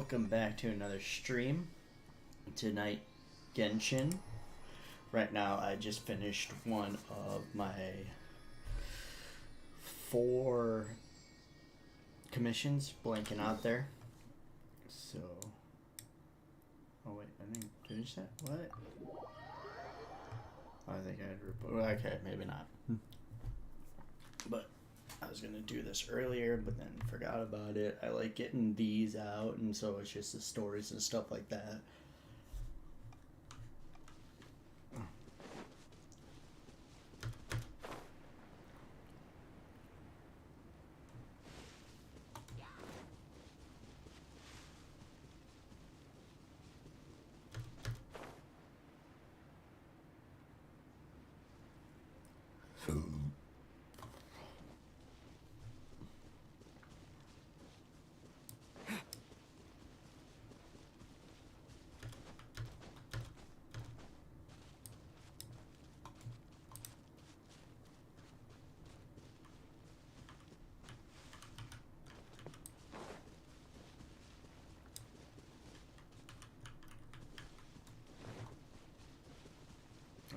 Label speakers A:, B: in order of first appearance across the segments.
A: welcome back to another stream. Tonight, Genshin. Right now, I just finished one of my 4 commissions blanking out there. So, oh wait, I didn't finish that? What? I think I had report. Okay, maybe not. But I was gonna do this earlier, but then forgot about it. I like getting these out, and so it's just the stories and stuff like that.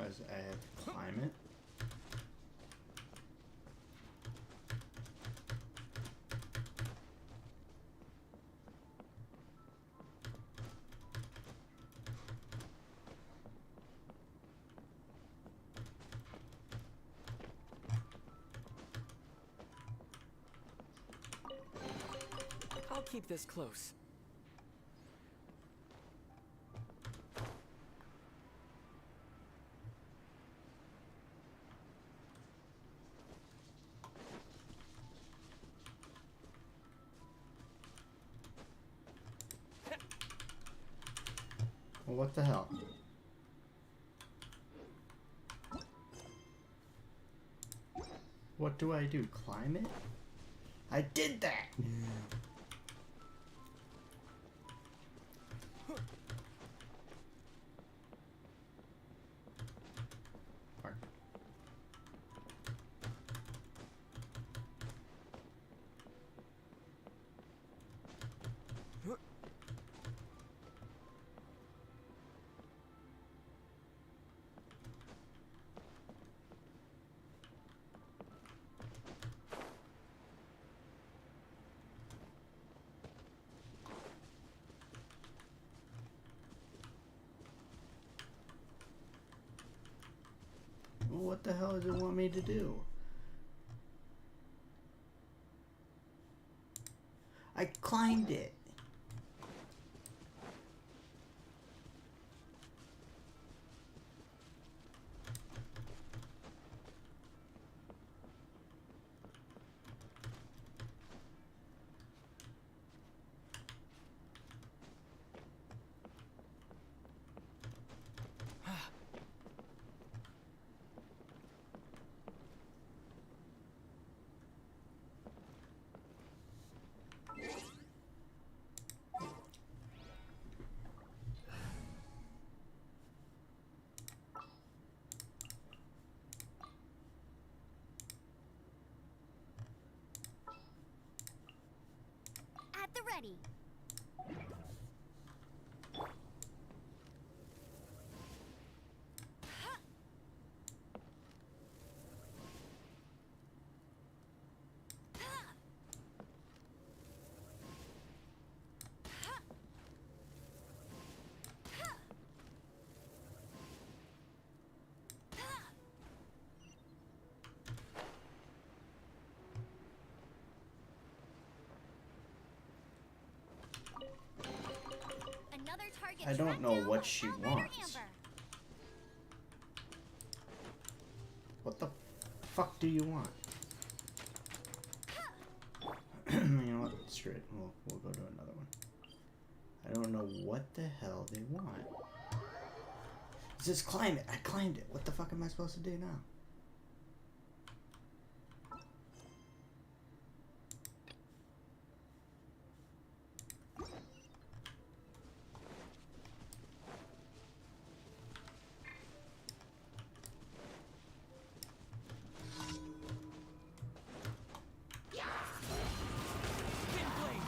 A: As I have climate.
B: I'll keep this close.
A: Well, what the hell? What do I do? Climb it? I did that! Well, what the hell does it want me to do? I climbed it.
C: At the ready. Another target
A: I don't
C: tracked
A: know
C: down
A: what
C: by
A: she
C: Outrider
A: wants.
C: Amber.
A: What the fuck do you want? You know what? Screw it. We'll go to another one. I don't know what the hell they want. It says climb it. I climbed it. What the fuck am I supposed to do now?
B: Pin blade.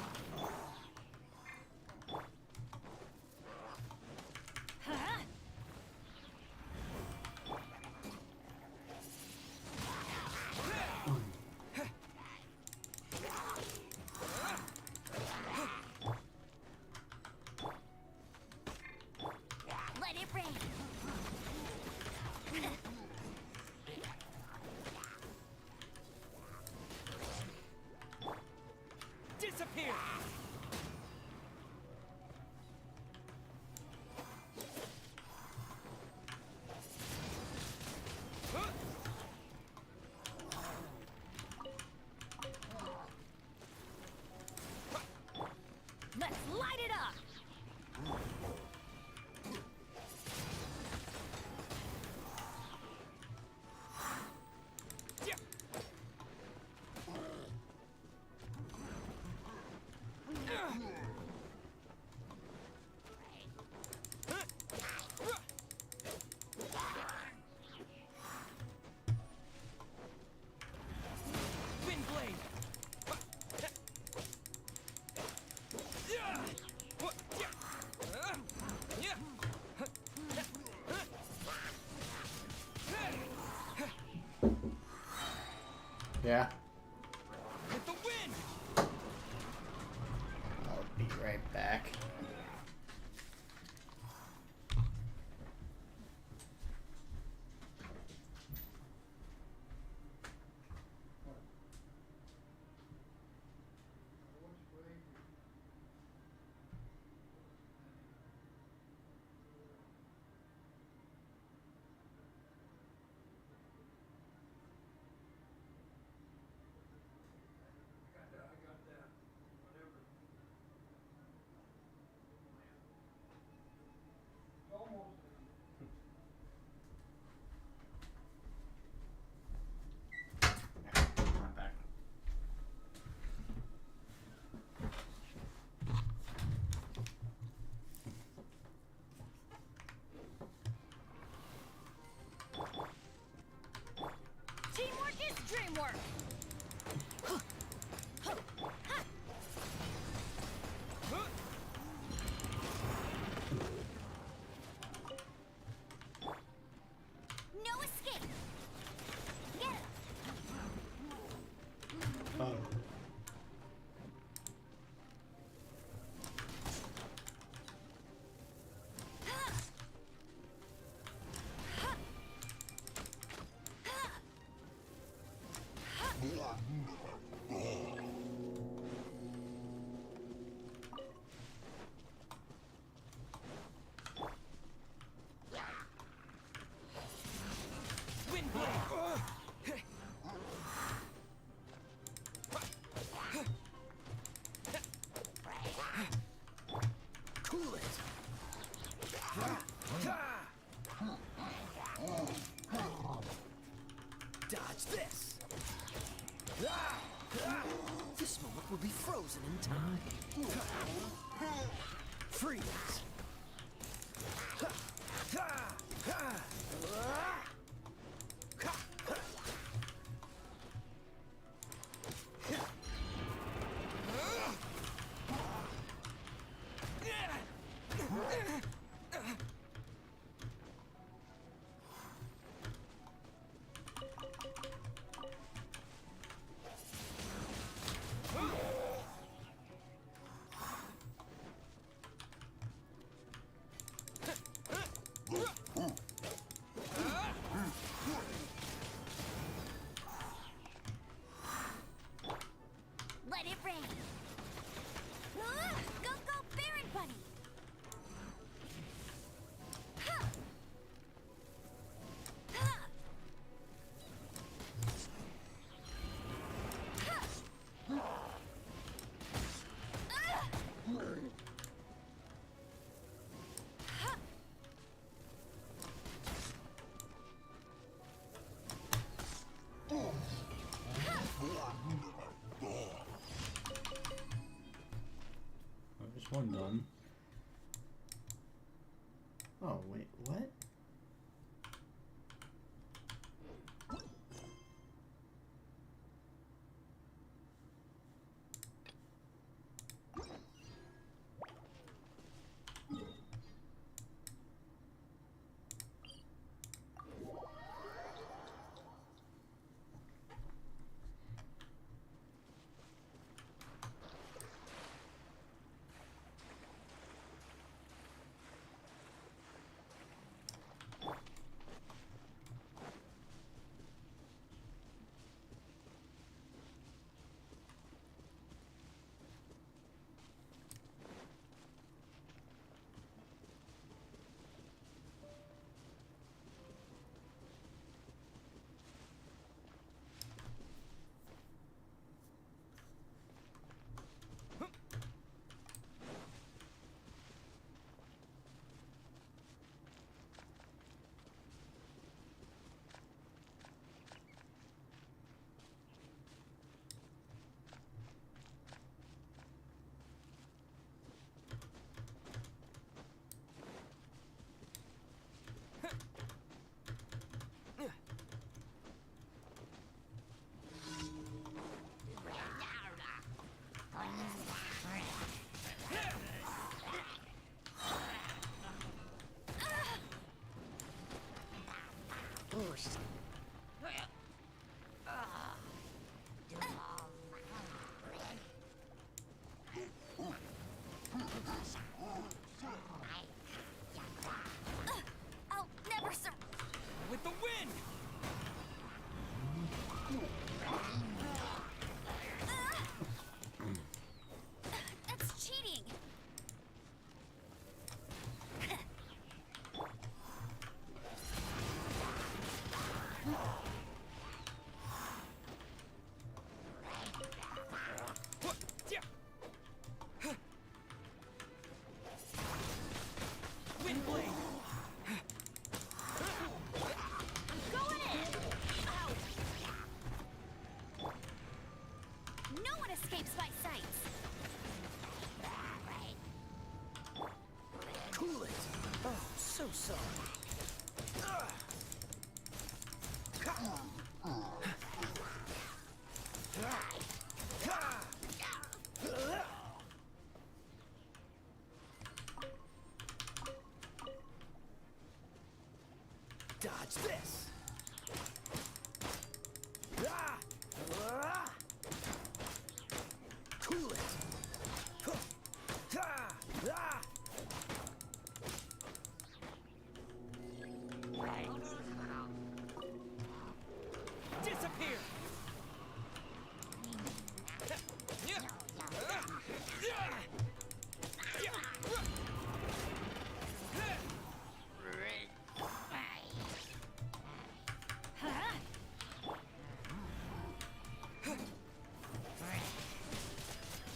A: Yeah.
B: With the wind!
A: I'll be right back. I'm back.
C: Teamwork is dreamwork. No escape. Get it.
A: Oh.
B: Wind blade! Cool it! Dodge this! This moment will be frozen in time. Freeze!
C: Let it rain. Go, go, Baron Bunny. Ha! Ha! Ha! Ha!
A: There's one done. Oh, wait, what?
C: No one escapes my sights.
B: Cool it. Oh, so sorry. Dodge this. Cool it. Disappear.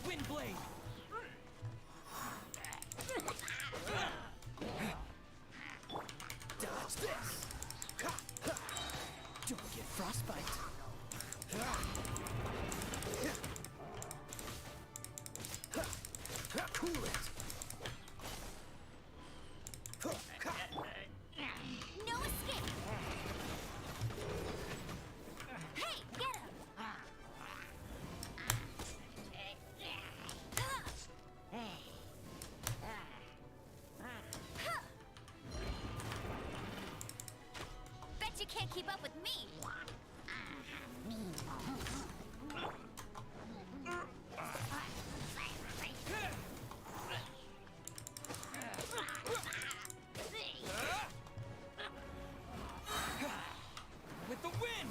B: Windblade. Dodge this. Don't get frostbite. Cool it.
C: No escape. Hey, get him. Bet you can't keep up with me.
B: With the wind.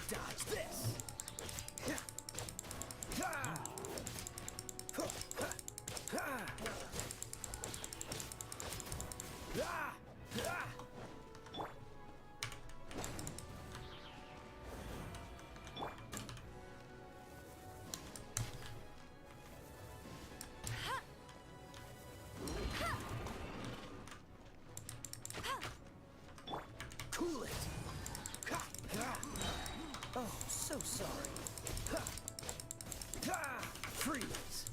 B: Dodge this. Cool it. Oh, so sorry. Freeze.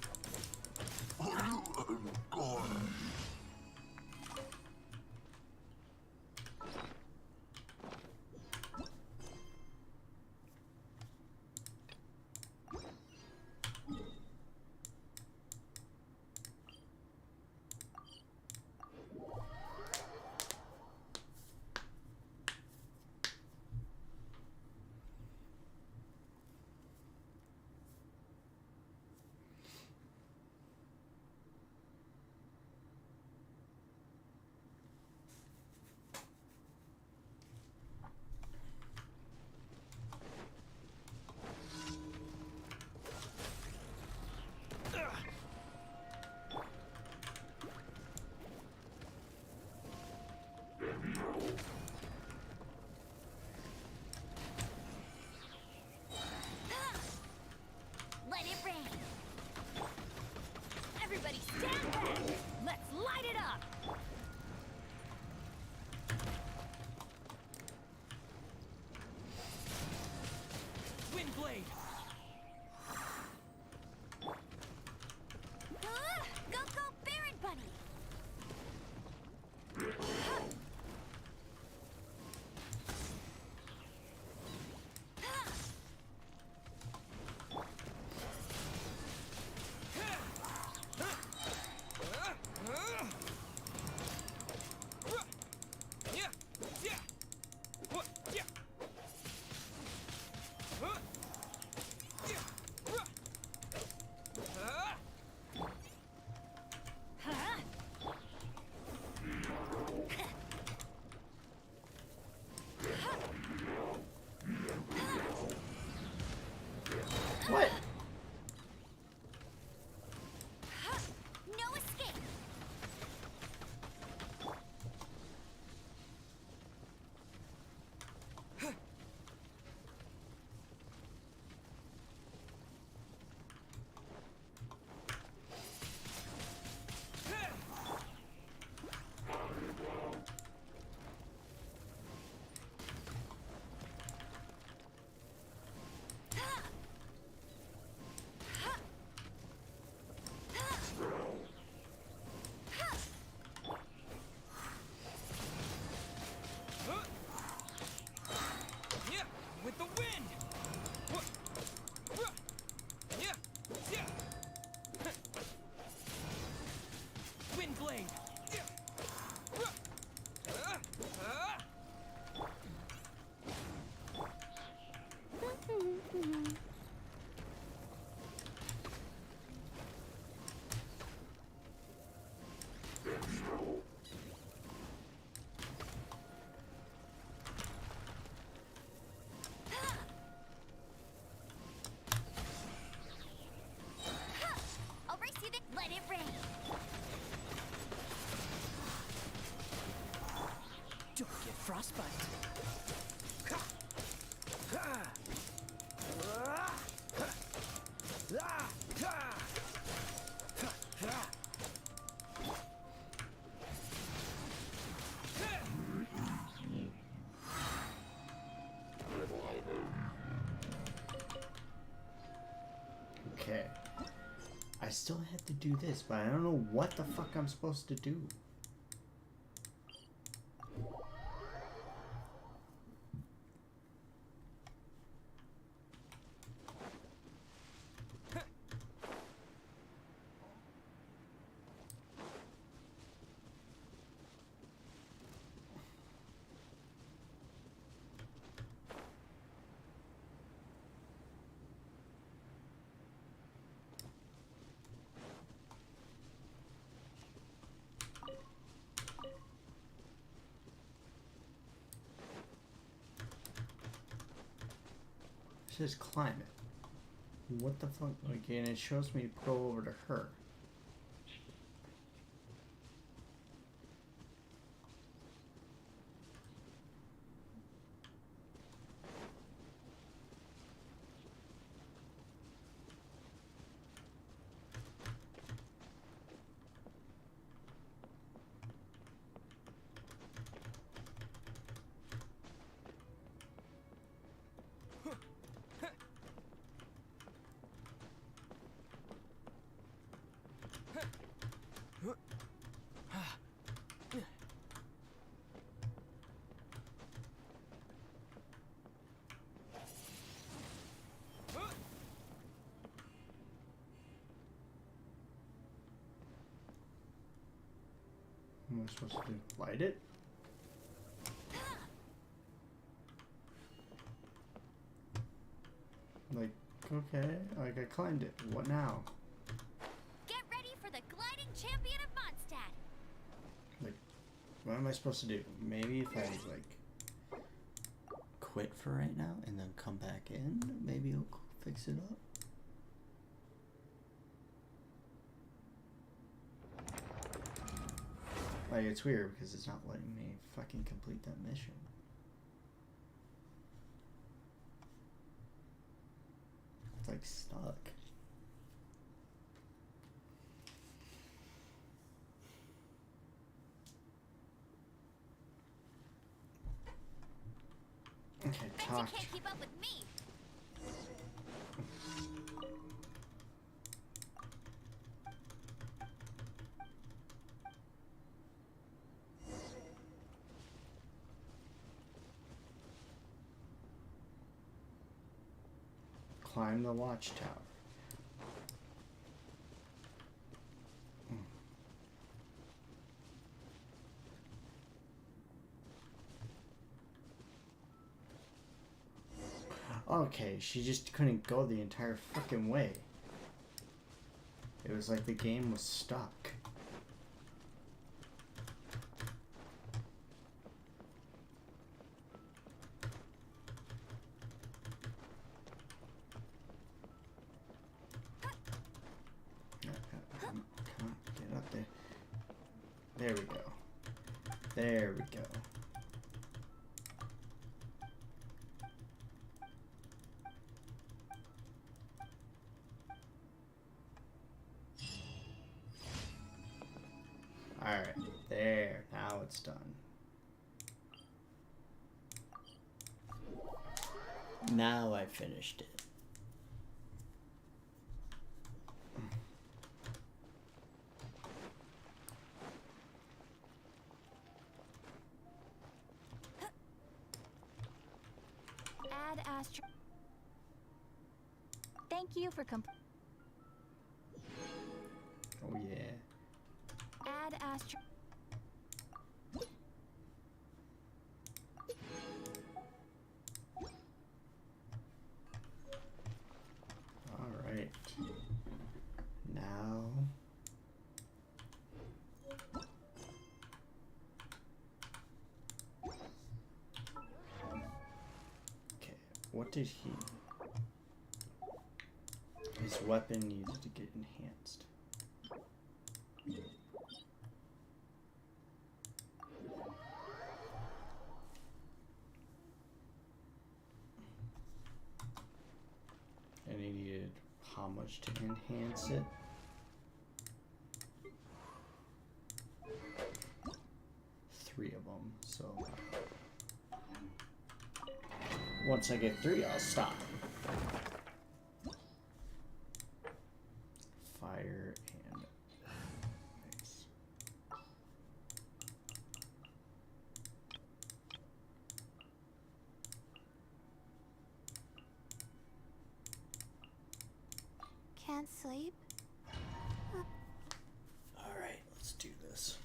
B: respite.
A: Okay. I still have to do this, but I don't know what the fuck I'm supposed to do. It says climb it. What the fuck? Like, and it shows me to go over to her. What am I supposed to do? Light it? Like, okay, like I climbed it. What now?
C: Get ready for the gliding champion of Mondstadt.
A: Like, what am I supposed to do? Maybe if I, like, quit for right now and then come back in, maybe it'll fix it up. Like, it's weird because it's not letting me fucking complete that mission. It's like stuck. Okay,
C: Bet you
A: talk.
C: can't keep up with me.
A: Climb the watchtower. Okay, she just couldn't go the entire fucking way. It was like the game was stuck. Come on, get up there. There we go. There we go. Alright, there. Now it's done. Now I finished it.
C: Add Astro. Thank you for
A: Oh yeah.
C: Add Astro.
A: Alright. Now. Okay, what did he. His weapon needed to get enhanced. much to enhance it. Three of them, so once I get 3, I'll stop. Fire and ice.
C: Can't sleep?
A: Alright, let's do this.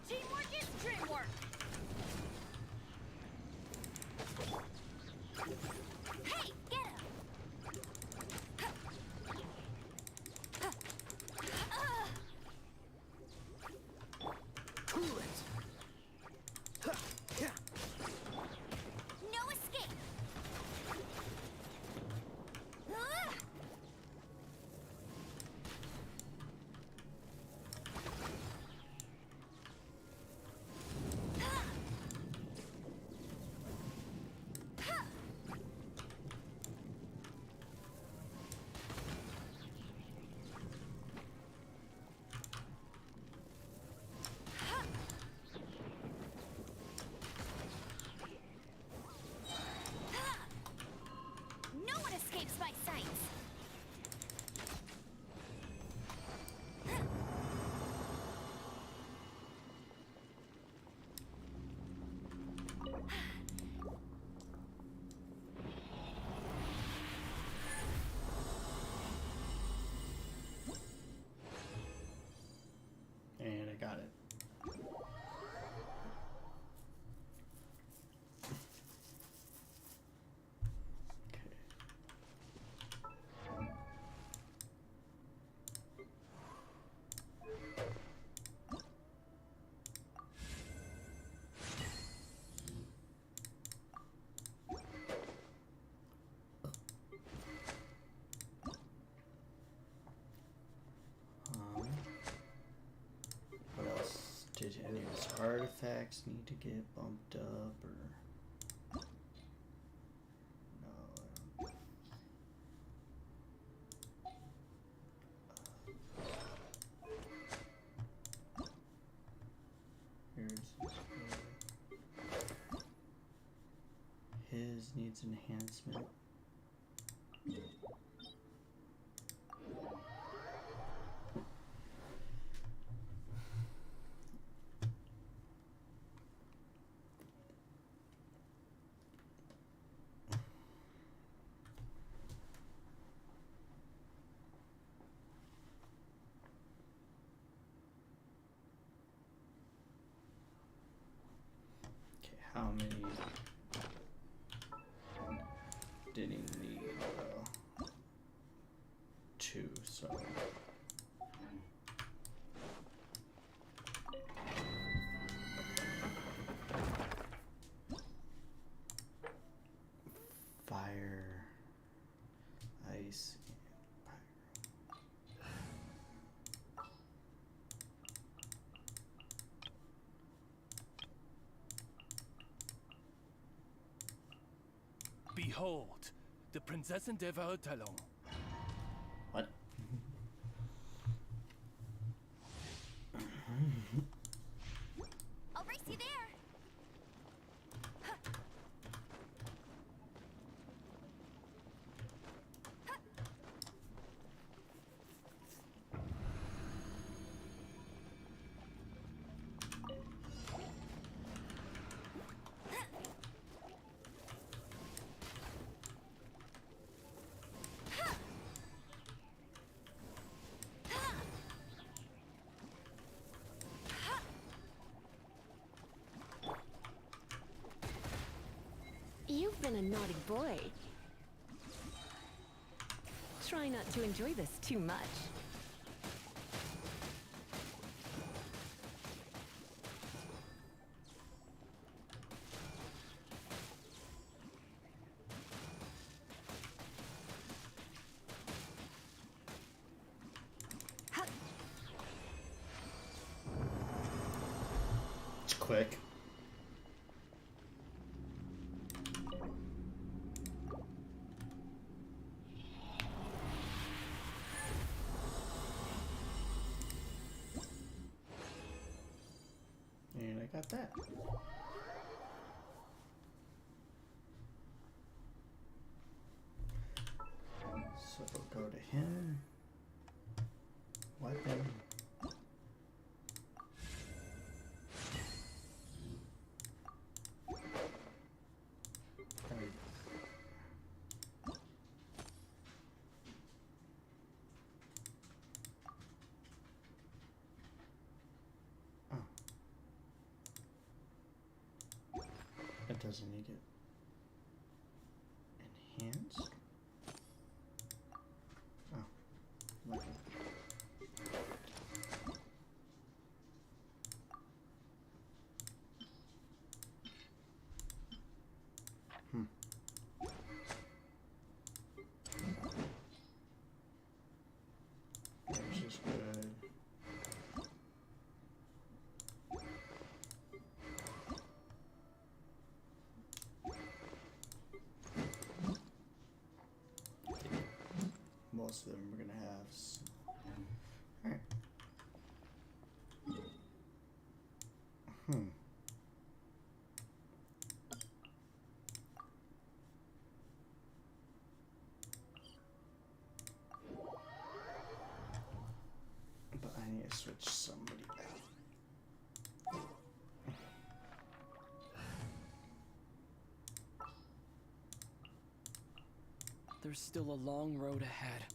C: Teamwork is dreamwork! Hey, get him!
B: Cool it.
C: No escape! No one escapes my sights!
A: And I got it. Okay. What else? Did any of his artifacts need to get bumped up, or no? Here's his needs enhancement. Okay, how many did he need? 2, so. Fire, ice, and pyro.
D: Behold, the Prinzessin der Verurteilung.
A: What?
C: I'll race you there!
E: You've been a naughty boy. Try not to enjoy this too much.
A: quick. And I got that. So we'll go to him. Weapon. It doesn't need it enhanced. Oh, lucky. This is good. Most of them we're gonna have. Alright. But I need to switch somebody out.
B: There's still a long road ahead.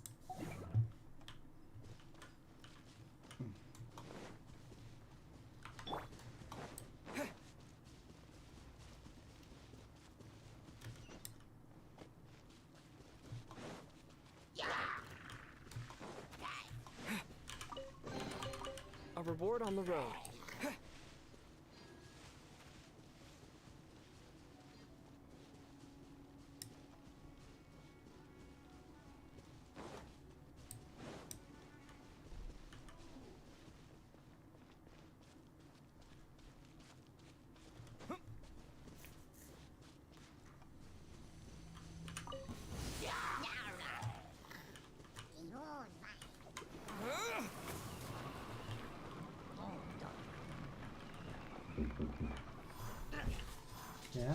B: A reward on the road.
A: Yeah?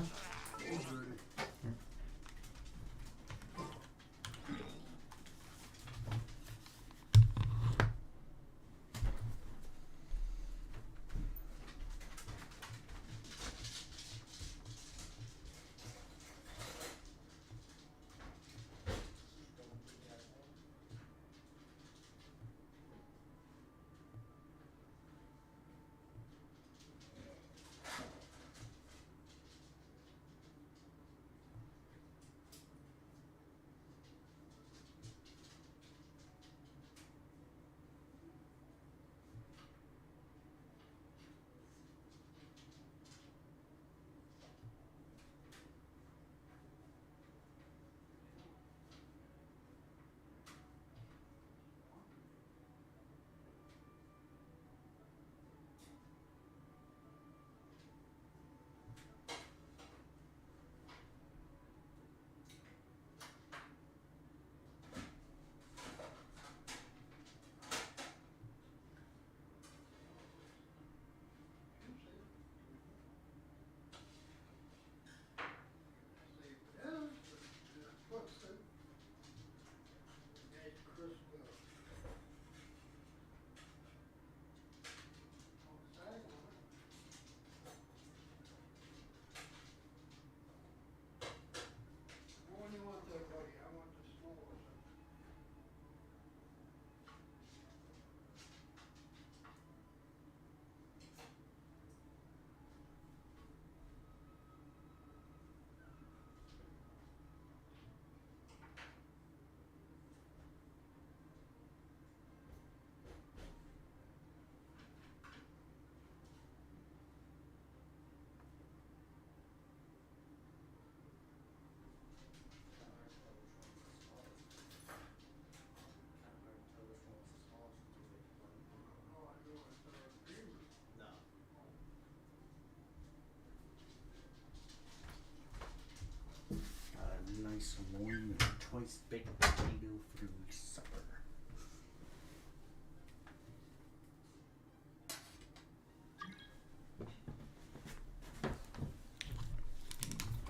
A: sirloin with a choice baked potato for supper.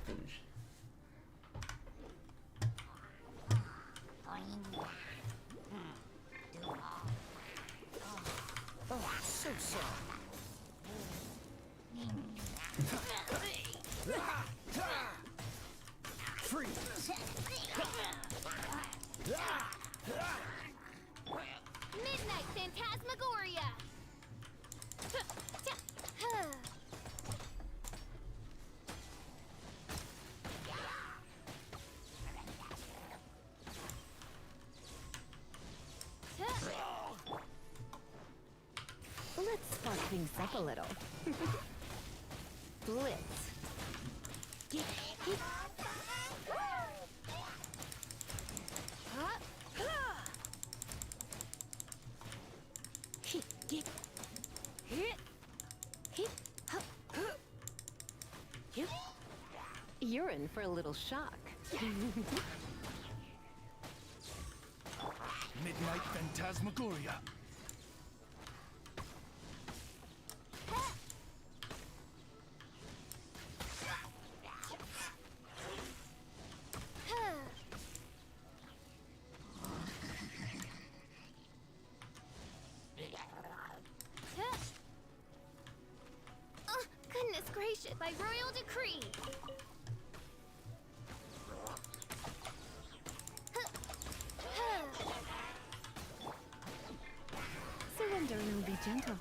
A: Finish.
B: Oh, so soft. Freeze.
C: Midnight Phantasmagoria!
E: Let's spark things up a little. Blitz. You're in for a little shock.
D: Midnight Phantasmagoria.
C: Oh, goodness gracious, by royal decree!
E: Surrender and I'll be gentle.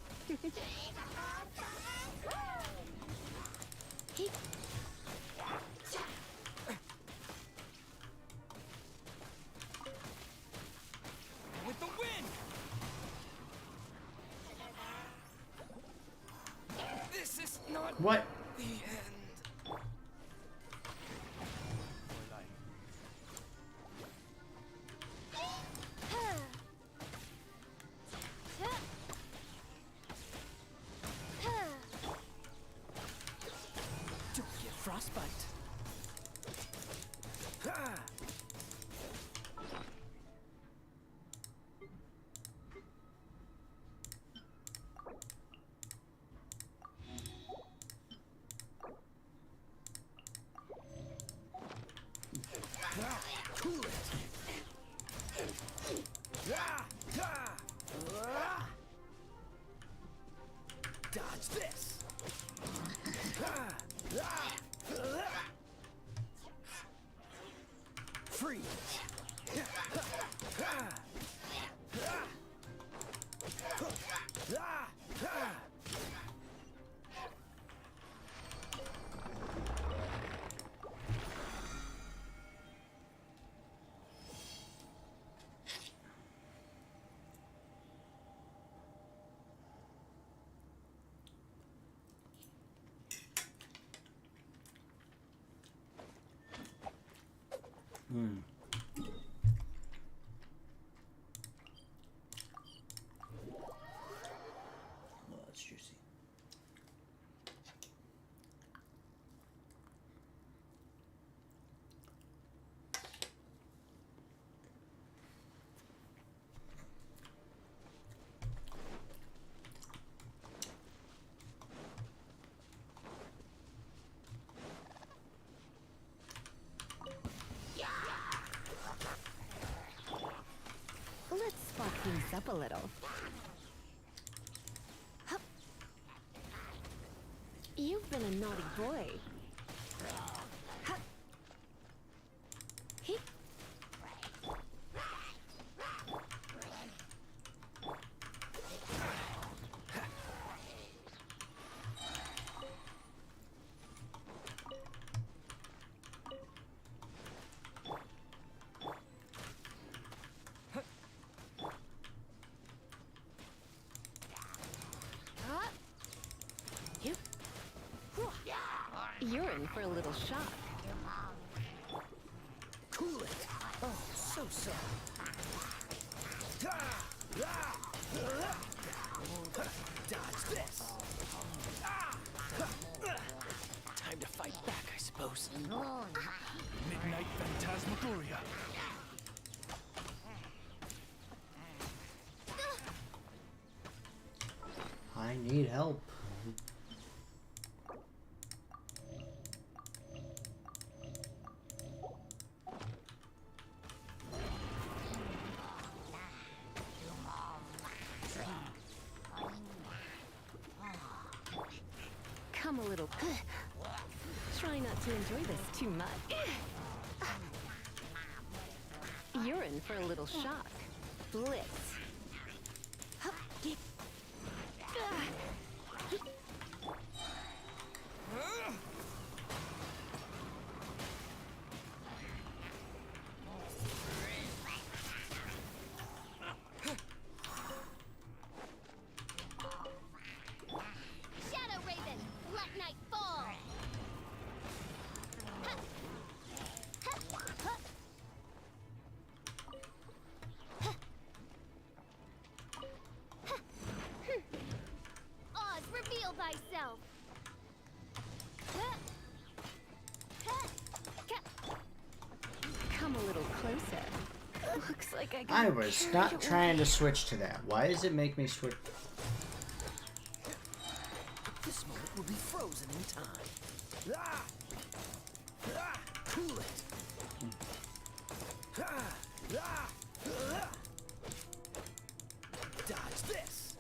B: With the wind. This is not
A: What?
B: the end. Don't get frostbite. Ha! Cool it. Dodge this. Freeze.
A: Oh, that's juicy.
E: Let's spark things up a little. Hup. You've been a naughty boy. Hup. Heep. You're in for a little shock.
B: Cool it. Oh, so soft. Dodge this. Time to fight back, I suppose. bosun.
D: Midnight Phantasmagoria.
A: I need help.
E: Come a little. Try not to enjoy this too much. You're in for a little shock. Blitz.
C: Shadow Raven, let night fall. Ha! Ha! Ha! Oz, reveal thyself. Ha! Ha! Ka-
E: Come a little closer. Looks like I got
A: I was
E: carried
A: not
E: away.
A: trying to switch to that. Why does it make me switch?
B: This moment will be frozen in time. Ah! Ah! Cool it. Ah! Ah! Ah! Dodge this.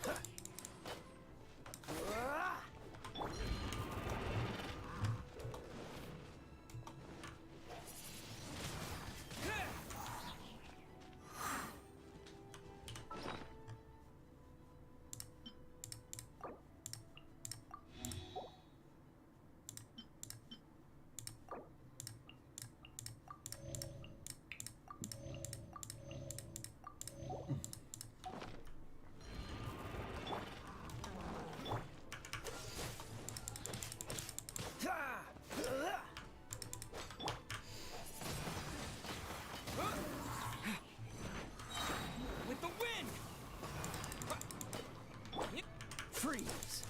B: Ah! Ah! With the wind! Freeze!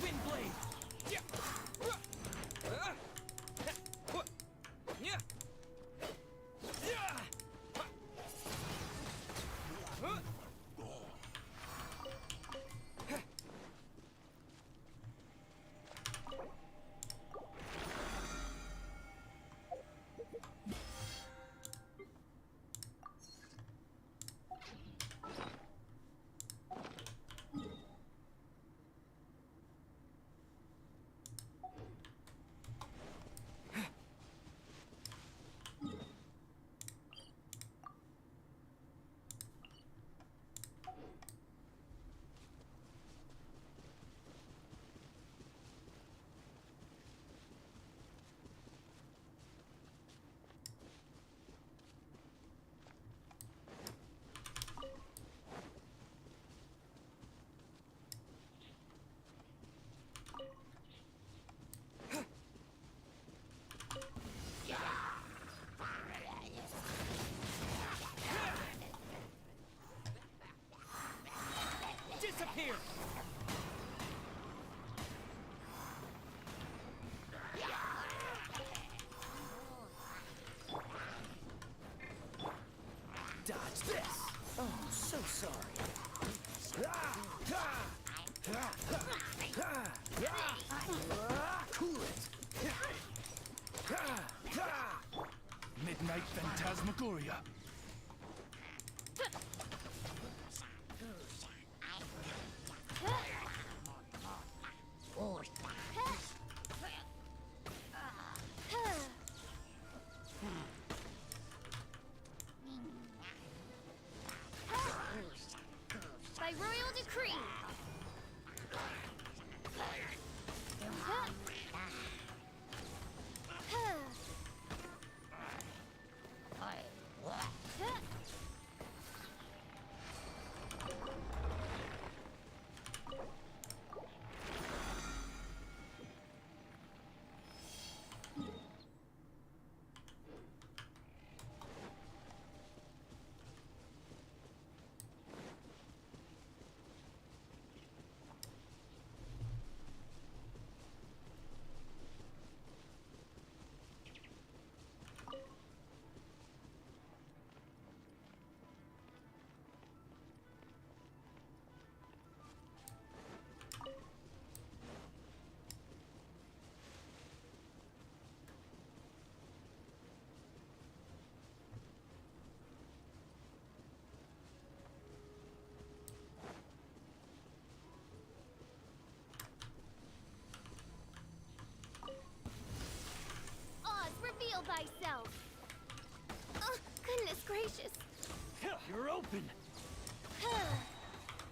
B: Wind blade! Disappear! Dodge this! Oh, so sorry. Cool it!
D: Midnight Phantasmagoria.
C: By royal decree. thyself. Oh, goodness gracious.
D: You're open.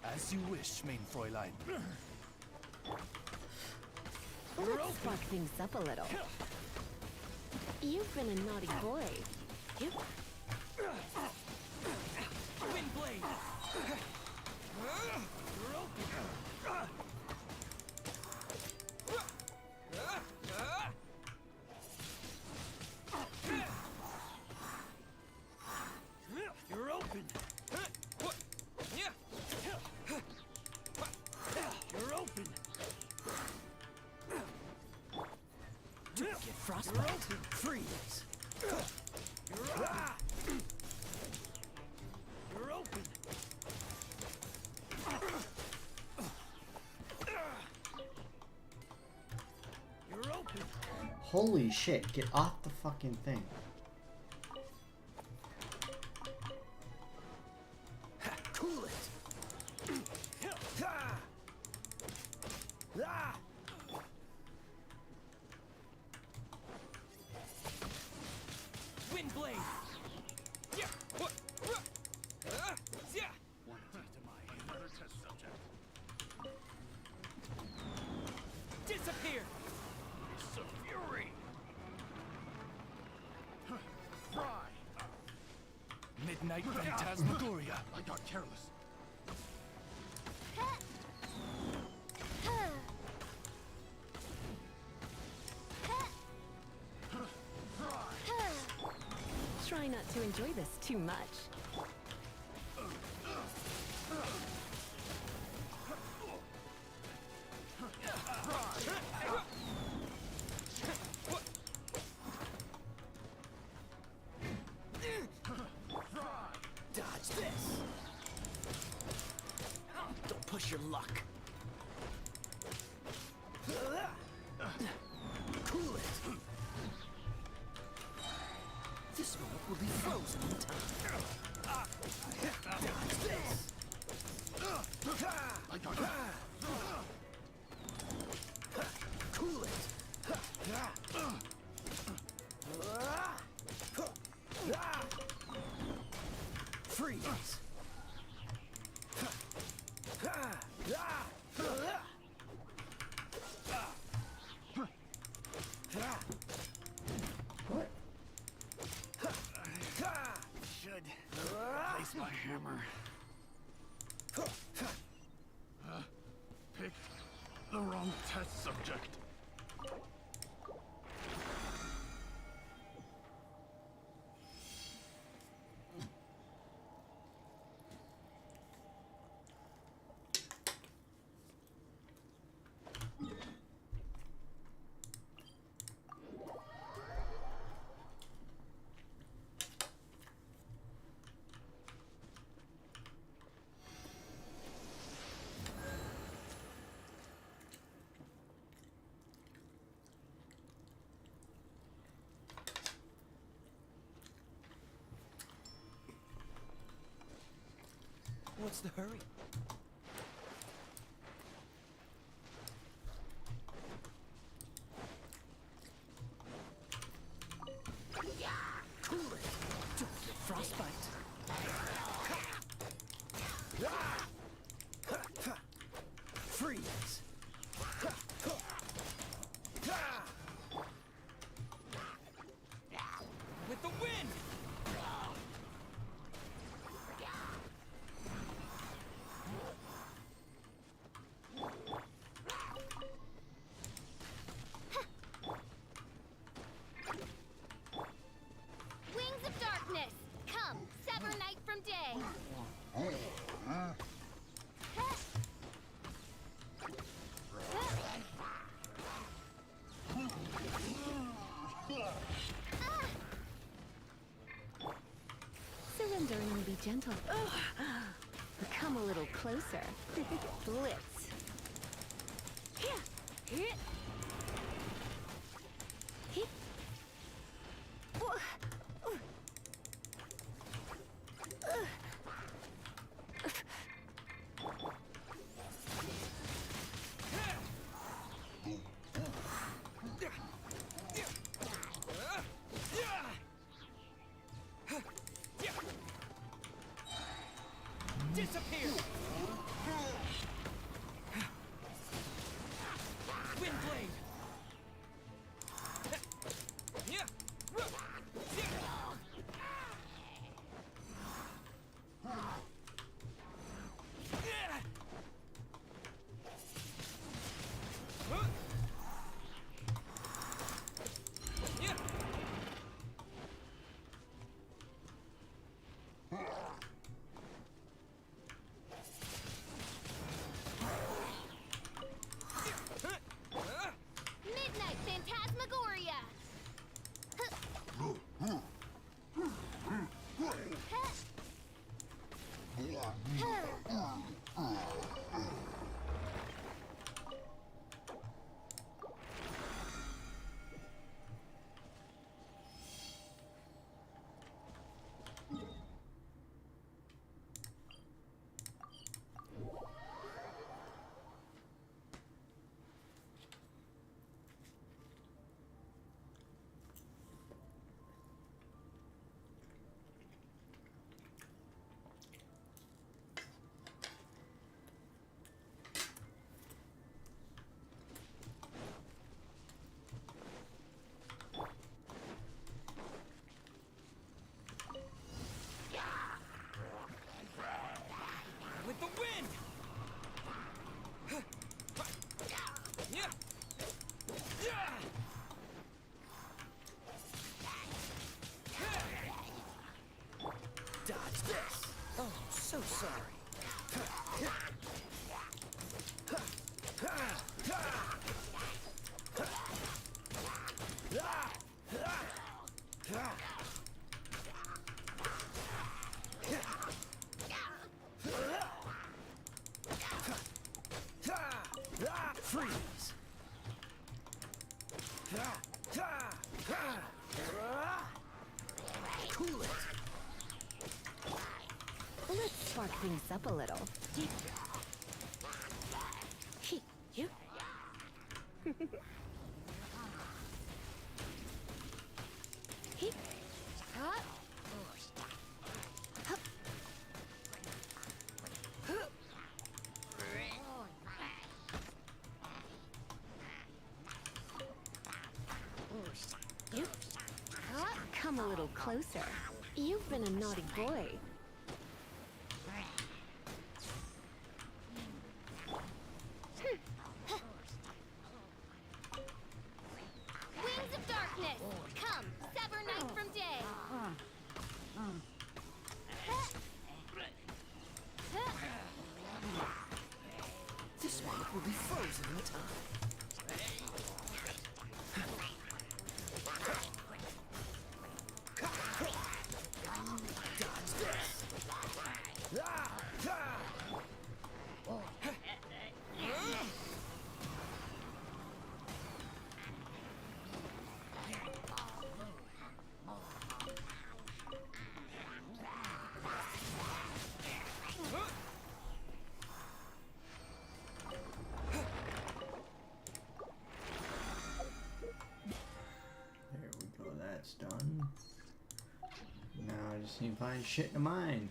D: As you wish, main Fräulein.
E: Let's spark things up a little. You've been a naughty boy. You...
B: Wind blade. You're open. You're open. You're open. Get frostbite. Freeze. You're open. You're open. You're open.
A: Holy shit, get off the fucking thing.
B: Cool it. Wind blade. Yeah. What? Yeah.
D: Another test subject.
B: Disappear.
D: It's a fury. Fry. Midnight Phantasmagoria. I got careless.
E: Try not to enjoy this too much.
B: Dodge this. Don't push your luck. Cool it. This moment will be frozen in time. Dodge this.
D: I got it.
B: Cool it. Freeze.
A: What?
D: Should place my hammer. Picked the wrong test subject.
B: What's the hurry? Cool it. Don't get frostbite. Freeze. With the wind.
C: Wings of darkness. Come, sever night from day.
E: Surrender and be gentle. Come a little closer. Blitz. Here. Here. Here.
B: Disappear! Wind blade! Yeah!
C: Midnight Phantasmagoria!
B: With the wind! Yeah! Dodge this! Oh, so sorry. Freeze! Cool it!
E: Let's spark things up a little. He, you. He, huh? Hup. You, huh? Come a little closer. You've been a naughty boy.
C: Wings of darkness! Come, sever night from day!
B: This one will be frozen in time. Dodge this!
A: There we go, that's done. Now I just need to find shit to mine.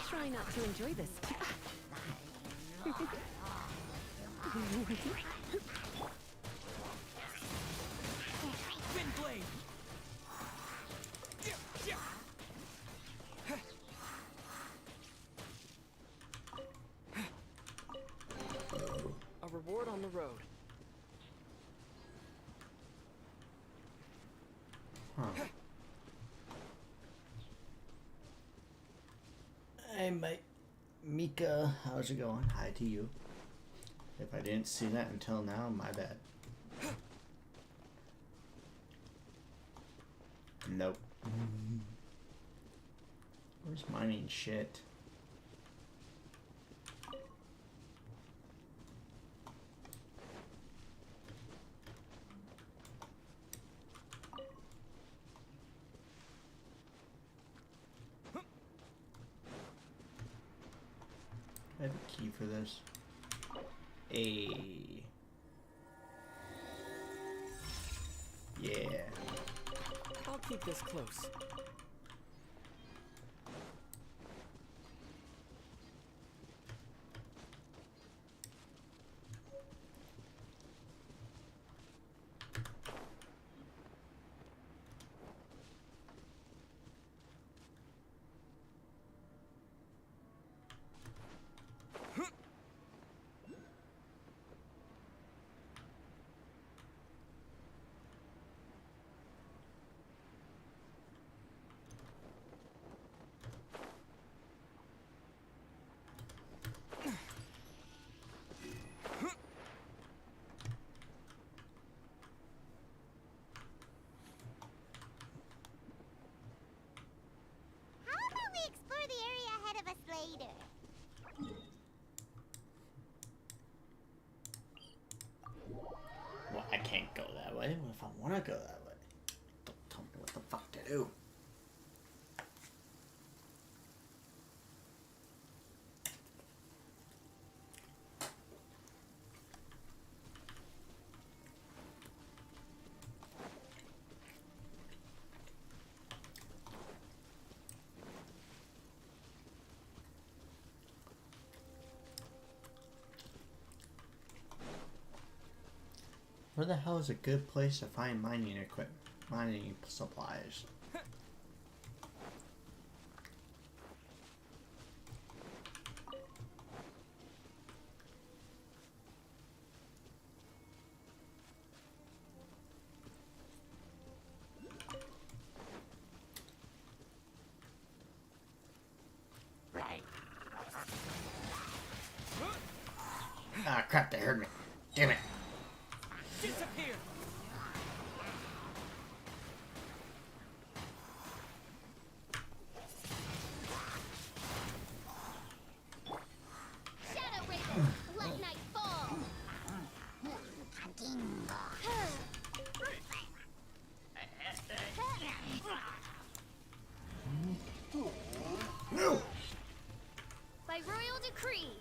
E: Try not to enjoy this.
B: Wind blade! A reward on the road.
A: Huh. Hey, mate. Mika, how's it going? Hi to you. If I didn't see that until now, my bad. Nope. Where's mining shit? have a key for this. A. Yeah.
B: I'll keep this close.
C: How about we explore the area ahead of us later?
A: Well, I can't go that way. What if I want to go that way? Don't tell me what the fuck to do. Where the hell is a good place to find mining equipment, mining supplies? Ah, crap, they heard me. Damn it.
B: Disappear!
C: Shadow Raven, let night fall.
A: No!
C: By royal decree.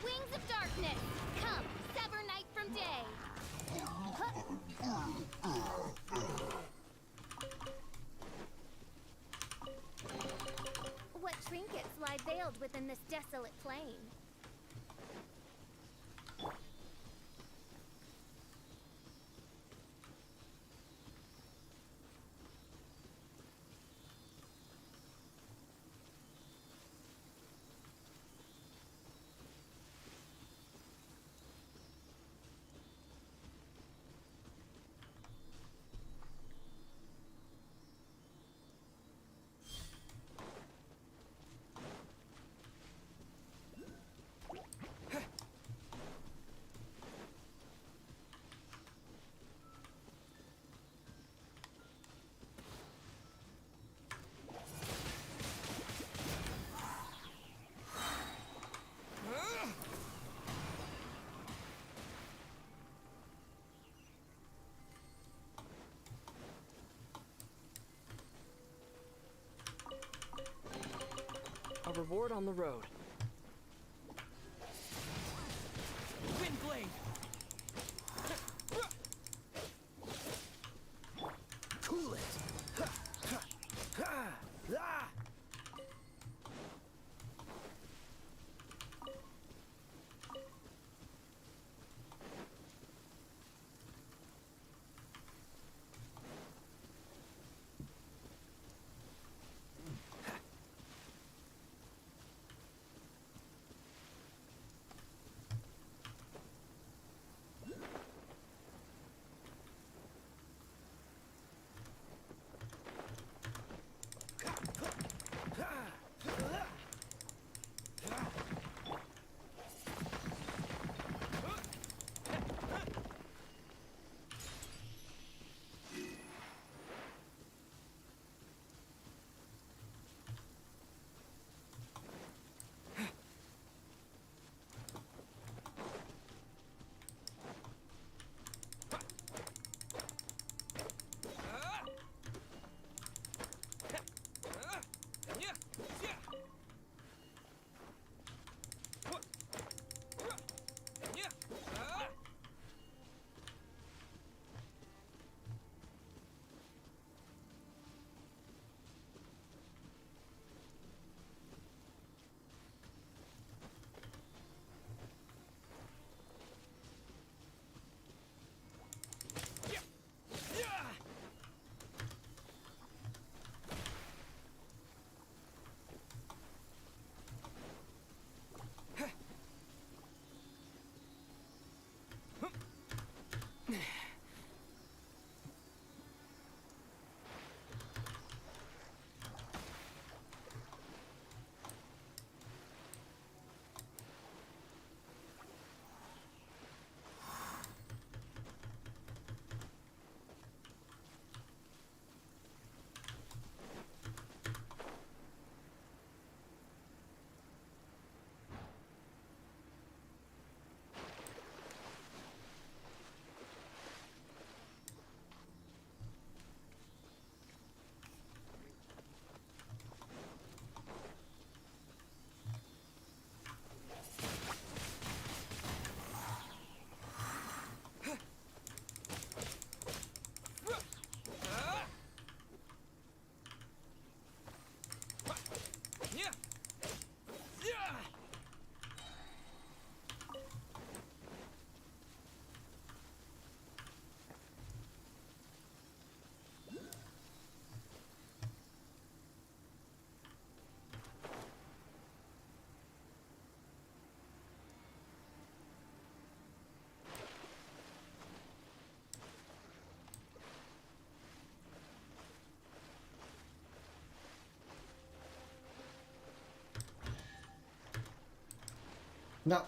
C: Wings of darkness, come, sever night from day. What trinkets lie veiled within this desolate plain?
B: A reward on the road. Windblade! Cool it!
A: No.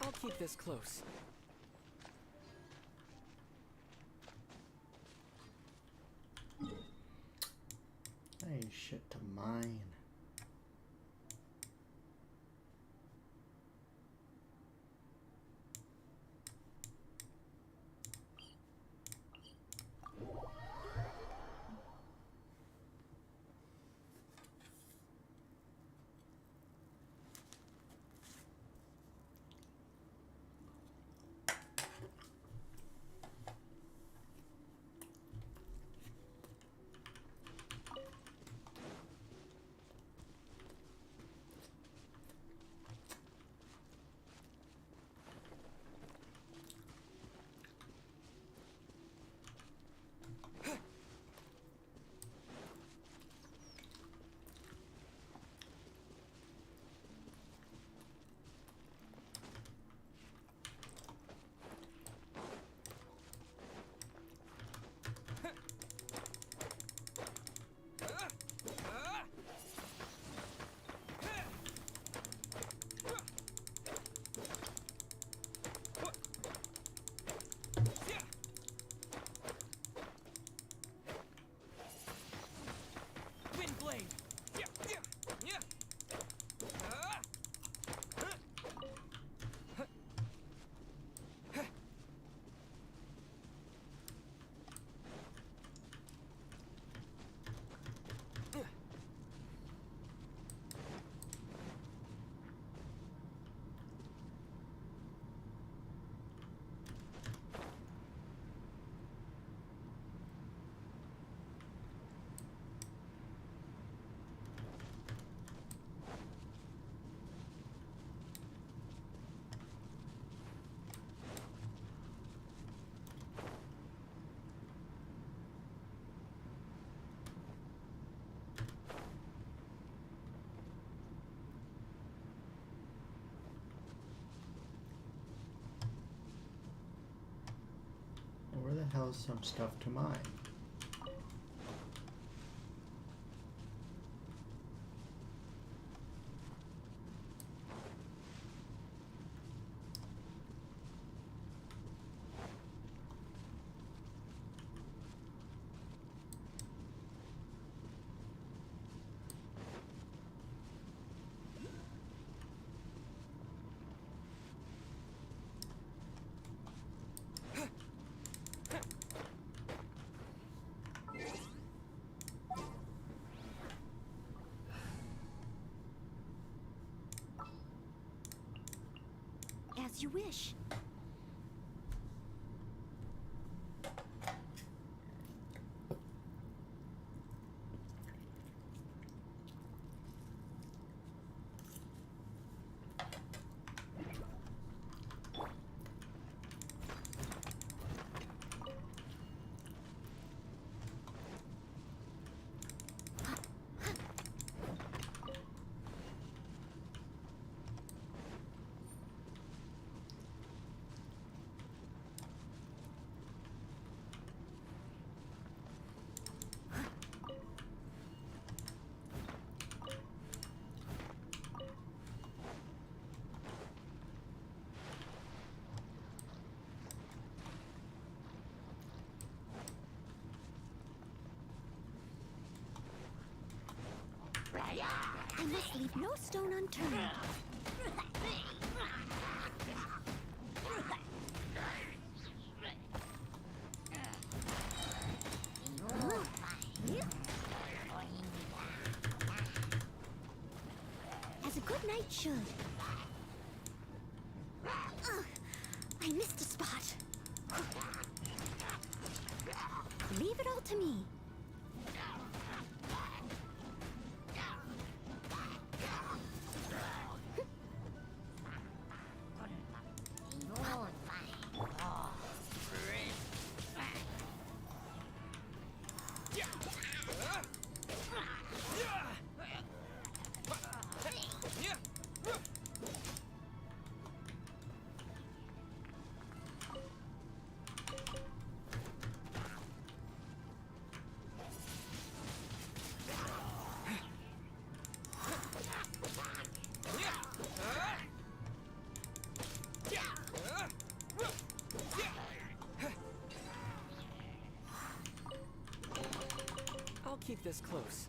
B: I'll keep this close.
A: Hey, shit to mine. Where the hell is some stuff to mine?
E: As you wish. I must leave no stone unturned. As a good knight should. I missed a spot. Leave it all to me.
B: keep this close.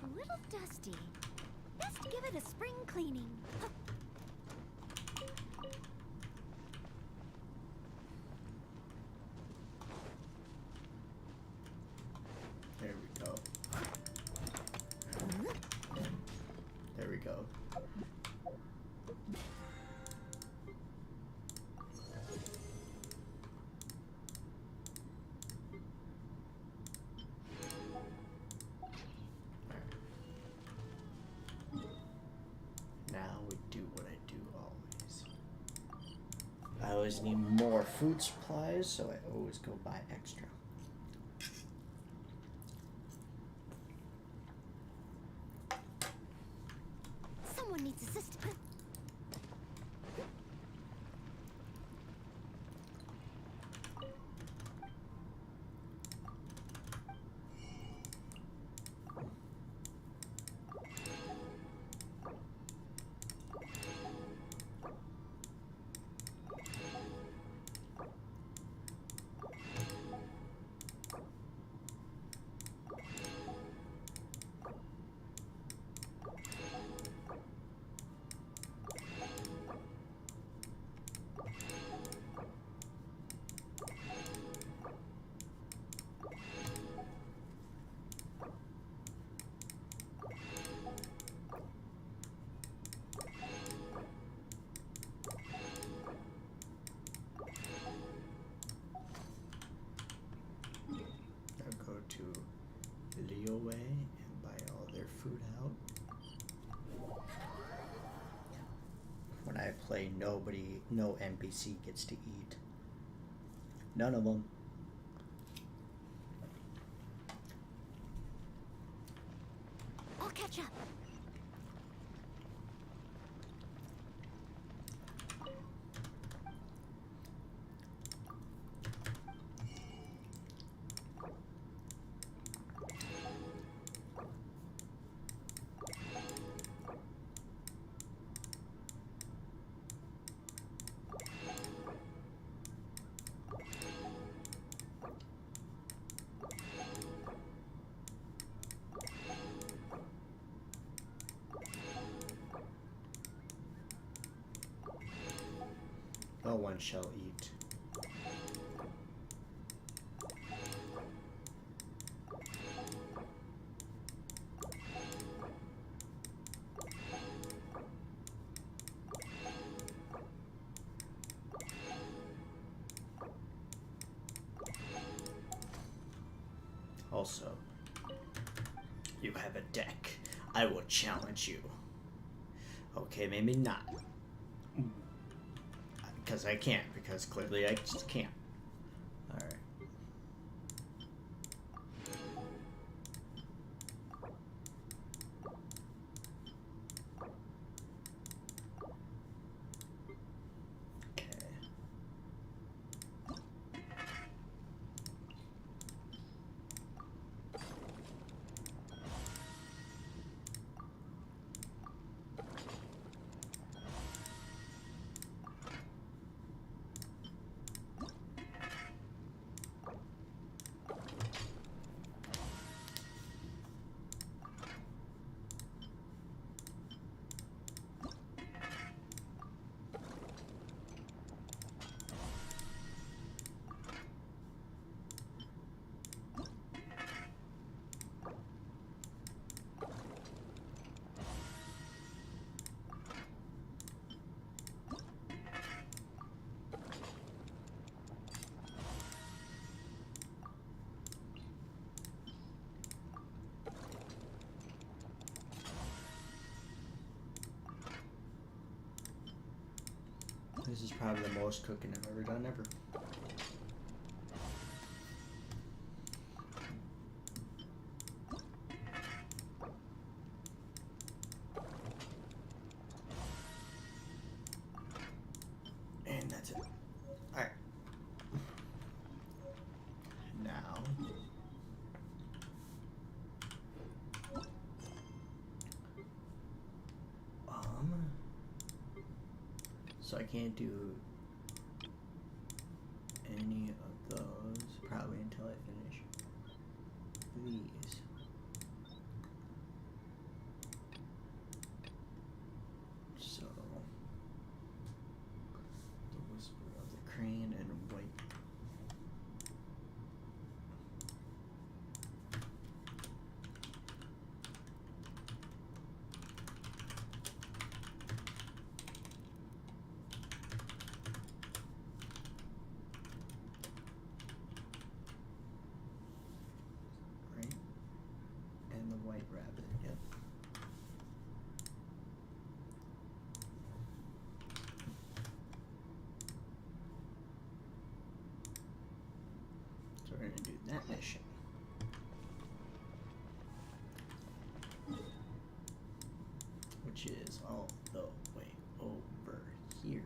C: A little dusty. Best give it a spring cleaning.
A: There we go. There we go. Now we do what I do always. I always need more food supplies, so I always go buy extra.
C: Someone needs assistance.
A: I'll go to Leeway and buy all their food out. When I play, no NPC gets to eat. None of them.
C: I'll catch up.
A: No one shall eat. Also, you have a deck. I will challenge you. Okay, maybe not. Because I can't, because clearly I just can't. Alright. Okay. This is probably the most cooking I've ever done ever. So I can't do any of those probably until I finish these. So the Whisper of the Crane and white. Right? And the White Rabbit, yep. So we're gonna do that mission. Which is all the way over here.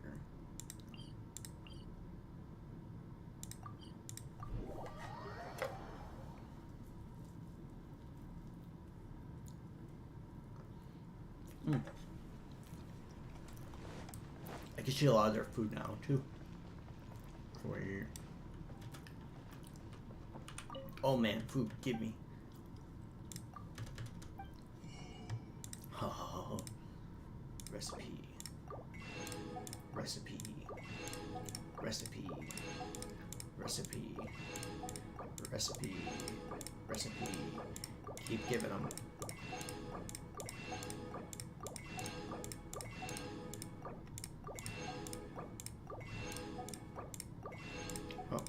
A: I can see a lot of their food now too. For you. Oh man, food, give me. Oh, recipe. Recipe. Recipe. Recipe. Recipe. Recipe. Keep giving them. Oh.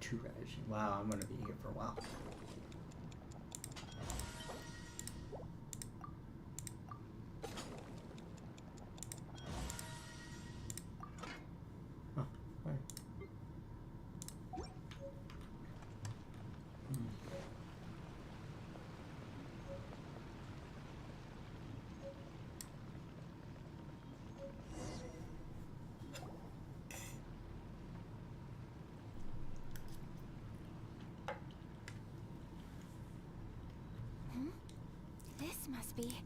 A: Two ration. Wow, I'm gonna be here for a while. Huh, right.
C: This must be.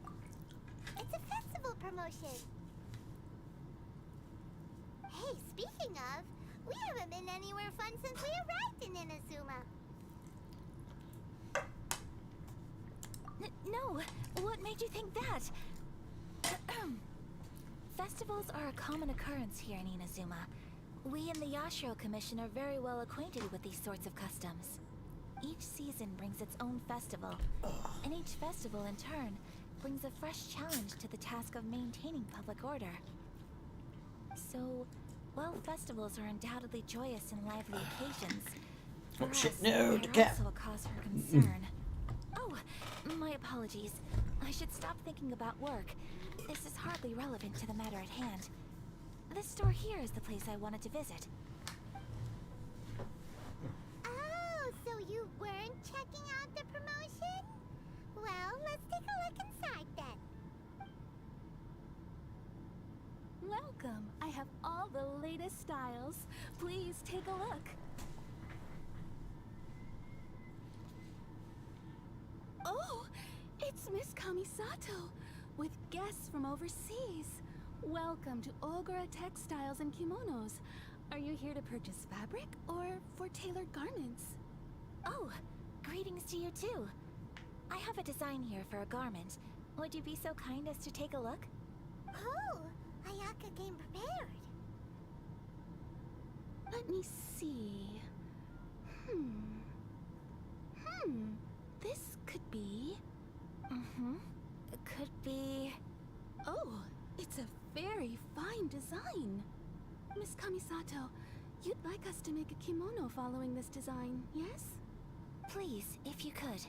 C: It's a festival promotion. Hey, speaking of, we haven't been anywhere fun since we arrived in Inazuma.
E: No, what made you think that? Festivals are a common occurrence here in Inazuma. We in the Yashiro Commission are very well acquainted with these sorts of customs. Each season brings its own festival, and each festival in turn brings a fresh challenge to the task of maintaining public order. So, while festivals are undoubtedly joyous and lively occasions, for
A: Oh shit,
E: us,
A: no, the
E: they're
A: cat.
E: also a cause for concern. Oh, my apologies. I should stop thinking about work. This is hardly relevant to the matter at hand. This store here is the place I wanted to visit.
C: Oh, so you weren't checking out the promotion? Well, let's take a look inside then.
E: Welcome. I have all the latest styles. Please take a look. Oh, it's Miss Kamisato with guests from overseas.
F: Welcome to Ogura Textiles and Kimonos. Are you here to purchase fabric or for tailored garments?
E: Oh, greetings to you too. I have a design here for a garment. Would you be so kind as to take a look?
C: Oh, Ayaka came prepared.
F: Let me see. This could be...
E: It could be...
F: Oh, it's a very fine design. Miss Kamisato, you'd like us to make a kimono following this design, yes?
E: Please, if you could.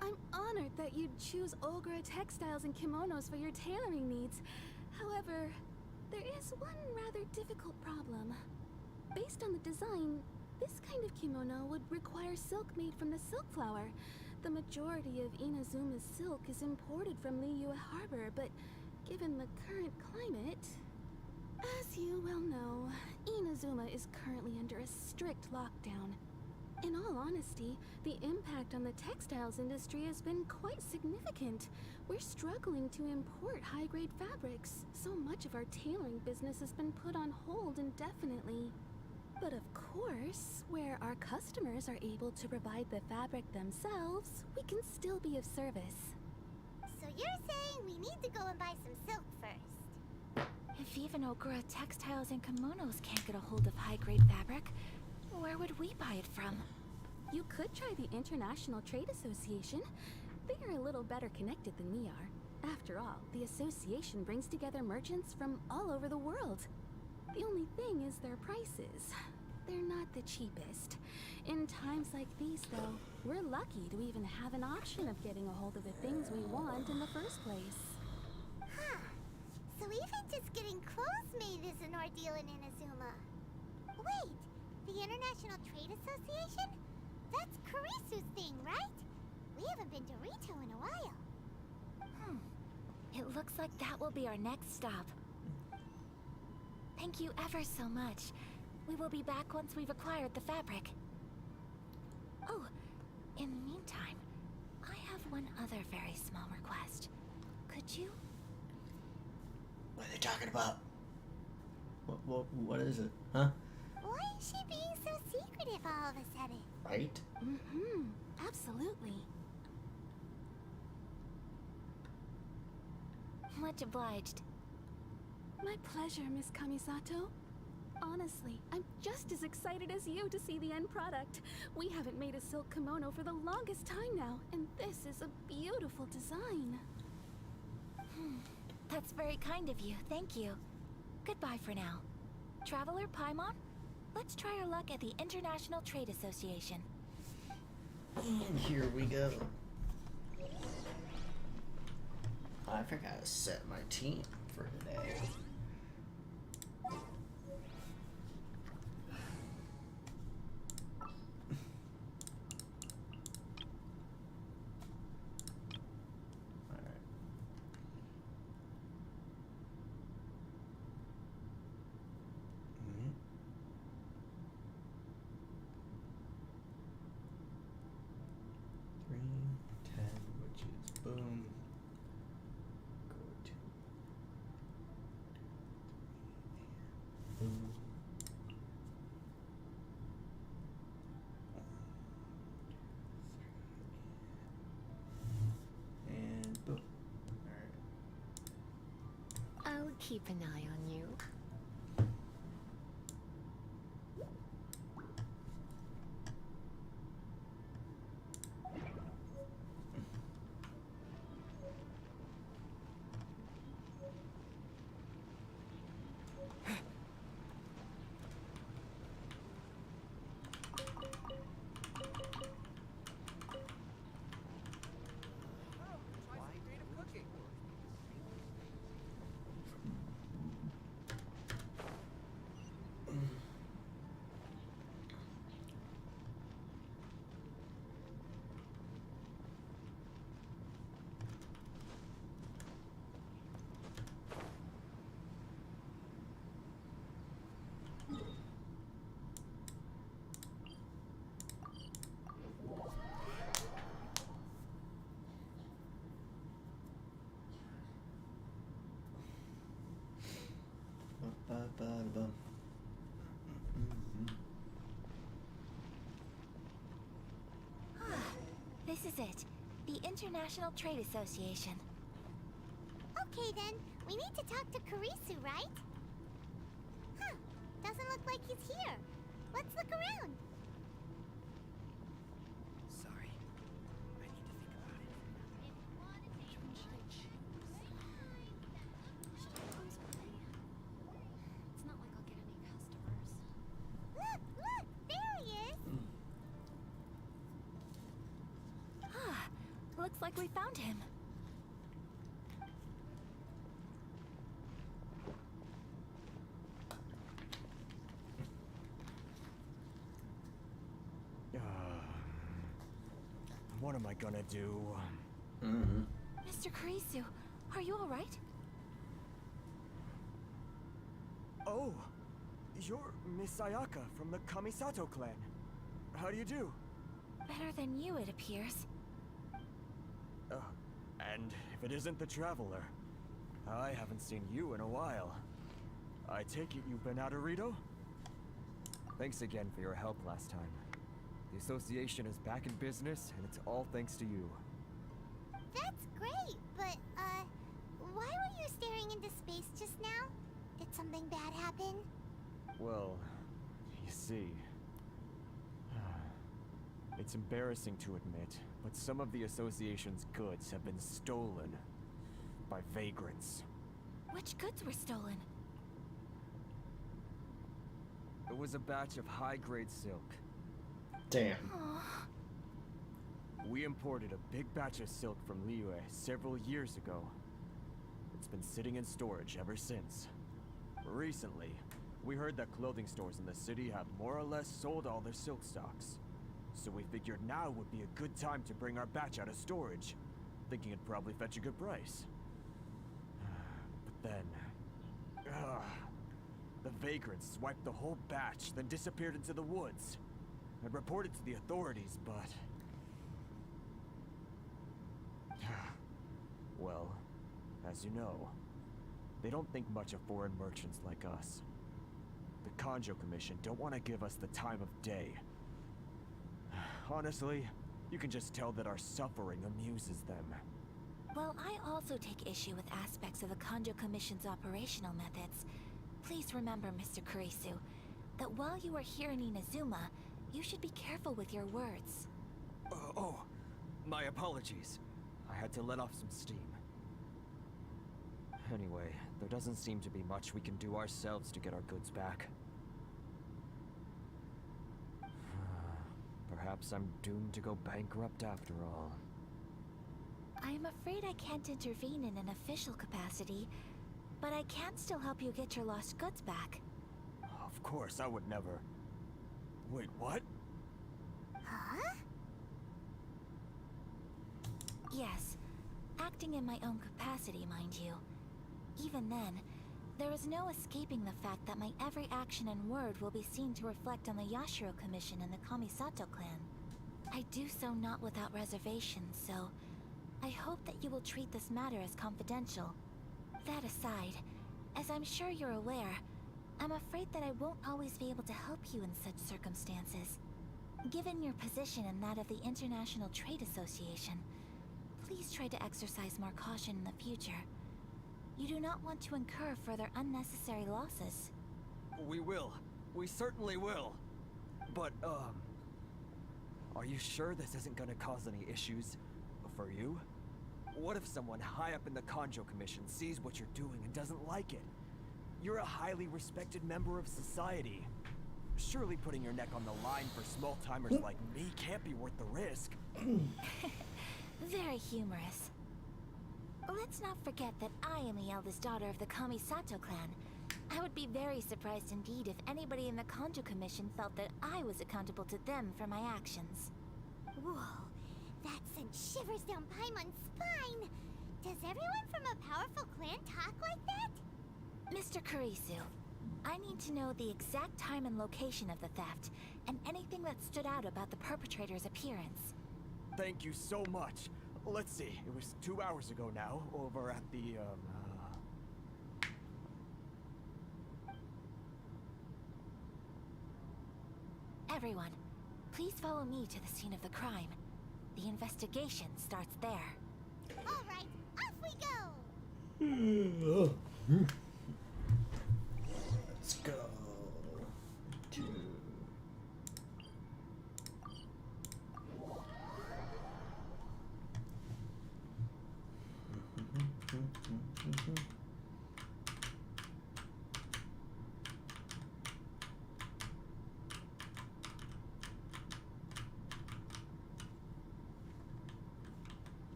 F: I'm honored that you'd choose Ogura Textiles and Kimonos for your tailoring needs. However, there is one rather difficult problem. Based on the design, this kind of kimono would require silk made from the silk flower. The majority of Inazuma's silk is imported from Liyue Harbor, but given the current climate... As you well know, Inazuma is currently under a strict lockdown. In all honesty, the impact on the textiles industry has been quite significant. We're struggling to import high-grade fabrics. So much of our tailoring business has been put on hold indefinitely. But of course, where our customers are able to provide the fabric themselves, we can still be of service.
C: So you're saying we need to go and buy some silk first?
E: If even Ogura Textiles and Kimonos can't get a hold of high-grade fabric, where would we buy it from?
F: You could try the International Trade Association. They are a little better connected than we are. After all, the association brings together merchants from all over the world. The only thing is their prices. They're not the cheapest. In times like these, though, we're lucky to even have an option of getting a hold of the things we want in the first place.
C: Huh. So even just getting clothes made is an ordeal in Inazuma. Wait, the International Trade Association? That's Kurisu's thing, right? We haven't been to Rito in a while.
E: It looks like that will be our next stop. Thank you ever so much. We will be back once we've acquired the fabric. Oh, in the meantime, I have one other very small request. Could you?
A: What are they talking about? What is it? Huh?
C: Why is she being so secretive all of a sudden?
A: Right?
F: Absolutely.
E: Much obliged.
F: My pleasure, Miss Kamisato. Honestly, I'm just as excited as you to see the end product. We haven't made a silk kimono for the longest time now, and this is a beautiful design.
E: That's very kind of you, thank you. Goodbye for now. Traveler Paimon, let's try our luck at the International Trade Association.
A: And here we go. I forgot to set my team for today. Boom. Go to boom. And boom. Alright.
G: I'll keep an eye on you.
E: is it. The International Trade Association.
C: Okay then, we need to talk to Kurisu, right? Huh, doesn't look like he's here. Let's look around.
B: Sorry. I need to think about it.
F: It's not like I'll get any customers.
C: Look, there he is.
E: Ah, looks like we found him.
G: What am I gonna do?
E: Mr. Kurisu, are you alright?
G: Oh, you're Miss Sayaka from the Kamisato clan. How do you do?
E: Better than you, it appears.
G: And if it isn't the Traveler, I haven't seen you in a while. I take it you've been out of Rito? Thanks again for your help last time. The association is back in business, and it's all thanks to you.
C: That's great, but, why were you staring into space just now? Did something bad happen?
G: Well, you see... It's embarrassing to admit, but some of the association's goods have been stolen by vagrants.
E: Which goods were stolen?
G: It was a batch of high-grade silk.
A: Damn.
E: Aw.
G: We imported a big batch of silk from Liyue several years ago. It's been sitting in storage ever since. Recently, we heard that clothing stores in the city have more or less sold all their silk stocks. So we figured now would be a good time to bring our batch out of storage, thinking it'd probably fetch a good price. But then... the vagrants swiped the whole batch, then disappeared into the woods. I'd reported to the authorities, but... Well, as you know, they don't think much of foreign merchants like us. The Kanjo Commission don't want to give us the time of day. Honestly, you can just tell that our suffering amuses them.
E: Well, I also take issue with aspects of the Kanjo Commission's operational methods. Please remember, Mr. Kurisu, that while you are here in Inazuma, you should be careful with your words.
G: Oh, my apologies. I had to let off some steam. Anyway, there doesn't seem to be much we can do ourselves to get our goods back. Perhaps I'm doomed to go bankrupt after all.
E: I'm afraid I can't intervene in an official capacity, but I can still help you get your lost goods back.
G: Of course, I would never... Wait, what?
C: Huh?
E: Yes, acting in my own capacity, mind you. Even then, there is no escaping the fact that my every action and word will be seen to reflect on the Yashiro Commission and the Kamisato clan. I do so not without reservation, so I hope that you will treat this matter as confidential. That aside, as I'm sure you're aware, I'm afraid that I won't always be able to help you in such circumstances. Given your position and that of the International Trade Association, please try to exercise more caution in the future. You do not want to incur further unnecessary losses.
G: We will. We certainly will. But, are you sure this isn't gonna cause any issues for you? What if someone high up in the Kanjo Commission sees what you're doing and doesn't like it? You're a highly respected member of society. Surely putting your neck on the line for small-timers like me can't be worth the risk.
E: Very humorous. Let's not forget that I am the eldest daughter of the Kamisato clan. I would be very surprised indeed if anybody in the Kanjo Commission felt that I was accountable to them for my actions.
C: Whoa, that sent shivers down Paimon's spine. Does everyone from a powerful clan talk like that?
E: Mr. Kurisu, I need to know the exact time and location of the theft, and anything that stood out about the perpetrator's appearance.
G: Thank you so much. Let's see, it was 2 hours ago now, over at the,
E: Everyone, please follow me to the scene of the crime. The investigation starts there.
C: All right, off we go.
A: Let's go to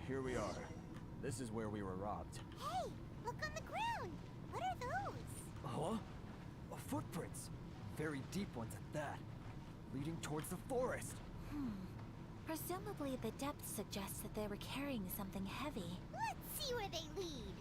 G: Here we are. This is where we were robbed.
C: Hey, look on the ground. What are those?
G: Huh? Footprints. Very deep ones at that. Leading towards the forest.
E: Presumably the depth suggests that they were carrying something heavy.
C: Let's see where they lead.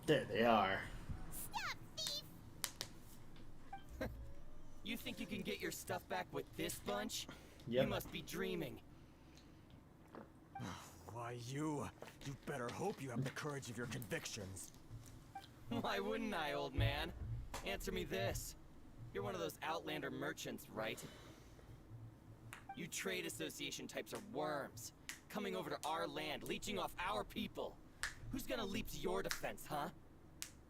A: there they are.
C: Stop, thief!
B: You think you can get your stuff back with this bunch?
A: Yep.
B: You must be dreaming.
G: Why you better hope you have the courage of your convictions.
B: Why wouldn't I, old man? Answer me this. You're one of those Outlander merchants, right? You trade association types are worms. Coming over to our land, leeching off our people. Who's gonna leap to your defense, huh?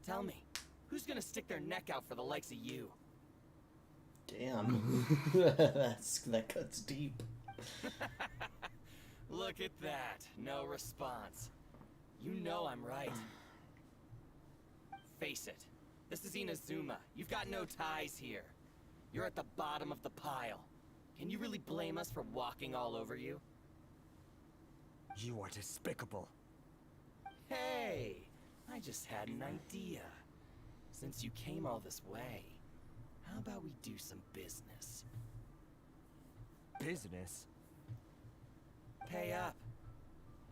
B: Tell me, who's gonna stick their neck out for the likes of you?
A: Damn. That cuts deep.
B: Look at that. No response. You know I'm right. Face it. This is Inazuma. You've got no ties here. You're at the bottom of the pile. Can you really blame us for walking all over you?
G: You are despicable.
B: Hey! I just had an idea. Since you came all this way, how about we do some business?
G: Business?
B: Pay up,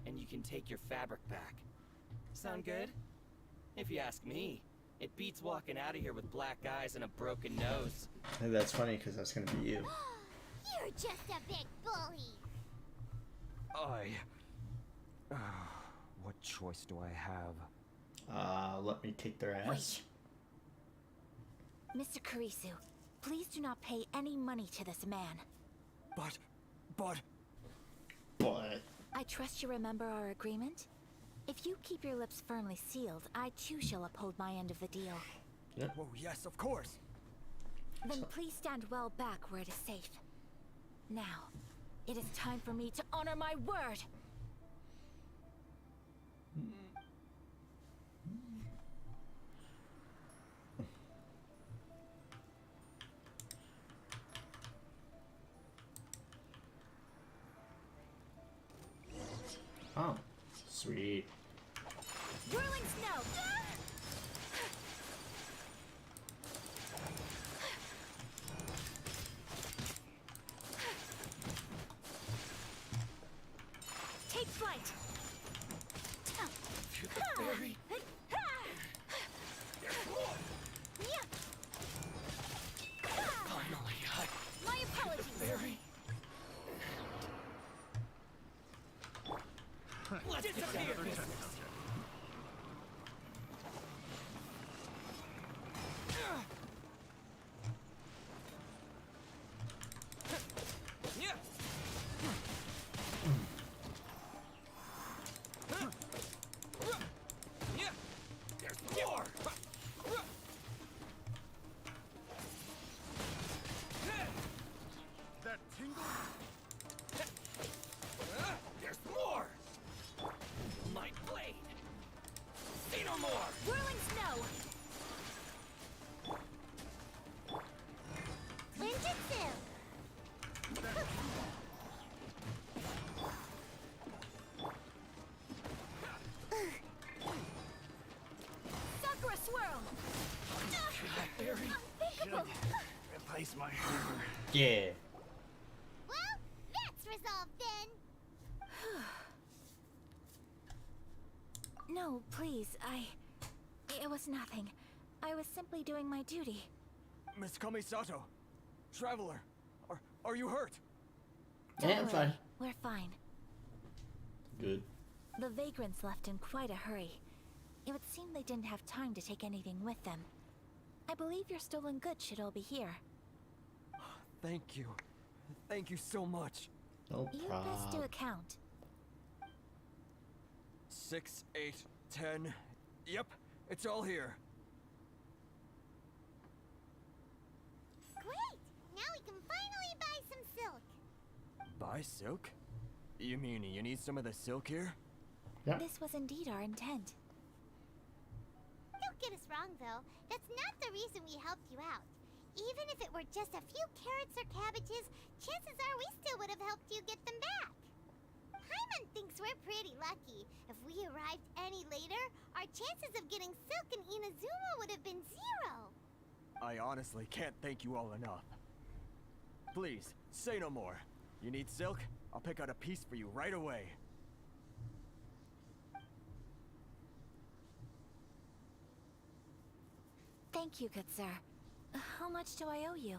B: and you can take your fabric back. Sound good? If you ask me, it beats walking out of here with black eyes and a broken nose.
A: Hey, that's funny because that's gonna be you.
C: You're just a big bully.
G: What choice do I have?
A: Let me kick their ass.
E: Mr. Kurisu, please do not pay any money to this man.
G: But...
A: But
E: I trust you remember our agreement? If you keep your lips firmly sealed, I too shall uphold my end of the deal.
G: Oh, yes, of course.
E: Then please stand well back where it is safe. Now, it is time for me to honor my word!
A: oh, sweet.
E: Whirling snow! Take flight!
B: Barry! Finally,
E: My apologies!
B: Barry! Let's get down to business.
D: more!
E: Whirling snow!
C: Ninjutsu!
E: Sakura swirl!
D: Should replace my hammer.
A: Yeah.
C: Well, that's resolved then.
E: No, please, It was nothing. I was simply doing my duty.
G: Miss Kamisato, Traveler, are you hurt?
E: Don't
A: Yeah, I'm
E: worry,
A: fine.
E: We're fine.
A: Good.
E: The vagrants left in quite a hurry. It would seem they didn't have time to take anything with them. I believe your stolen goods should all be here.
G: Thank you. Thank you so much.
A: No
E: You best
A: problem.
E: do a count.
G: 6, 8, 10. Yep, it's all here.
C: Great! Now we can finally buy some silk.
G: Buy silk? You mean you need some of the silk here?
A: Yeah.
E: This was indeed our intent.
C: Don't get us wrong, though. That's not the reason we helped you out. Even if it were just a few carrots or cabbages, chances are we still would have helped you get them back. Paimon thinks we're pretty lucky. If we arrived any later, our chances of getting silk in Inazuma would have been 0.
G: I honestly can't thank you all enough. Please, say no more. You need silk? I'll pick out a piece for you right away.
E: Thank you, good sir. How much do I owe you?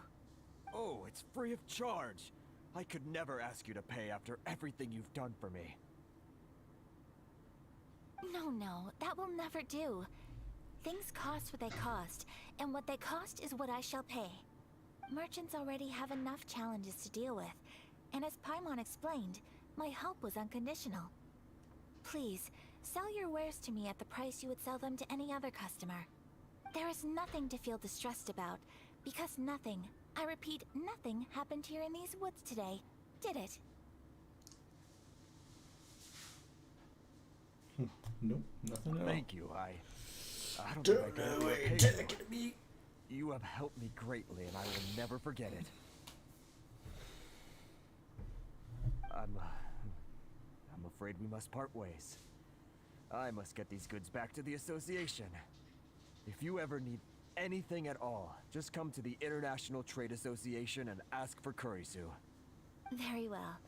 G: Oh, it's free of charge. I could never ask you to pay after everything you've done for me.
E: No, that will never do. Things cost what they cost, and what they cost is what I shall pay. Merchants already have enough challenges to deal with, and as Paimon explained, my help was unconditional. Please, sell your wares to me at the price you would sell them to any other customer. There is nothing to feel distressed about, because nothing, I repeat, nothing happened here in these woods today, did it?
A: Nope, nothing at all.
G: Thank you. I don't think I can ever repay you. You have helped me greatly, and I will never forget it. I'm afraid we must part ways. I must get these goods back to the association. If you ever need anything at all, just come to the International Trade Association and ask for Kurisu.
E: Very well.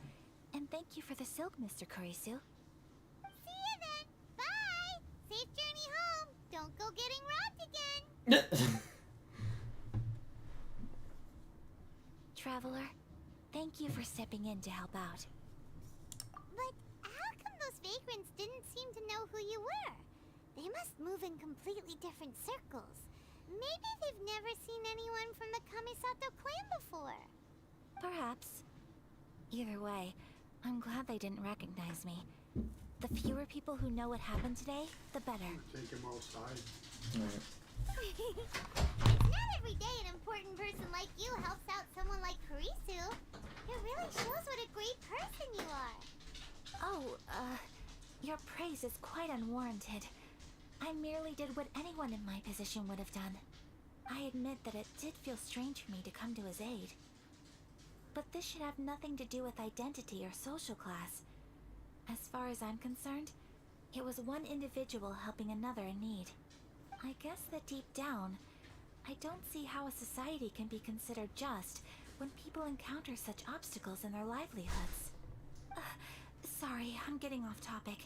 E: And thank you for the silk, Mr. Kurisu.
C: See you then. Bye. Safe journey home. Don't go getting robbed again.
E: Traveler, thank you for stepping in to help out.
C: But how come those vagrants didn't seem to know who you were? They must move in completely different circles. Maybe they've never seen anyone from the Kamisato clan before.
E: Perhaps. Either way, I'm glad they didn't recognize me. The fewer people who know what happened today, the better.
H: Take him outside.
A: Alright.
C: It's not every day an important person like you helps out someone like Kurisu. It really shows what a great person you are.
E: Oh, your praise is quite unwarranted. I merely did what anyone in my position would have done. I admit that it did feel strange for me to come to his aid. But this should have nothing to do with identity or social class. As far as I'm concerned, it was one individual helping another in need. I guess that deep down, I don't see how a society can be considered just when people encounter such obstacles in their livelihoods. Sorry, I'm getting off topic.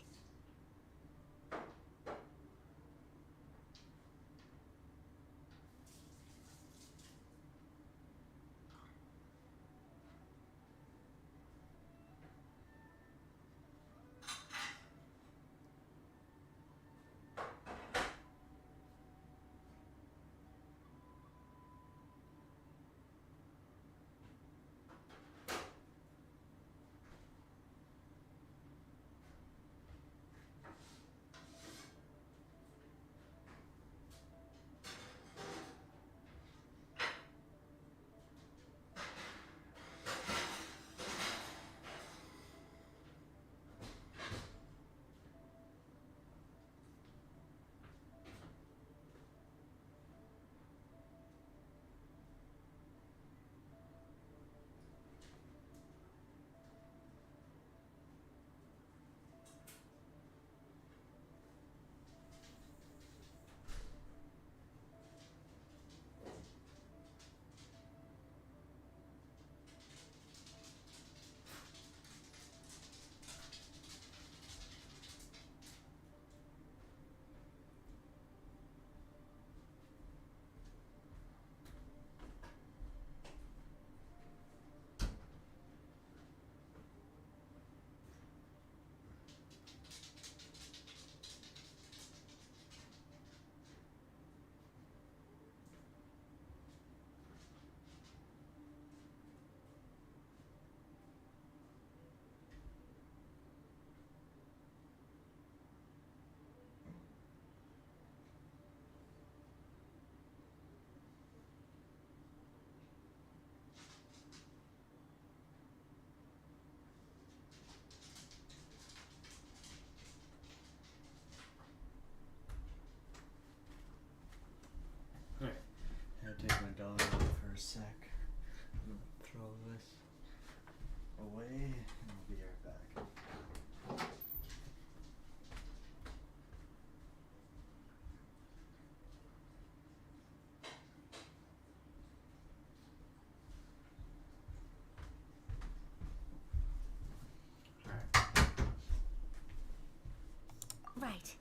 E: Right.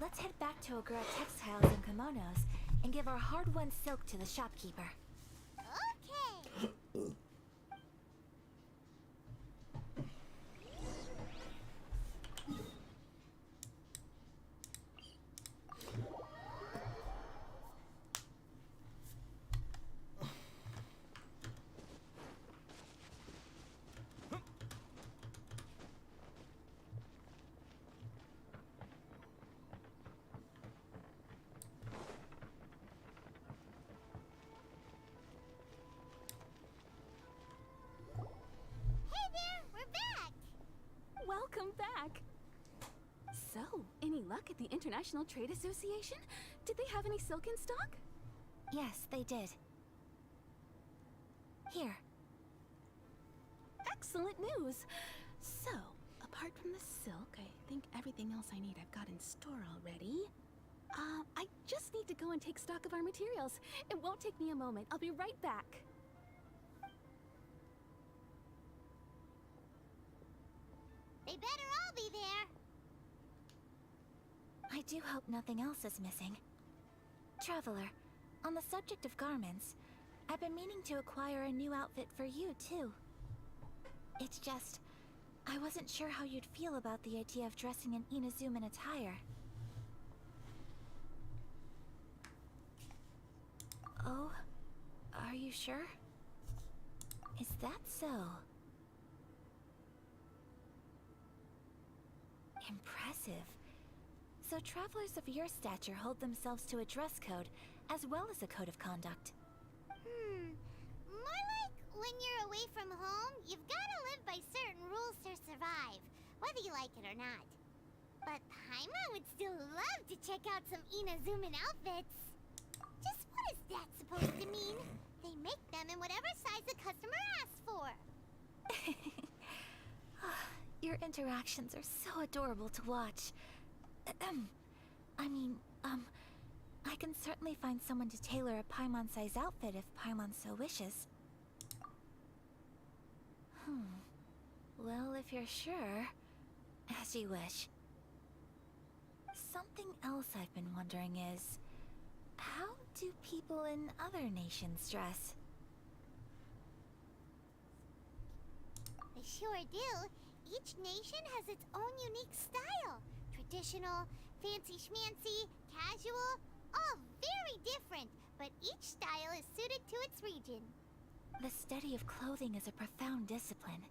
E: Let's head back to Ogura Textiles and Kimonos and give our hard-won silk to the shopkeeper.
C: Okay. Hey there, we're back.
F: Welcome back. So, any luck at the International Trade Association? Did they have any silk in stock?
E: Yes, they did. Here.
F: Excellent news. So, apart from the silk, I think everything else I need I've got in store already. I just need to go and take stock of our materials. It won't take me a moment. I'll be right back.
C: They better all be there.
E: I do hope nothing else is missing. Traveler, on the subject of garments, I've been meaning to acquire a new outfit for you, too. It's just, I wasn't sure how you'd feel about the idea of dressing in Inazuman attire. Oh, are you sure? Is that so? Impressive. So travelers of your stature hold themselves to a dress code, as well as a code of conduct.
C: More like when you're away from home, you've gotta live by certain rules to survive, whether you like it or not. But Paimon would still love to check out some Inazuman outfits. Just what is that supposed to mean? They make them in whatever size the customer asks for.
E: Your interactions are so adorable to watch. I can certainly find someone to tailor a Paimon-size outfit if Paimon so wishes. Well, if you're sure, as you wish. Something else I've been wondering is, how do people in other nations dress?
C: They sure do. Each nation has its own unique style. Traditional, fancy schmancy, casual, all very different, but each style is suited to its region.
E: The study of clothing is a profound discipline,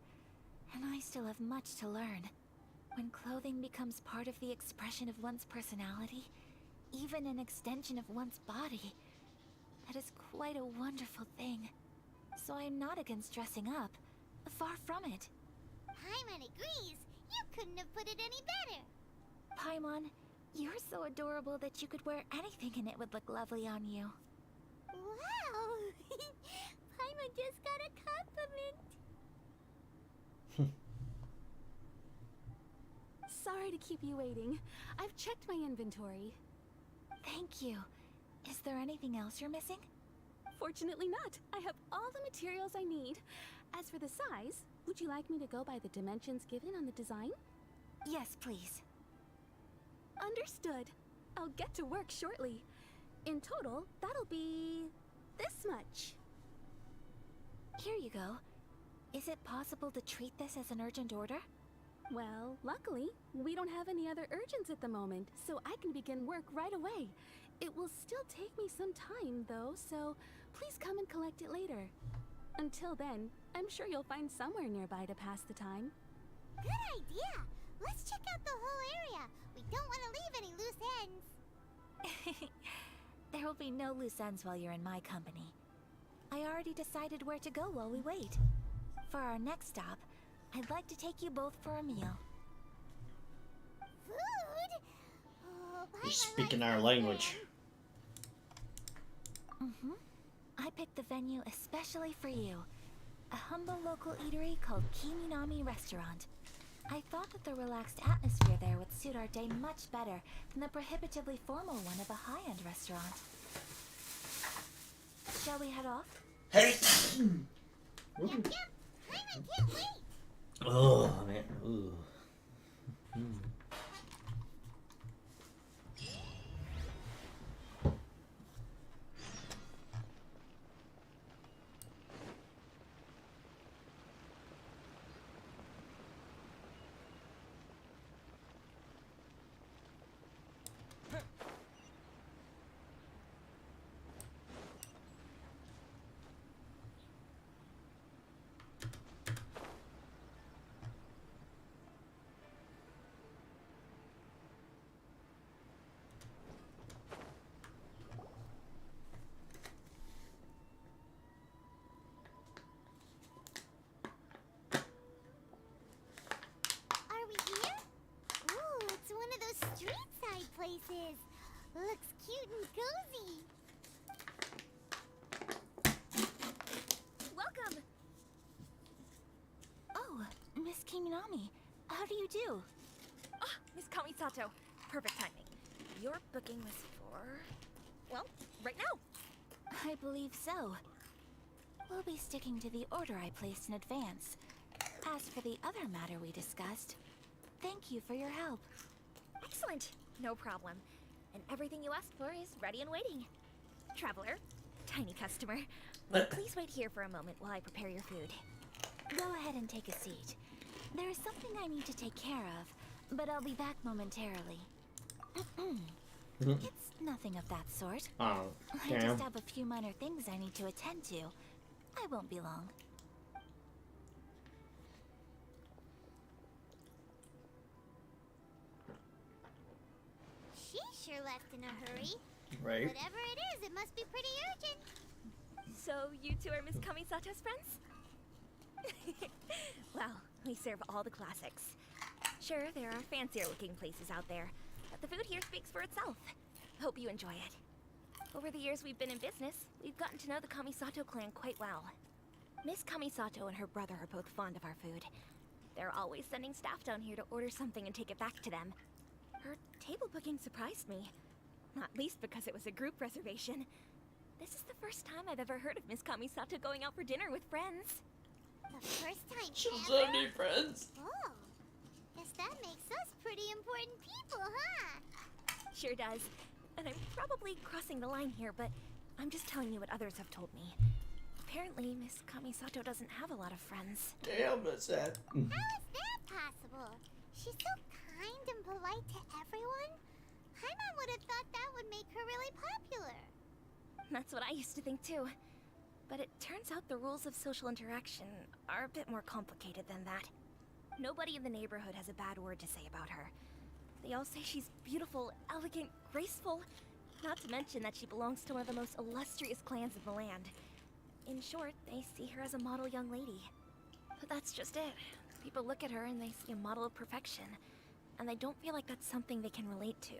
E: and I still have much to learn. When clothing becomes part of the expression of one's personality, even an extension of one's body, that is quite a wonderful thing. So I am not against dressing up. Far from it.
C: Paimon agrees. You couldn't have put it any better.
E: Paimon, you're so adorable that you could wear anything and it would look lovely on you.
C: Wow! Paimon just got a compliment.
F: Sorry to keep you waiting. I've checked my inventory.
E: Thank you. Is there anything else you're missing?
F: Fortunately not. I have all the materials I need. As for the size, would you like me to go by the dimensions given on the design?
E: Yes, please.
F: Understood. I'll get to work shortly. In total, that'll be this much.
E: Here you go. Is it possible to treat this as an urgent order?
F: Well, luckily, we don't have any other urgents at the moment, so I can begin work right away. It will still take me some time, though, so please come and collect it later. Until then, I'm sure you'll find somewhere nearby to pass the time.
C: Good idea! Let's check out the whole area. We don't want to leave any loose ends.
E: There will be no loose ends while you're in my company. I already decided where to go while we wait. For our next stop, I'd like to take you both for a meal.
C: Food? Oh,
A: He's
C: Paimon
A: speaking
C: likes
A: our
C: food.
A: language.
E: I picked the venue especially for you. A humble local eatery called Kiminami Restaurant. I thought that the relaxed atmosphere there would suit our day much better than the prohibitively formal one of a high-end restaurant. Shall we head off?
A: Hey!
C: Yep, yep. Paimon can't wait.
A: Oh, man. Ooh.
C: cute and cozy.
E: Welcome! Oh, Miss Kiminami. How do you do?
H: Ah, Miss Kamisato. Perfect timing. Your booking was for... well, right now.
E: I believe so. We'll be sticking to the order I placed in advance. As for the other matter we discussed, thank you for your help.
H: Excellent. No problem. And everything you asked for is ready and waiting. Traveler, tiny customer, please wait here for a moment while I prepare your food.
E: Go ahead and take a seat. There is something I need to take care of, but I'll be back momentarily. It's nothing of that sort.
A: Oh,
E: I
A: damn.
E: just have a few minor things I need to attend to. I won't be long.
C: She sure left in a hurry.
A: Right.
C: Whatever it is, it must be pretty urgent.
H: So, you two are Miss Kamisato's friends? Well, we serve all the classics. Sure, there are fancier looking places out there, but the food here speaks for itself. Hope you enjoy it. Over the years we've been in business, we've gotten to know the Kamisato clan quite well. Miss Kamisato and her brother are both fond of our food. They're always sending staff down here to order something and take it back to them. Her table booking surprised me. Not least because it was a group reservation. This is the first time I've ever heard of Miss Kamisato going out for dinner with friends.
C: The first time
A: She'll
C: ever?
A: have any friends.
C: Oh, guess that makes us pretty important people, huh?
H: Sure does. And I'm probably crossing the line here, but I'm just telling you what others have told me. Apparently, Miss Kamisato doesn't have a lot of friends.
A: Damn, that's sad.
C: How is that possible? She's so kind and polite to everyone. Paimon would have thought that would make her really popular.
H: That's what I used to think too. But it turns out the rules of social interaction are a bit more complicated than that. Nobody in the neighborhood has a bad word to say about her. They all say she's beautiful, elegant, graceful. Not to mention that she belongs to one of the most illustrious clans in the land. In short, they see her as a model young lady. But that's just it. People look at her and they see a model of perfection. And they don't feel like that's something they can relate to.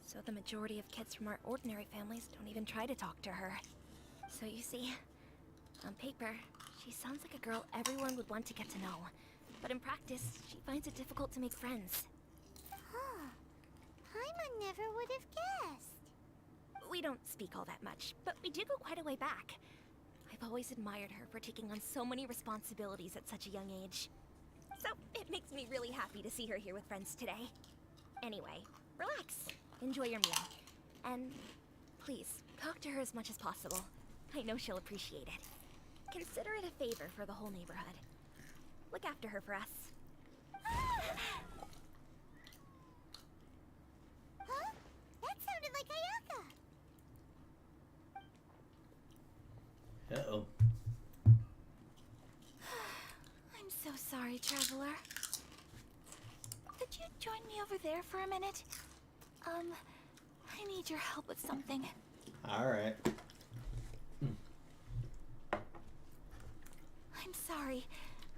H: So the majority of kids from our ordinary families don't even try to talk to her. So you see, on paper, she sounds like a girl everyone would want to get to know. But in practice, she finds it difficult to make friends.
C: Huh. Paimon never would have guessed.
H: We don't speak all that much, but we do go quite a way back. I've always admired her for taking on so many responsibilities at such a young age. So it makes me really happy to see her here with friends today. Anyway, relax. Enjoy your meal. And please, talk to her as much as possible. I know she'll appreciate it. Consider it a favor for the whole neighborhood. Look after her for us.
C: Huh? That sounded like Ayaka.
A: Uh-oh.
E: I'm so sorry, traveler. Could you join me over there for a minute? I need your help with something.
A: Alright.
E: I'm sorry.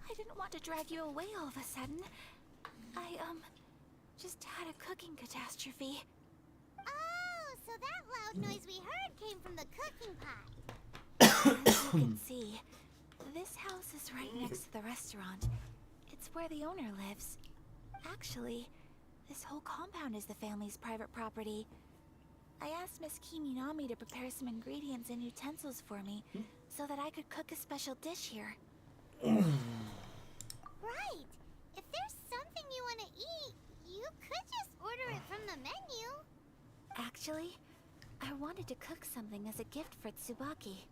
E: I didn't want to drag you away all of a sudden. I, just had a cooking catastrophe.
C: Oh, so that loud noise we heard came from the cooking pot.
E: As you can see, this house is right next to the restaurant. It's where the owner lives. Actually, this whole compound is the family's private property. I asked Miss Kiminami to prepare some ingredients and utensils for me so that I could cook a special dish here.
C: Right. If there's something you want to eat, you could just order it from the menu.
E: Actually, I wanted to cook something as a gift for Tsubaki.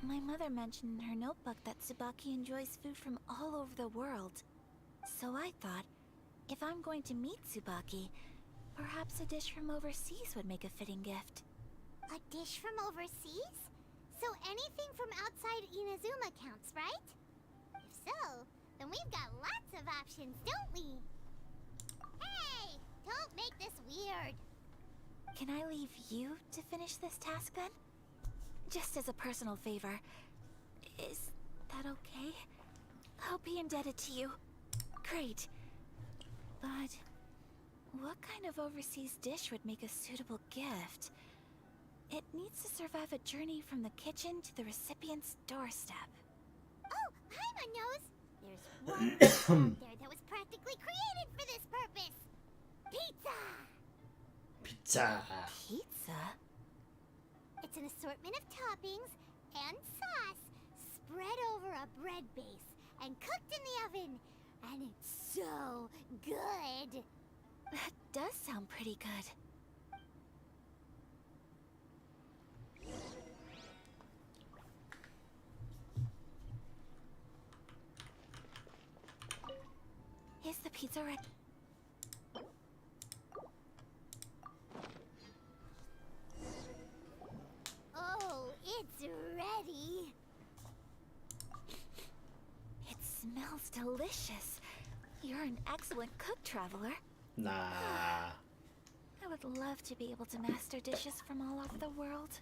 E: My mother mentioned in her notebook that Tsubaki enjoys food from all over the world. So I thought, if I'm going to meet Tsubaki, perhaps a dish from overseas would make a fitting gift.
C: A dish from overseas? So anything from outside Inazuma counts, right? If so, then we've got lots of options, don't we? Hey! Don't make this weird.
E: Can I leave you to finish this task then? Just as a personal favor. Is that okay? I'll be indebted to you. Great. But what kind of overseas dish would make a suitable gift? It needs to survive a journey from the kitchen to the recipient's doorstep.
C: Oh, Paimon knows! There's one dish out there that was practically created for this purpose! Pizza!
A: Pizza.
E: Pizza?
C: It's an assortment of toppings and sauce spread over a bread base and cooked in the oven. And it's so good!
E: That does sound pretty good. Is the pizza ready?
C: Oh, it's ready!
E: It smells delicious. You're an excellent cook, Traveler.
A: Nah.
E: I would love to be able to master dishes from all over the world.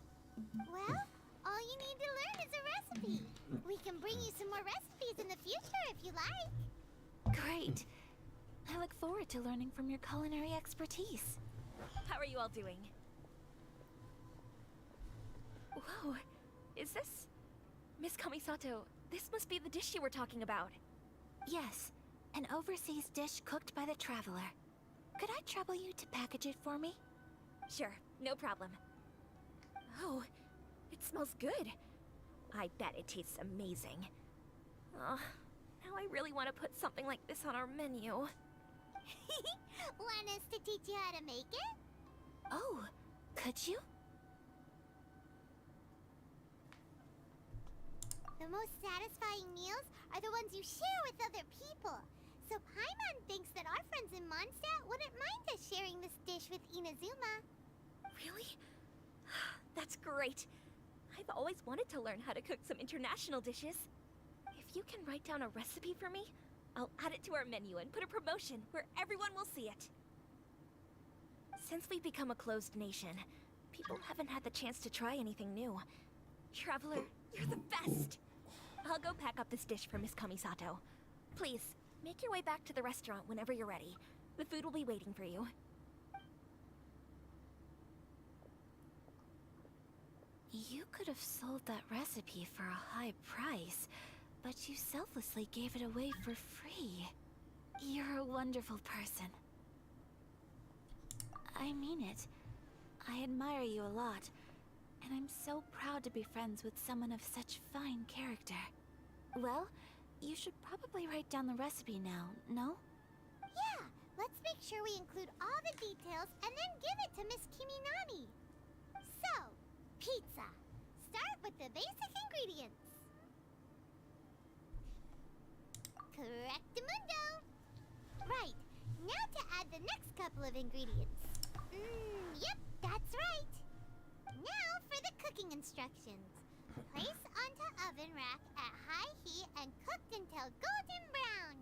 C: Well, all you need to learn is a recipe. We can bring you some more recipes in the future if you like.
E: Great. I look forward to learning from your culinary expertise.
H: How are you all doing? Whoa, is this... Miss Kamisato, this must be the dish you were talking about.
E: Yes, an overseas dish cooked by the Traveler. Could I trouble you to package it for me?
H: Sure, no problem. Oh, it smells good. I bet it tastes amazing. Now I really want to put something like this on our menu.
C: Want us to teach you how to make it?
E: Oh, could you?
C: The most satisfying meals are the ones you share with other people. So Paimon thinks that our friends in Mondstadt wouldn't mind us sharing this dish with Inazuma.
H: Really? That's great. I've always wanted to learn how to cook some international dishes. If you can write down a recipe for me, I'll add it to our menu and put a promotion where everyone will see it. Since we've become a closed nation, people haven't had the chance to try anything new. Traveler, you're the best! I'll go pack up this dish for Miss Kamisato. Please, make your way back to the restaurant whenever you're ready. The food will be waiting for you.
E: You could have sold that recipe for a high price, but you selflessly gave it away for free. You're a wonderful person. I mean it. I admire you a lot, and I'm so proud to be friends with someone of such fine character. Well, you should probably write down the recipe now, no?
C: Yeah, let's make sure we include all the details and then give it to Miss Kiminami. So, pizza. Start with the basic ingredients. Correctamundo. Right, now to add the next couple of ingredients. Yep, that's right. Now for the cooking instructions. Place onto oven rack at high heat and cooked until golden brown.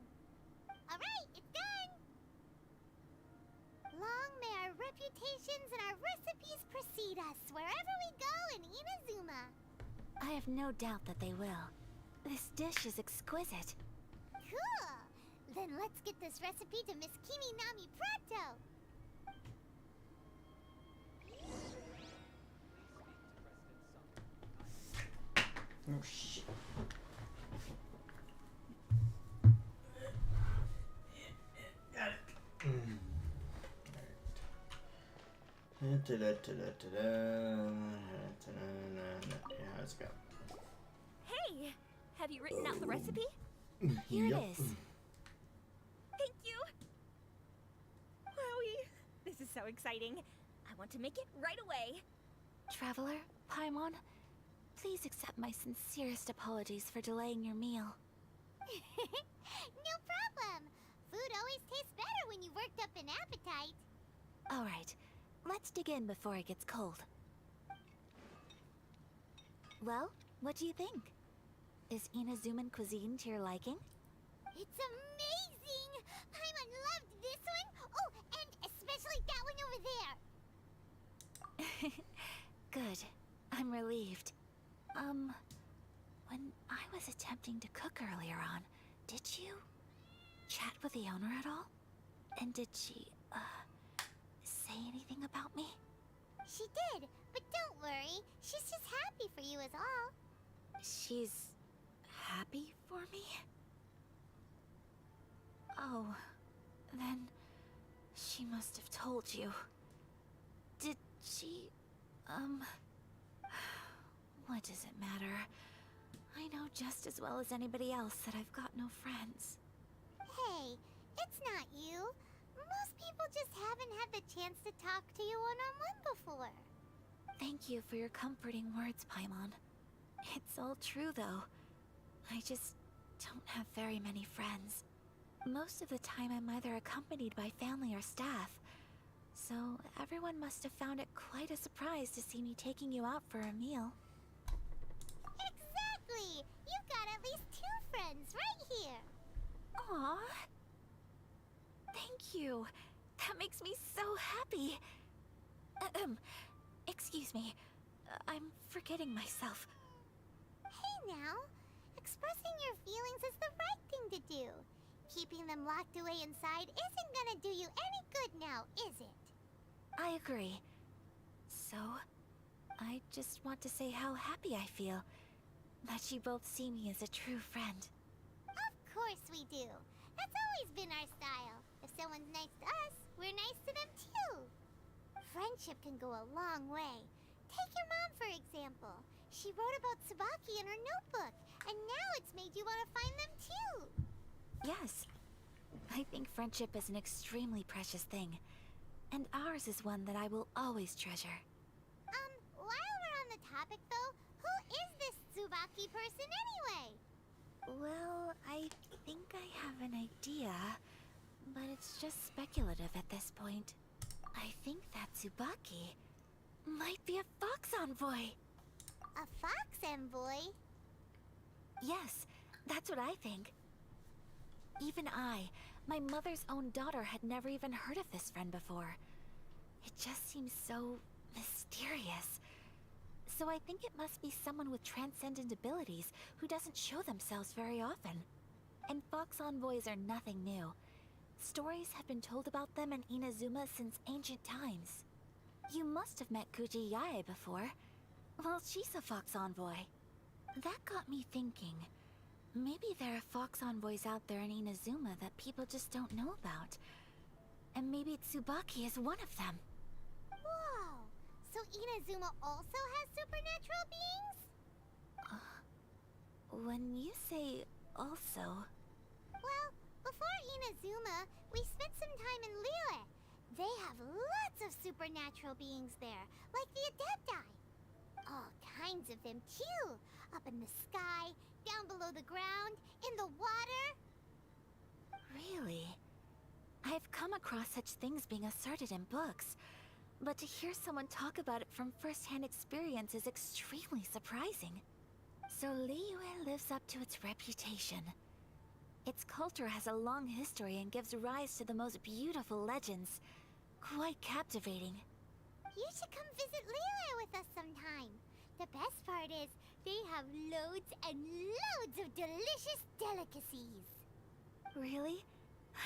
C: Alright, it's done. Long may our reputations and our recipes precede us wherever we go in Inazuma.
E: I have no doubt that they will. This dish is exquisite.
C: Cool. Then let's get this recipe to Miss Kiminami pronto.
A: Oh shit. Got it. Yeah, let's go.
H: Hey! Have you written out the recipe?
E: Here
A: Yep.
E: it is.
H: Thank you! Wowie! This is so exciting. I want to make it right away.
E: Traveler, Paimon, please accept my sincerest apologies for delaying your meal.
C: No problem. Food always tastes better when you've worked up an appetite.
E: All right, let's dig in before it gets cold. Well, what do you think? Is Inazuman cuisine to your liking?
C: It's amazing! Paimon loved this one. Oh, and especially that one over there.
E: Good. I'm relieved. When I was attempting to cook earlier on, did you chat with the owner at all? And did she, say anything about me?
C: She did, but don't worry. She's just happy for you is all.
E: She's happy for me? Oh, then she must have told you. Did she, what does it matter? I know just as well as anybody else that I've got no friends.
C: Hey, it's not you. Most people just haven't had the chance to talk to you one-on-one before.
E: Thank you for your comforting words, Paimon. It's all true, though. I just don't have very many friends. Most of the time I'm either accompanied by family or staff, so everyone must have found it quite a surprise to see me taking you out for a meal.
C: Exactly! You've got at least 2 friends right here.
E: Aww. Thank you. That makes me so happy. Excuse me. I'm forgetting myself.
C: Hey now, expressing your feelings is the right thing to do. Keeping them locked away inside isn't gonna do you any good now, is it?
E: I agree. So, I just want to say how happy I feel that you both see me as a true friend.
C: Of course we do. That's always been our style. If someone's nice to us, we're nice to them too. Friendship can go a long way. Take your mom, for example. She wrote about Tsubaki in her notebook, and now it's made you want to find them too.
E: Yes. I think friendship is an extremely precious thing, and ours is one that I will always treasure.
C: While we're on the topic though, who is this Tsubaki person anyway?
E: Well, I think I have an idea, but it's just speculative at this point. I think that Tsubaki might be a fox envoy.
C: A fox envoy?
E: Yes, that's what I think. Even I, my mother's own daughter, had never even heard of this friend before. It just seems so mysterious. So I think it must be someone with transcendent abilities who doesn't show themselves very often. And fox envoys are nothing new. Stories have been told about them in Inazuma since ancient times. You must have met Kuji Yae before. Well, she's a fox envoy. That got me thinking. Maybe there are fox envoys out there in Inazuma that people just don't know about. And maybe Tsubaki is one of them.
C: Whoa! So Inazuma also has supernatural beings?
E: When you say also...
C: Well, before Inazuma, we spent some time in Liyue. They have lots of supernatural beings there, like the Adepti. All kinds of them too. Up in the sky, down below the ground, in the water.
E: Really? I've come across such things being asserted in books, but to hear someone talk about it from first-hand experience is extremely surprising. So Liyue lives up to its reputation. Its culture has a long history and gives rise to the most beautiful legends. Quite captivating.
C: You should come visit Liyue with us sometime. The best part is, they have loads and loads of delicious delicacies.
E: Really?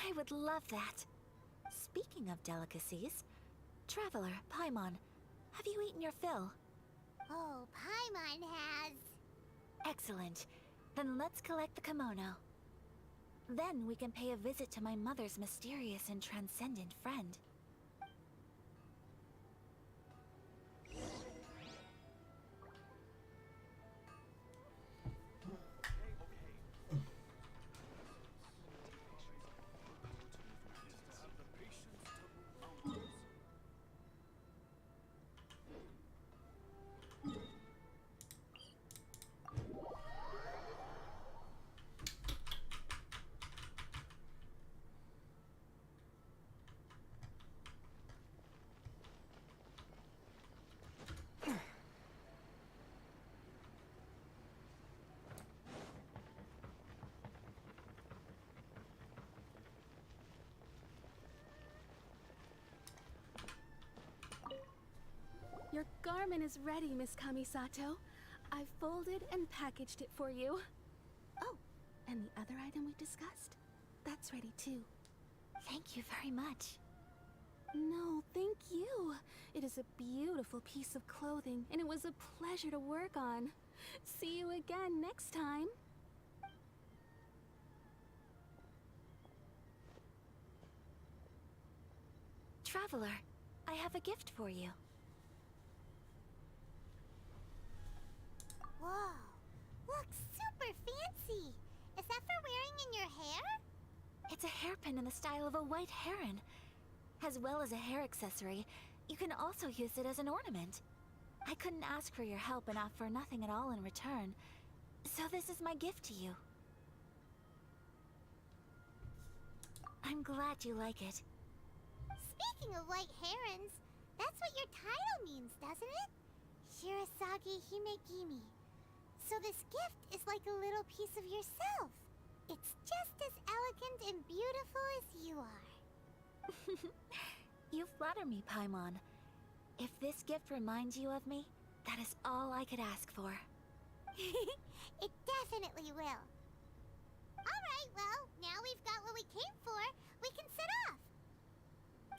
E: I would love that. Speaking of delicacies, Traveler, Paimon, have you eaten your fill?
C: Oh, Paimon has.
E: Excellent. Then let's collect the kimono. Then we can pay a visit to my mother's mysterious and transcendent friend.
F: Your garment is ready, Miss Kamisato. I've folded and packaged it for you. Oh, and the other item we discussed? That's ready too.
E: Thank you very much.
F: No, thank you. It is a beautiful piece of clothing, and it was a pleasure to work on. See you again next time.
E: Traveler, I have a gift for you.
C: Whoa, looks super fancy. Is that for wearing in your hair?
E: It's a hairpin in the style of a white heron. As well as a hair accessory, you can also use it as an ornament. I couldn't ask for your help and offer nothing at all in return, so this is my gift to you. I'm glad you like it.
C: Speaking of white herons, that's what your title means, doesn't it? Shirasagi Himegimi. So this gift is like a little piece of yourself. It's just as elegant and beautiful as you are.
E: You flatter me, Paimon. If this gift reminds you of me, that is all I could ask for.
C: It definitely will. Alright, well, now we've got what we came for. We can set off.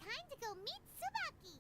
C: Time to go meet Tsubaki.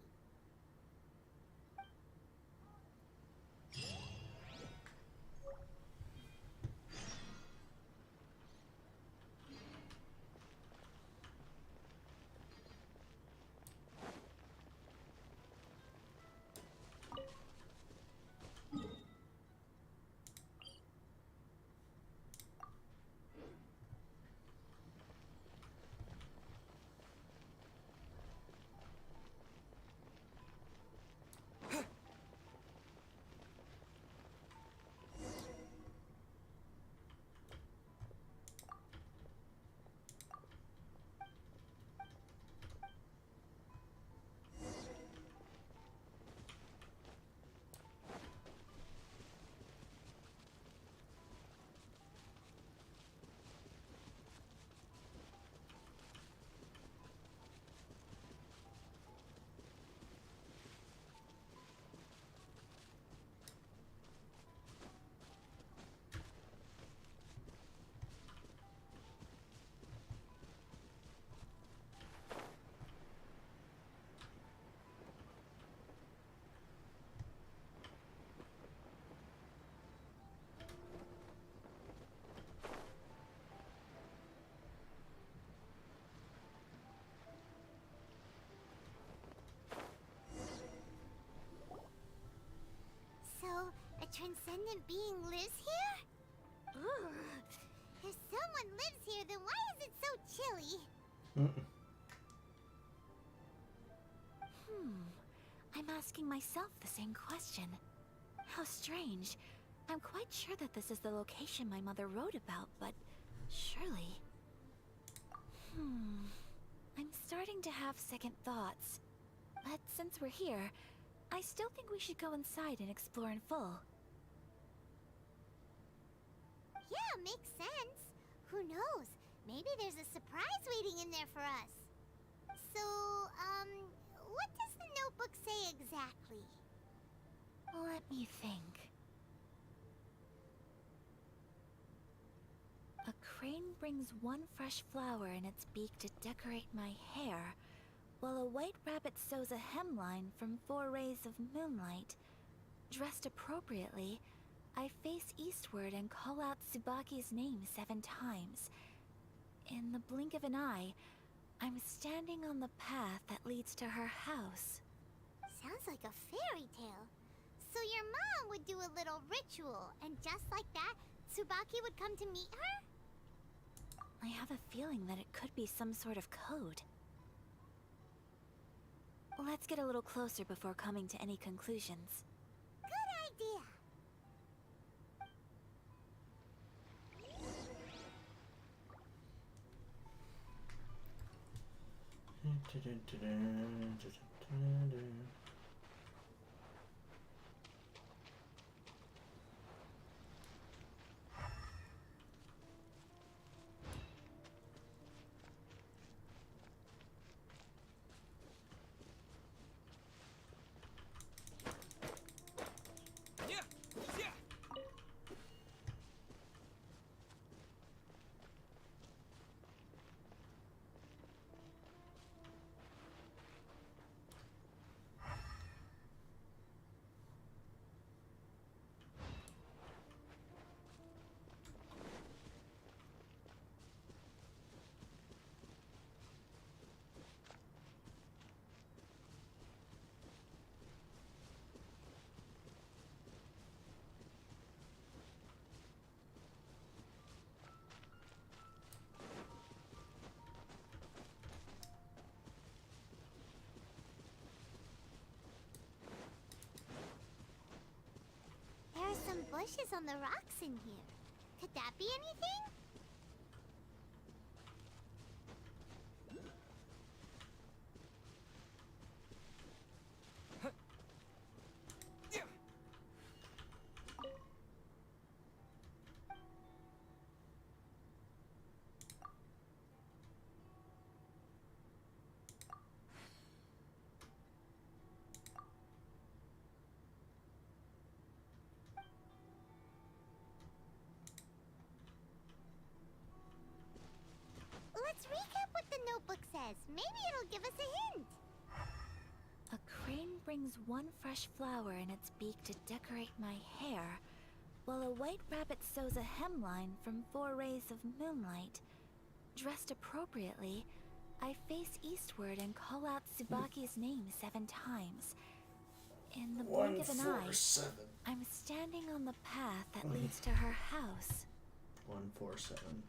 C: So, a transcendent being lives here? Ugh. If someone lives here, then why is it so chilly?
E: I'm asking myself the same question. How strange. I'm quite sure that this is the location my mother wrote about, but surely... I'm starting to have second thoughts. But since we're here, I still think we should go inside and explore in full.
C: Yeah, makes sense. Who knows? Maybe there's a surprise waiting in there for us. So, what does the notebook say exactly?
E: Let me think. A crane brings one fresh flower in its beak to decorate my hair, while a white rabbit sews a hemline from 4 rays of moonlight. Dressed appropriately, I face eastward and call out Tsubaki's name 7 times. In the blink of an eye, I'm standing on the path that leads to her house.
C: Sounds like a fairy tale. So your mom would do a little ritual, and just like that, Tsubaki would come to meet her?
E: I have a feeling that it could be some sort of code. Let's get a little closer before coming to any conclusions.
C: Good idea. bushes on the rocks in here. Could that be anything? Let's recap what the notebook says. Maybe it'll give us a hint.
E: A crane brings one fresh flower in its beak to decorate my hair, while a white rabbit sews a hemline from 4 rays of moonlight. Dressed appropriately, I face eastward and call out Tsubaki's name 7 times. In the blink of an eye,
A: 147.
E: I'm standing on the path that leads to her house.
A: 147.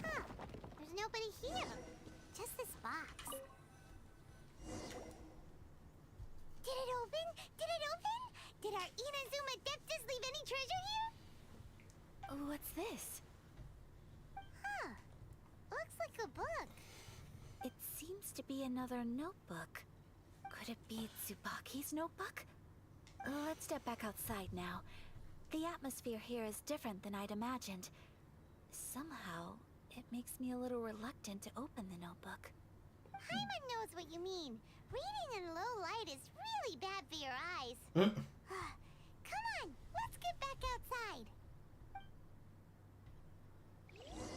C: Huh. There's nobody here. Just this box. Did it open? Did it open? Did our Inazuma Deptus leave any treasure here?
E: What's this?
C: Huh. Looks like a book.
E: It seems to be another notebook. Could it be Tsubaki's notebook? Let's step back outside now. The atmosphere here is different than I'd imagined. Somehow, it makes me a little reluctant to open the notebook.
C: Paimon knows what you mean. Reading in low light is really bad for your eyes. Come on, let's get back outside.
A: Alright.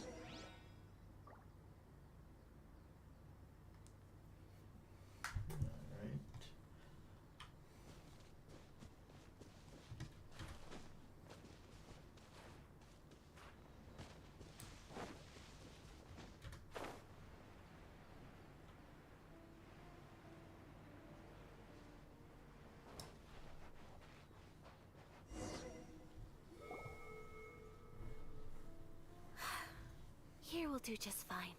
E: Here will do just fine.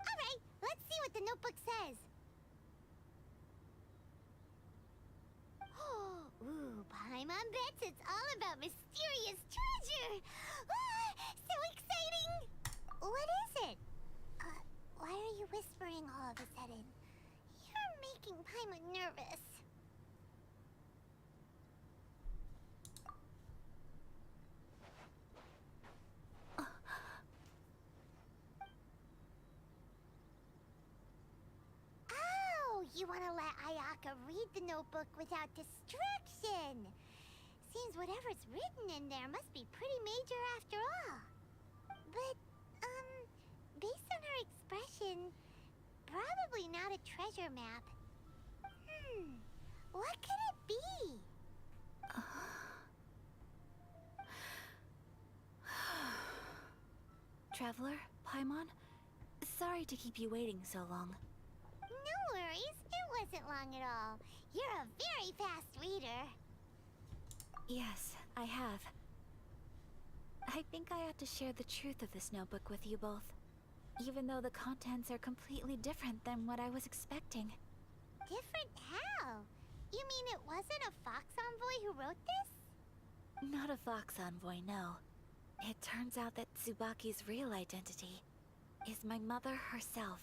C: Alright, let's see what the notebook says. Ooh, Paimon bets it's all about mysterious treasure. Ah, so exciting! What is it? Why are you whispering all of a sudden? You're making Paimon nervous. Oh, you want to let Ayaka read the notebook without distraction. Seems whatever's written in there must be pretty major after all. But, based on her expression, probably not a treasure map. What could it be?
E: Traveler, Paimon, sorry to keep you waiting so long.
C: No worries, it wasn't long at all. You're a very fast reader.
E: Yes, I have. I think I have to share the truth of this notebook with you both, even though the contents are completely different than what I was expecting.
C: Different how? You mean it wasn't a Fox Envoy who wrote this?
E: Not a Fox Envoy, no. It turns out that Tsubaki's real identity is my mother herself.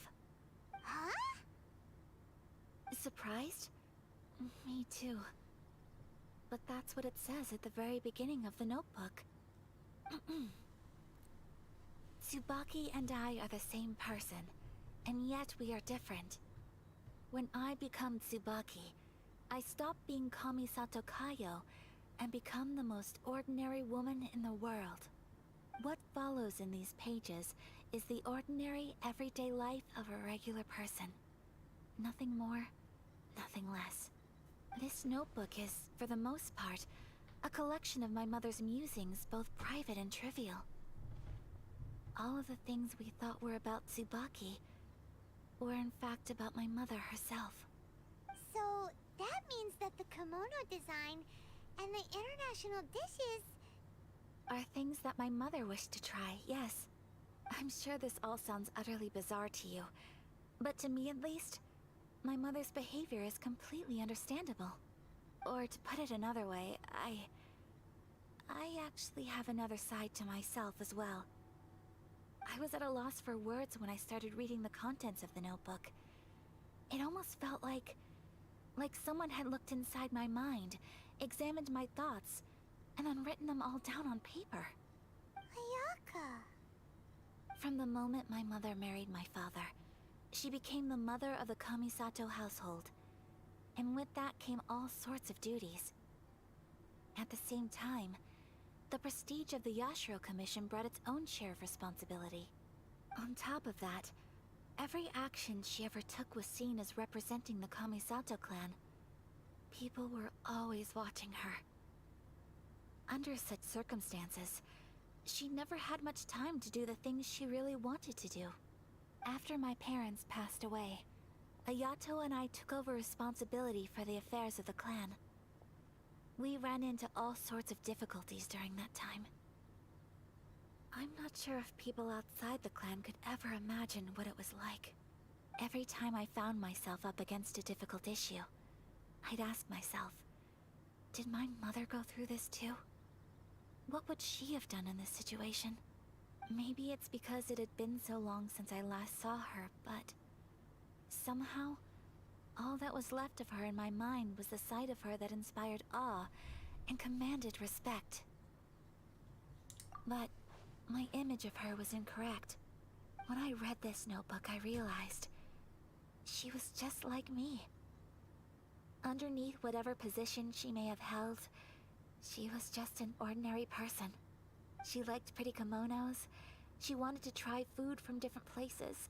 C: Huh?
E: Surprised? Me too. But that's what it says at the very beginning of the notebook. Tsubaki and I are the same person, and yet we are different. When I become Tsubaki, I stop being Kamisato Kayo and become the most ordinary woman in the world. What follows in these pages is the ordinary, everyday life of a regular person. Nothing more, nothing less. This notebook is, for the most part, a collection of my mother's musings, both private and trivial. All of the things we thought were about Tsubaki were in fact about my mother herself.
C: So, that means that the kimono design and the international dishes
E: are things that my mother wished to try, yes. I'm sure this all sounds utterly bizarre to you, but to me at least, my mother's behavior is completely understandable. Or to put it another way, I actually have another side to myself as well. I was at a loss for words when I started reading the contents of the notebook. It almost felt like someone had looked inside my mind, examined my thoughts, and then written them all down on paper.
C: Ayaka.
E: From the moment my mother married my father, she became the mother of the Kamisato household. And with that came all sorts of duties. At the same time, the prestige of the Yashiro Commission brought its own share of responsibility. On top of that, every action she ever took was seen as representing the Kamisato clan. People were always watching her. Under such circumstances, she never had much time to do the things she really wanted to do. After my parents passed away, Ayato and I took over responsibility for the affairs of the clan. We ran into all sorts of difficulties during that time. I'm not sure if people outside the clan could ever imagine what it was like. Every time I found myself up against a difficult issue, I'd ask myself, did my mother go through this too? What would she have done in this situation? Maybe it's because it had been so long since I last saw her, but somehow, all that was left of her in my mind was the side of her that inspired awe and commanded respect. But my image of her was incorrect. When I read this notebook, I realized she was just like me. Underneath whatever position she may have held, she was just an ordinary person. She liked pretty kimonos. She wanted to try food from different places.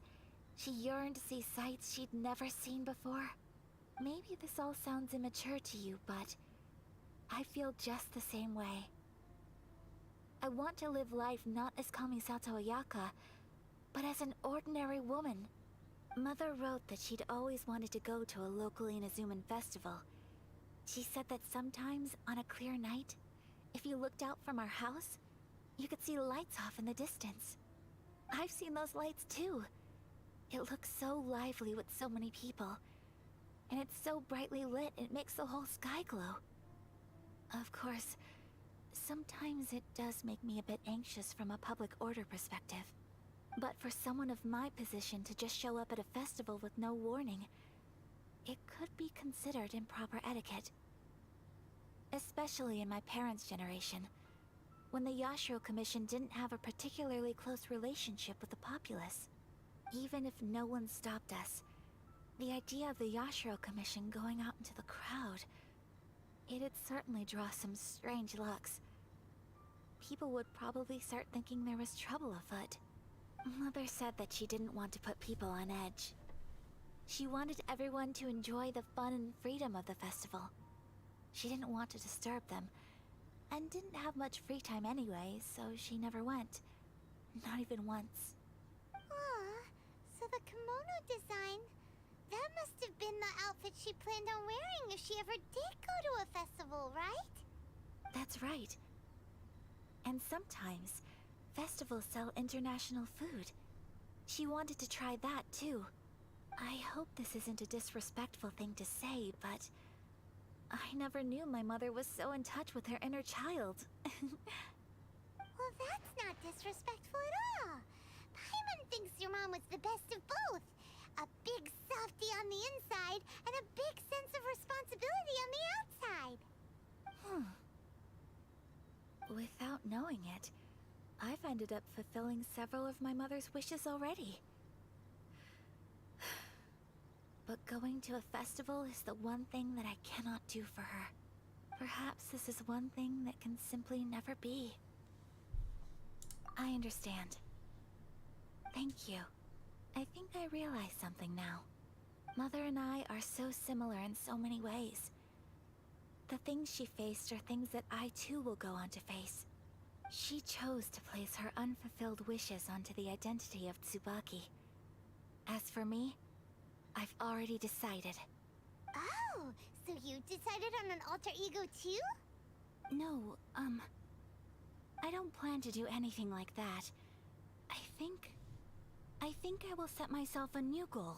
E: She yearned to see sights she'd never seen before. Maybe this all sounds immature to you, but I feel just the same way. I want to live life not as Kamisato Ayaka, but as an ordinary woman. Mother wrote that she'd always wanted to go to a local Inazuman festival. She said that sometimes, on a clear night, if you looked out from our house, you could see lights off in the distance. I've seen those lights too. It looks so lively with so many people. And it's so brightly lit, it makes the whole sky glow. Of course, sometimes it does make me a bit anxious from a public order perspective. But for someone of my position to just show up at a festival with no warning, it could be considered improper etiquette. Especially in my parents' generation, when the Yashiro Commission didn't have a particularly close relationship with the populace. Even if no one stopped us, the idea of the Yashiro Commission going out into the crowd, it'd certainly draw some strange looks. People would probably start thinking there was trouble afoot. Mother said that she didn't want to put people on edge. She wanted everyone to enjoy the fun and freedom of the festival. She didn't want to disturb them, and didn't have much free time anyway, so she never went. Not even once.
C: Aw, so the kimono design, that must have been the outfit she planned on wearing if she ever did go to a festival, right?
E: That's right. And sometimes, festivals sell international food. She wanted to try that too. I hope this isn't a disrespectful thing to say, but I never knew my mother was so in touch with her inner child.
C: Well, that's not disrespectful at all. Paimon thinks your mom was the best of both. A big softie on the inside and a big sense of responsibility on the outside.
E: Without knowing it, I've ended up fulfilling several of my mother's wishes already. But going to a festival is the one thing that I cannot do for her. Perhaps this is one thing that can simply never be. I understand. Thank you. I think I realize something now. Mother and I are so similar in so many ways. The things she faced are things that I too will go on to face. She chose to place her unfulfilled wishes onto the identity of Tsubaki. As for me, I've already decided.
C: Oh, so you decided on an alter ego too?
E: No, I don't plan to do anything like that. I think I will set myself a new goal.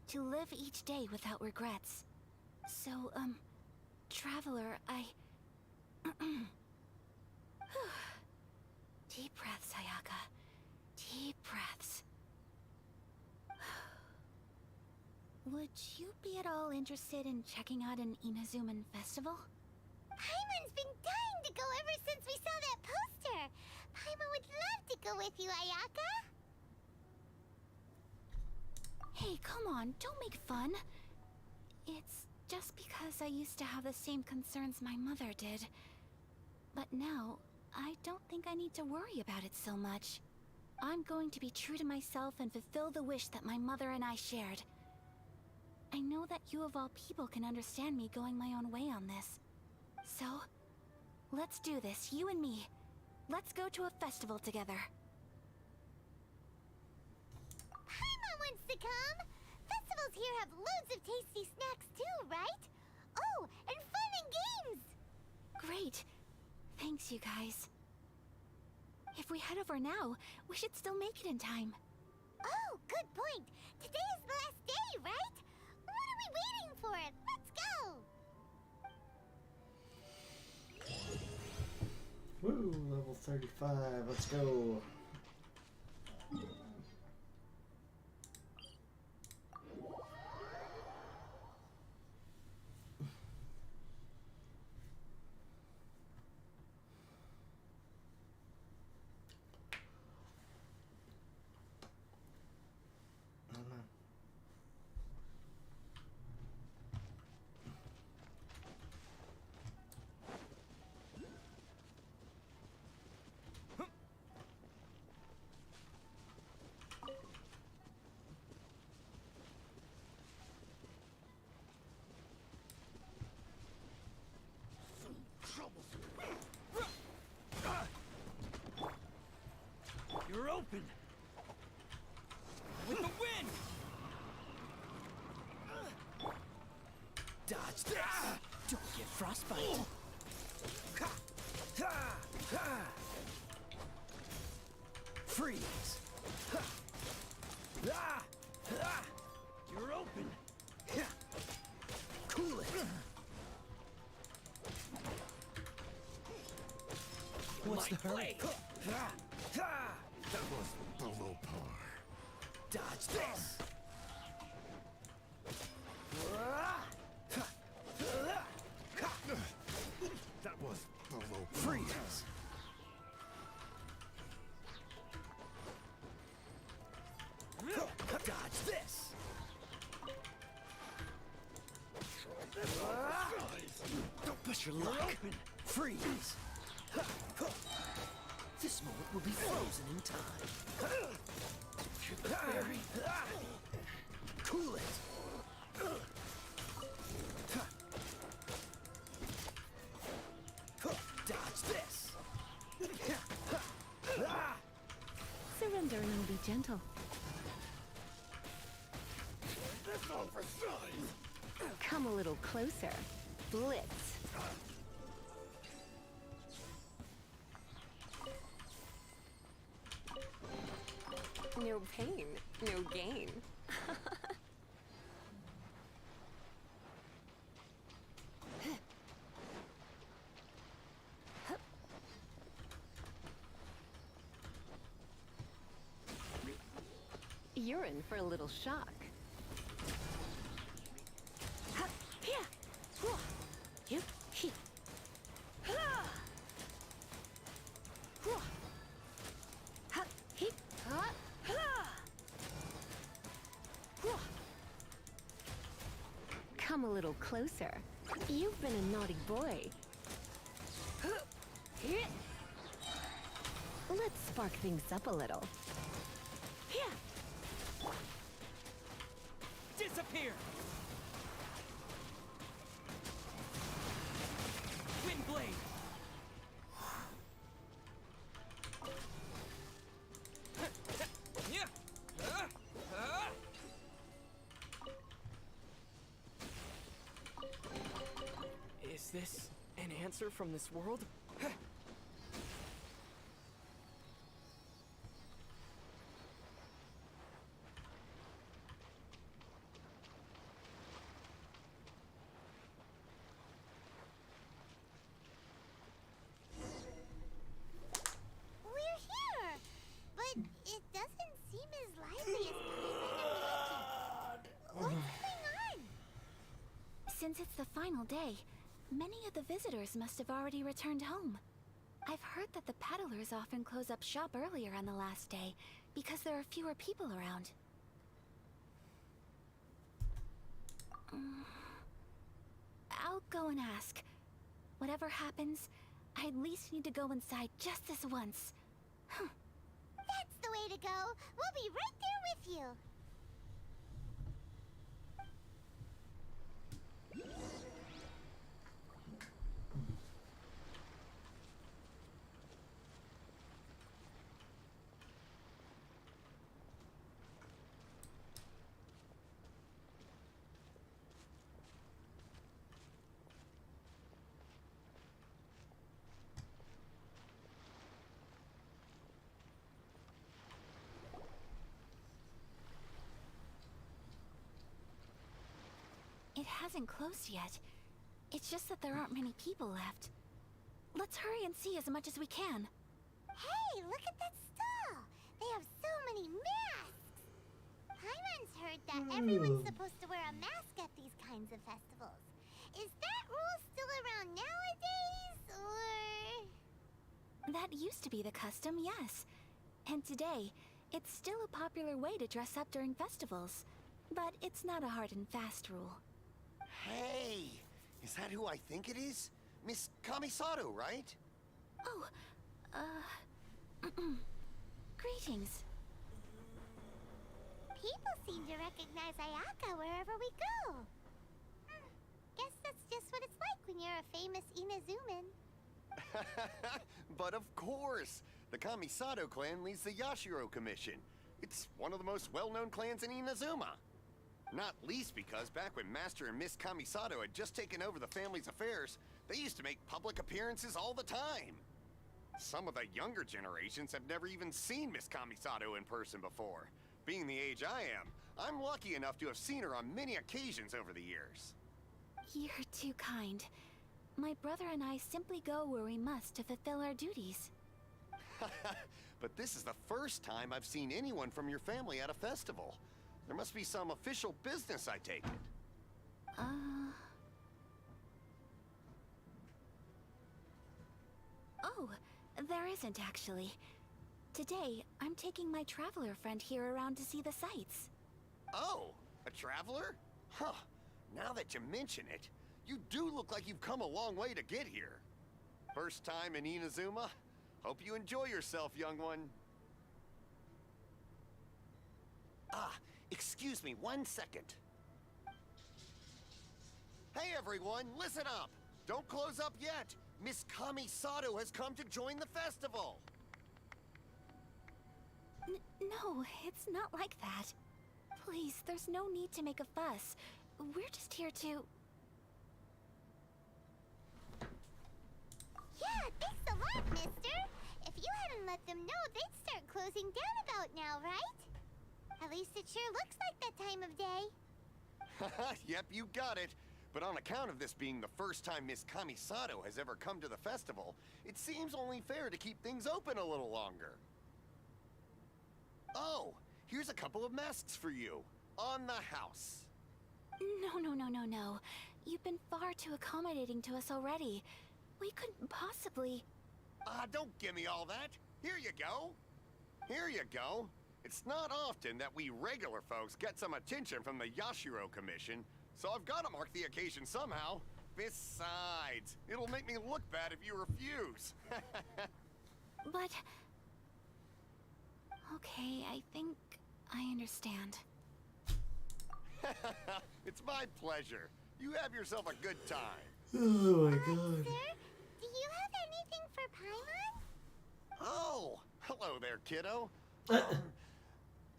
E: To live each day without regrets. So, Traveler, Deep breaths, Ayaka. Deep breaths. Would you be at all interested in checking out an Inazuman festival?
C: Paimon's been dying to go ever since we saw that poster. Paimon would love to go with you, Ayaka.
E: Hey, come on, don't make fun. It's just because I used to have the same concerns my mother did. But now, I don't think I need to worry about it so much. I'm going to be true to myself and fulfill the wish that my mother and I shared. I know that you of all people can understand me going my own way on this. So, let's do this, you and me. Let's go to a festival together.
C: Paimon wants to come! Festivals here have loads of tasty snacks too, right? Oh, and fun and games!
E: Great. Thanks, you guys. If we head over now, we should still make it in time.
C: Oh, good point. Today is the last day, right? What are we waiting for? Let's go!
A: Woo, level 35, let's go.
D: You're open!
B: With the wind! Dodge this! Don't get frostbite! Freeze!
D: You're open!
B: Cool it! What's the hurry?
D: That was below par.
B: Dodge this!
D: That was below par.
B: Freeze! Dodge this! Don't push your luck! Freeze! This moment will be frozen in time. Cool it! Dodge this!
F: Surrendering will be gentle.
D: That's all for size!
F: Come a little closer. Blitz. No pain, no gain. You're in for a little shock. Come a little closer. You've been a naughty boy. Let's spark things up a little.
B: Disappear! Wind blade!
I: Is this an answer from this world?
E: final day, many of the visitors must have already returned home. I've heard that the peddlers often close up shop earlier on the last day because there are fewer people around. I'll go and ask. Whatever happens, I at least need to go inside just this once.
C: That's the way to go. We'll be right there with you.
E: It hasn't closed yet. It's just that there aren't many people left. Let's hurry and see as much as we can.
C: Hey, look at that stall. They have so many masks. Paimon's heard that everyone's supposed to wear a mask at these kinds of festivals. Is that rule still around nowadays, or...?
E: That used to be the custom, yes. And today, it's still a popular way to dress up during festivals. But it's not a hard and fast rule.
I: Hey! Is that who I think it is? Miss Kamisato, right?
E: Oh, greetings.
C: People seem to recognize Ayaka wherever we go. Guess that's just what it's like when you're a famous Inazuman.
I: But of course! The Kamisato clan leads the Yashiro Commission. It's one of the most well-known clans in Inazuma. Not least because back when Master and Miss Kamisato had just taken over the family's affairs, they used to make public appearances all the time. Some of the younger generations have never even seen Miss Kamisato in person before. Being the age I am, I'm lucky enough to have seen her on many occasions over the years.
E: You're too kind. My brother and I simply go where we must to fulfill our duties.
I: But this is the first time I've seen anyone from your family at a festival. There must be some official business, I take it.
E: Oh, there isn't actually. Today, I'm taking my traveler friend here around to see the sights.
I: Oh, a traveler? Huh. Now that you mention it, you do look like you've come a long way to get here. First time in Inazuma? Hope you enjoy yourself, young one. Ah, excuse me 1 second. Hey everyone, listen up! Don't close up yet! Miss Kamisato has come to join the festival!
E: No, it's not like that. Please, there's no need to make a fuss. We're just here to...
C: Yeah, thanks a lot, mister. If you hadn't let them know, they'd start closing down about now, right? At least it sure looks like that time of day.
I: Yep, you got it. But on account of this being the first time Miss Kamisato has ever come to the festival, it seems only fair to keep things open a little longer. Oh, here's a couple of masks for you. On the house.
E: No. You've been far too accommodating to us already. We couldn't possibly...
I: Don't give me all that. Here you go. Here you go. It's not often that we regular folks get some attention from the Yashiro Commission, so I've got to mark the occasion somehow. Besides, it'll make me look bad if you refuse.
E: But... Okay, I think I understand.
I: It's my pleasure. You have yourself a good time.
A: Oh my god.
C: Sir, do you have anything for Paimon?
I: Oh, hello there, kiddo.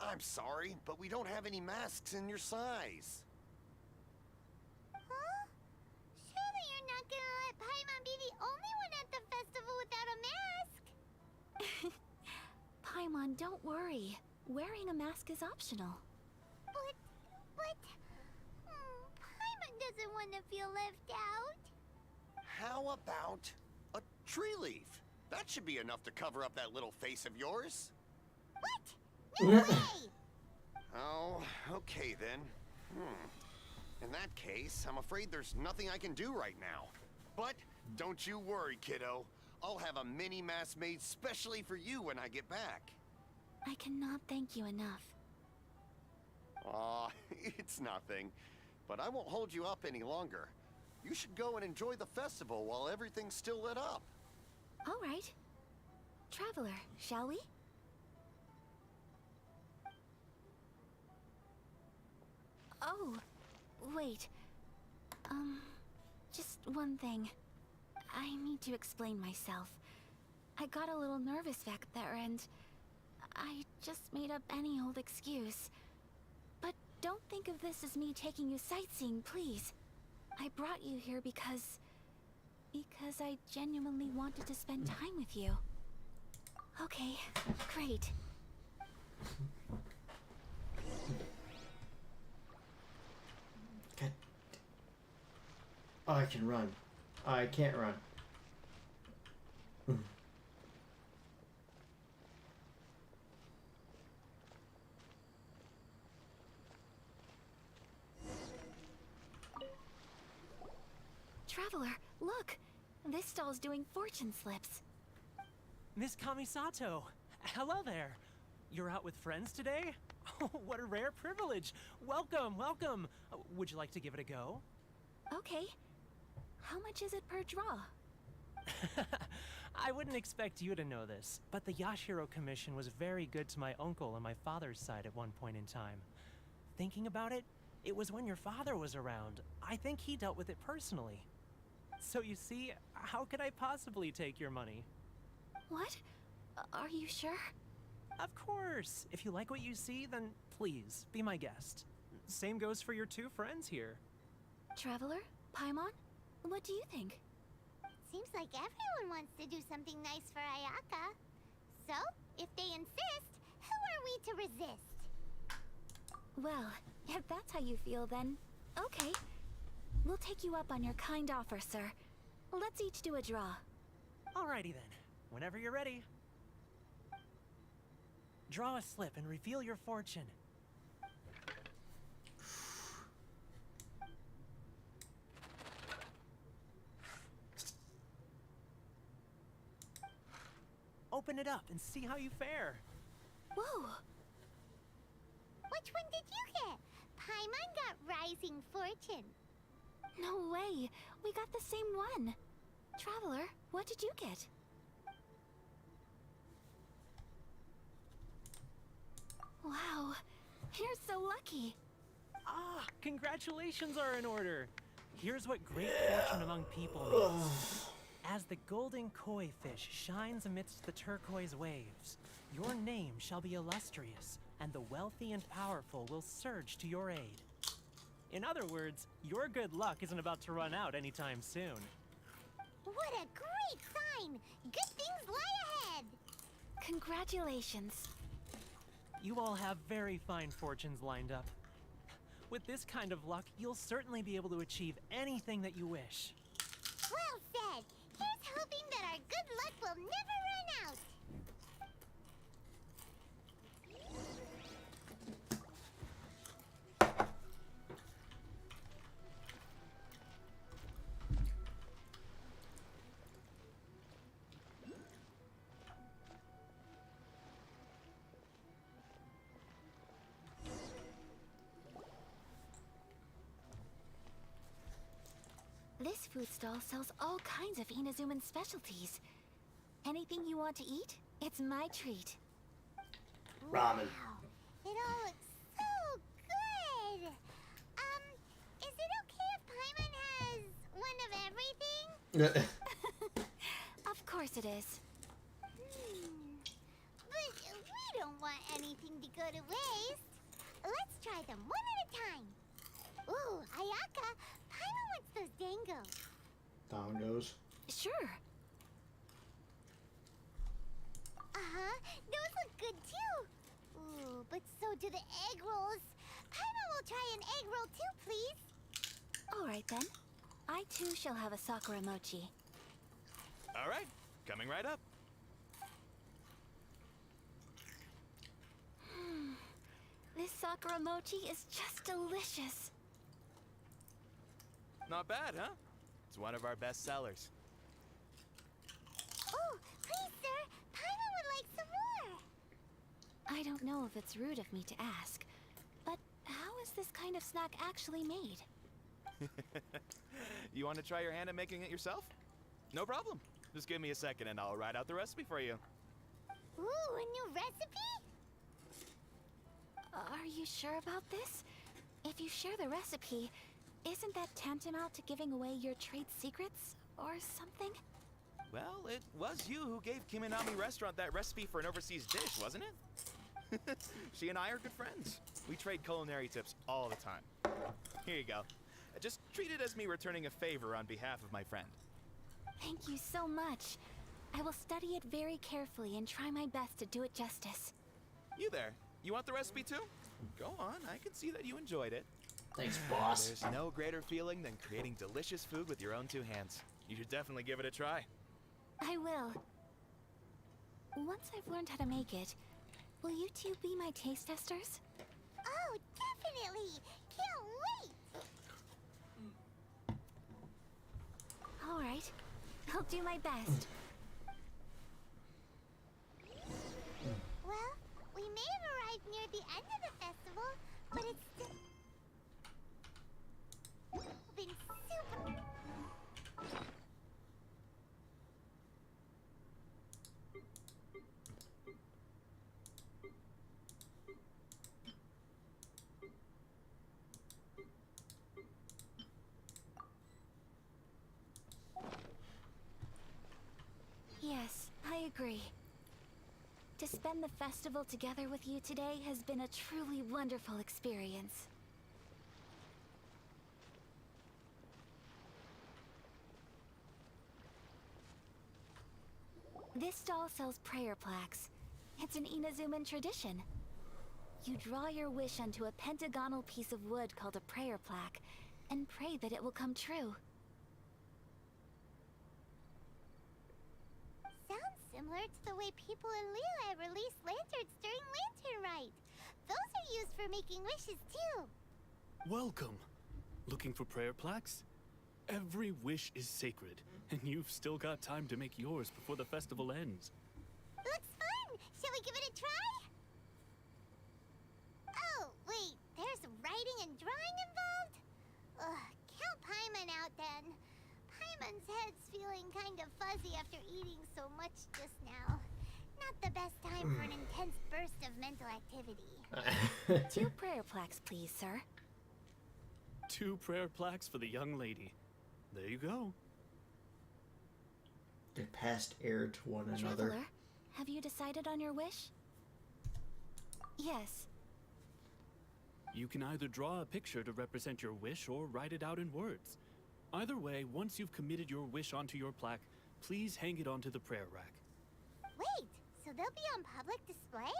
I: I'm sorry, but we don't have any masks in your size.
C: Huh? Surely you're not gonna let Paimon be the only one at the festival without a mask?
E: Paimon, don't worry. Wearing a mask is optional.
C: But... Paimon doesn't want to feel left out.
I: How about a tree leaf? That should be enough to cover up that little face of yours.
C: What? No way!
I: Oh, okay then. In that case, I'm afraid there's nothing I can do right now. But don't you worry, kiddo. I'll have a mini mask made specially for you when I get back.
E: I cannot thank you enough.
I: Aw, it's nothing. But I won't hold you up any longer. You should go and enjoy the festival while everything's still lit up.
E: All right. Traveler, shall we? Oh, wait. Just one thing. I need to explain myself. I got a little nervous back there and I just made up any old excuse. But don't think of this as me taking you sightseeing, please. I brought you here because I genuinely wanted to spend time with you. Okay, great.
A: God. Oh, I can run. Oh, I can't run.
E: Traveler, look! This stall's doing fortune slips.
J: Miss Kamisato, hello there. You're out with friends today? Oh, what a rare privilege. Welcome, welcome. Would you like to give it a go?
E: Okay. How much is it per draw?
J: I wouldn't expect you to know this, but the Yashiro Commission was very good to my uncle on my father's side at one point in time. Thinking about it, it was when your father was around. I think he dealt with it personally. So you see, how could I possibly take your money?
E: What? Are you sure?
J: Of course. If you like what you see, then please, be my guest. Same goes for your two friends here.
E: Traveler? Paimon? What do you think?
C: Seems like everyone wants to do something nice for Ayaka. So, if they insist, who are we to resist?
E: Well, if that's how you feel, then okay. We'll take you up on your kind offer, sir. Let's each do a draw.
J: Alrighty then. Whenever you're ready. Draw a slip and reveal your fortune. Open it up and see how you fare.
E: Whoa!
C: Which one did you get? Paimon got Rising Fortune.
E: No way! We got the same one! Traveler, what did you get? Wow, you're so lucky.
J: Ah, congratulations are in order. Here's what great fortune among people means. As the golden koi fish shines amidst the turquoise waves, your name shall be illustrious, and the wealthy and powerful will surge to your aid. In other words, your good luck isn't about to run out anytime soon.
C: What a great sign! Good things lie ahead!
E: Congratulations.
J: You all have very fine fortunes lined up. With this kind of luck, you'll certainly be able to achieve anything that you wish.
C: Well said! Here's hoping that our good luck will never run out!
E: This food stall sells all kinds of Inazuman specialties. Anything you want to eat, it's my treat.
A: Ramen.
C: Wow, it all looks so good! Is it okay if Paimon has one of everything?
E: Of course it is.
C: But we don't want anything to go to waste. Let's try them one at a time. Ooh, Ayaka, Paimon wants those dangos.
A: Dongos.
E: Sure.
C: Uh-huh, those look good too. Ooh, but so do the egg rolls. Paimon will try an egg roll too, please.
E: All right then. I too shall have a Sakura mochi.
K: All right, coming right up.
E: This Sakura mochi is just delicious.
K: Not bad, huh? It's one of our best sellers.
C: Oh, please, sir. Paimon would like some more.
E: I don't know if it's rude of me to ask, but how is this kind of snack actually made?
K: You want to try your hand at making it yourself? No problem. Just give me a second and I'll write out the recipe for you.
C: Ooh, a new recipe?
E: Are you sure about this? If you share the recipe, isn't that tantamount to giving away your trade secrets or something?
K: Well, it was you who gave Kiminami Restaurant that recipe for an overseas dish, wasn't it? She and I are good friends. We trade culinary tips all the time. Here you go. Just treat it as me returning a favor on behalf of my friend.
E: Thank you so much. I will study it very carefully and try my best to do it justice.
K: You there. You want the recipe too? Go on, I can see that you enjoyed it.
A: Thanks, boss.
K: There's no greater feeling than creating delicious food with your own two hands. You should definitely give it a try.
E: I will. Once I've learned how to make it, will you two be my taste testers?
C: Oh, definitely. Can't wait.
E: All right. I'll do my best.
C: Well, we may have arrived near the end of the festival, but it's still been super.
E: Yes, I agree. To spend the festival together with you today has been a truly wonderful experience. This stall sells prayer plaques. It's an Inazuman tradition. You draw your wish onto a pentagonal piece of wood called a prayer plaque, and pray that it will come true.
C: Sounds similar to the way people in Liyue release lanterns during Lantern Rite. Those are used for making wishes too.
L: Welcome. Looking for prayer plaques? Every wish is sacred, and you've still got time to make yours before the festival ends.
C: Looks fun! Shall we give it a try? Oh, wait, there's writing and drawing involved? Ugh, count Paimon out then. Paimon's head's feeling kind of fuzzy after eating so much just now. Not the best time for an intense burst of mental activity.
E: 2 prayer plaques, please, sir.
L: 2 prayer plaques for the young lady. There you go.
A: They passed air to one another.
E: Traveler, have you decided on your wish? Yes.
L: You can either draw a picture to represent your wish or write it out in words. Either way, once you've committed your wish onto your plaque, please hang it onto the prayer rack.
C: Wait, so they'll be on public display?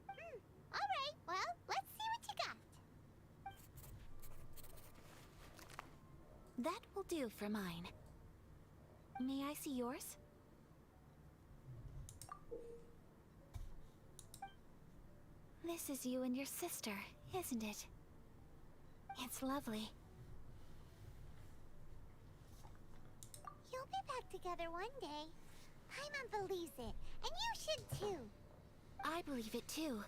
C: Alright, well, let's see what you got.
E: That will do for mine. May I see yours? This is you and your sister, isn't it? It's lovely.
C: You'll be back together one day. Paimon believes it, and you should too.
E: I believe it too.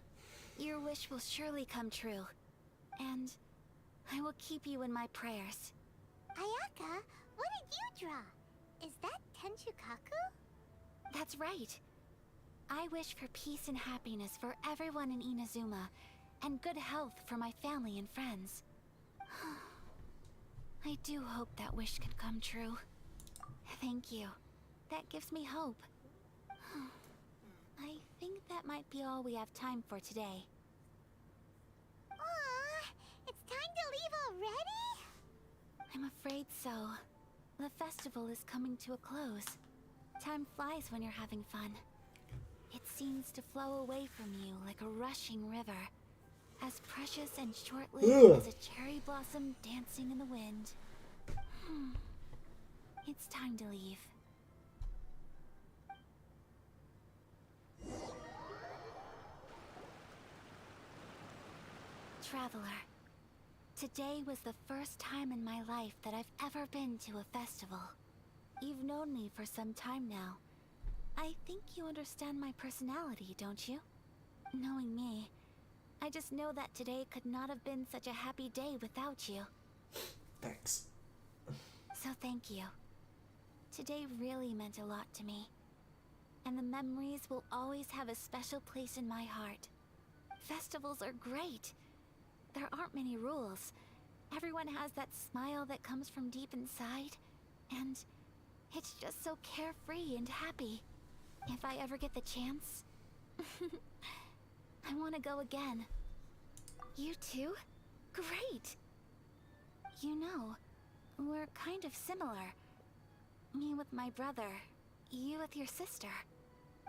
E: Your wish will surely come true. And I will keep you in my prayers.
C: Ayaka, what did you draw? Is that Tenchukaku?
E: That's right. I wish for peace and happiness for everyone in Inazuma, and good health for my family and friends. I do hope that wish can come true. Thank you. That gives me hope. I think that might be all we have time for today.
C: Aw, it's time to leave already?
E: I'm afraid so. The festival is coming to a close. Time flies when you're having fun. It seems to flow away from you like a rushing river, as precious and short-lived as a cherry blossom dancing in the wind. It's time to leave. Traveler, Today was the first time in my life that I've ever been to a festival. You've known me for some time now. I think you understand my personality, don't you? Knowing me, I just know that today could not have been such a happy day without you.
A: Thanks.
E: So thank you. Today really meant a lot to me. And the memories will always have a special place in my heart. Festivals are great. There aren't many rules. Everyone has that smile that comes from deep inside. And it's just so carefree and happy. If I ever get the chance, I want to go again. You too? Great! You know, we're kind of similar. Me with my brother, you with your sister.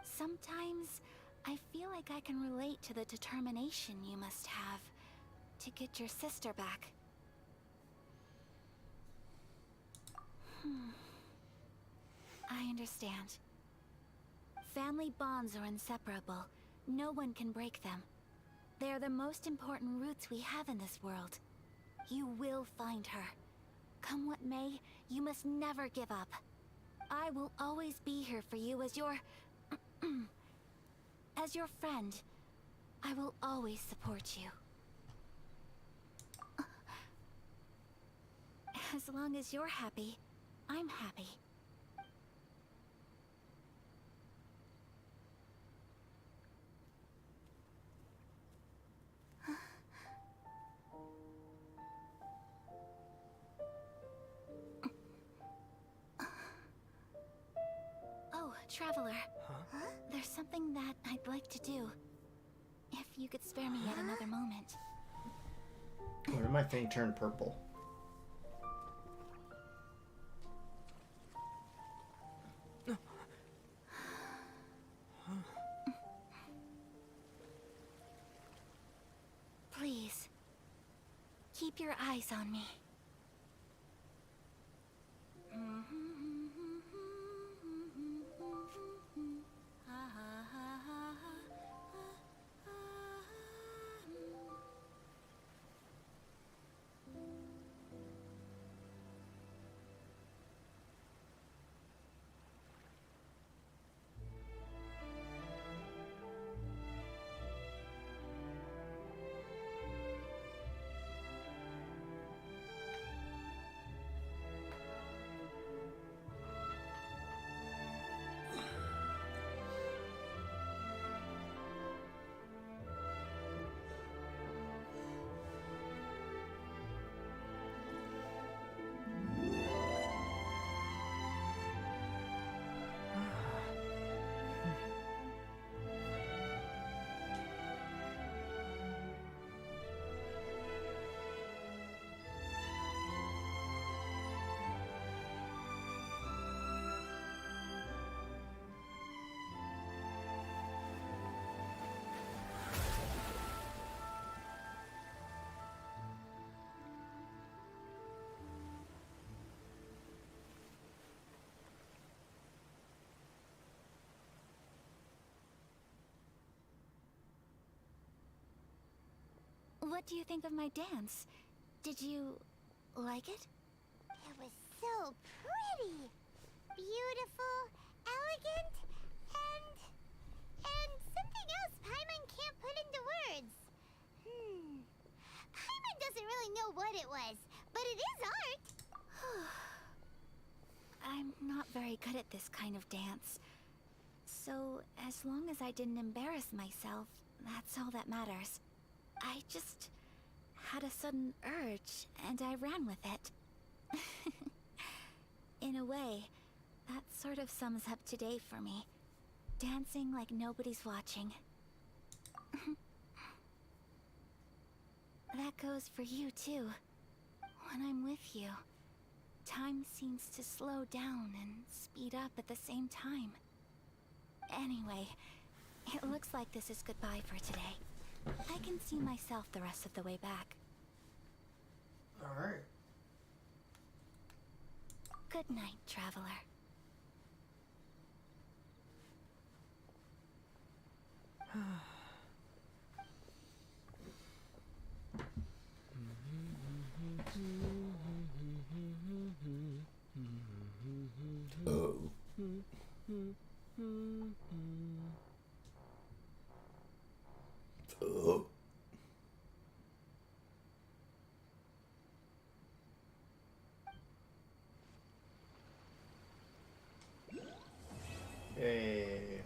E: Sometimes I feel like I can relate to the determination you must have to get your sister back. I understand. Family bonds are inseparable. No one can break them. They are the most important roots we have in this world. You will find her. Come what may, you must never give up. I will always be here for you as your... as your friend. I will always support you. As long as you're happy, I'm happy. Oh, Traveler.
J: Huh?
E: There's something that I'd like to do. If you could spare me yet another moment.
A: Why did my thing turn purple?
E: Please, keep your eyes on me. What do you think of my dance? Did you like it?
C: It was so pretty. Beautiful, elegant, and something else Paimon can't put into words. Paimon doesn't really know what it was, but it is art.
E: I'm not very good at this kind of dance. So, as long as I didn't embarrass myself, that's all that matters. I just had a sudden urge, and I ran with it. In a way, that sort of sums up today for me. Dancing like nobody's watching. That goes for you, too. When I'm with you, time seems to slow down and speed up at the same time. Anyway, it looks like this is goodbye for today. I can see myself the rest of the way back.
A: Alright.
E: Good night, Traveler.
A: Oh. Hey.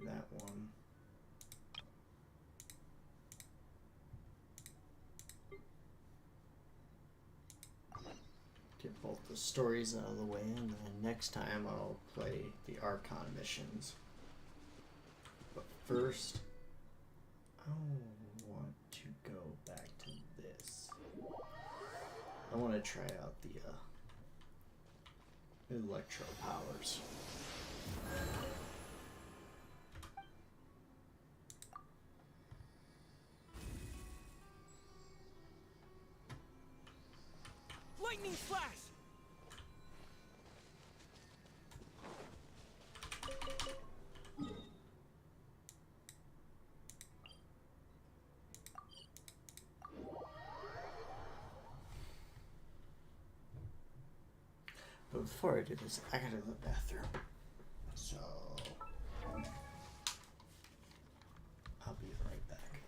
A: That one. Get both the stories out of the way, and then next time I'll play the Archon missions. But first, I want to go back to this. I want to try out the electro powers.
J: Lightning flash!
A: But before I do this, I gotta go to the bathroom. So I'll be right back.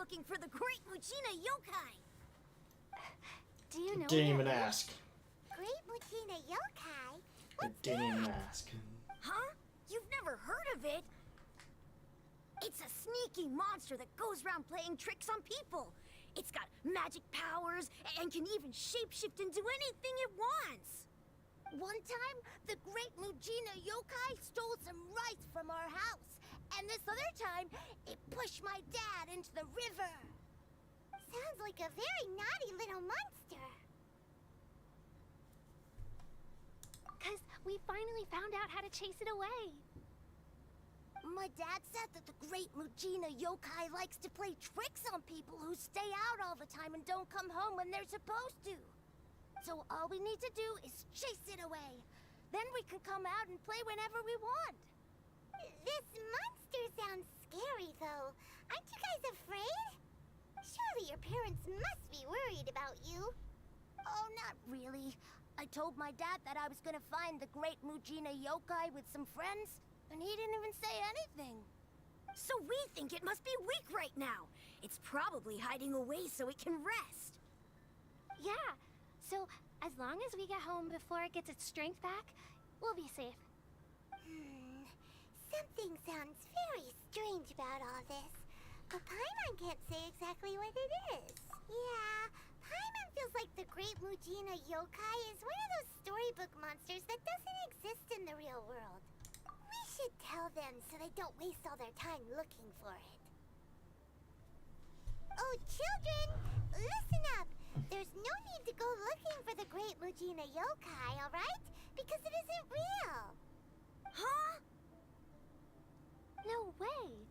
H: looking for the Great Mujina Yokai.
F: Do you know
A: Didn't
F: where
A: even
F: it is?
A: ask.
C: Great Mujina Yokai?
A: I didn't even ask.
H: Huh? You've never heard of it? It's a sneaky monster that goes around playing tricks on people. It's got magic powers and can even shapeshift into anything it wants. One time, the Great Mujina Yokai stole some rice from our house. And this other time, it pushed my dad into the river.
C: Sounds like a very naughty little monster.
F: 'Cause we finally found out how to chase it away.
H: My dad said that the Great Mujina Yokai likes to play tricks on people who stay out all the time and don't come home when they're supposed to. So all we need to do is chase it away. Then we can come out and play whenever we want.
C: This monster sounds scary, though. Aren't you guys afraid? Surely your parents must be worried about you.
H: Oh, not really. I told my dad that I was gonna find the Great Mujina Yokai with some friends, and he didn't even say anything. So we think it must be weak right now. It's probably hiding away so it can rest.
F: Yeah, so as long as we get home before it gets its strength back, we'll be safe.
C: Something sounds very strange about all this. But Paimon can't say exactly what it is. Yeah, Paimon feels like the Great Mujina Yokai is one of those storybook monsters that doesn't exist in the real world. We should tell them so they don't waste all their time looking for it. Oh, children, listen up. There's no need to go looking for the Great Mujina Yokai, alright? Because it isn't real.
H: Huh?
F: No way.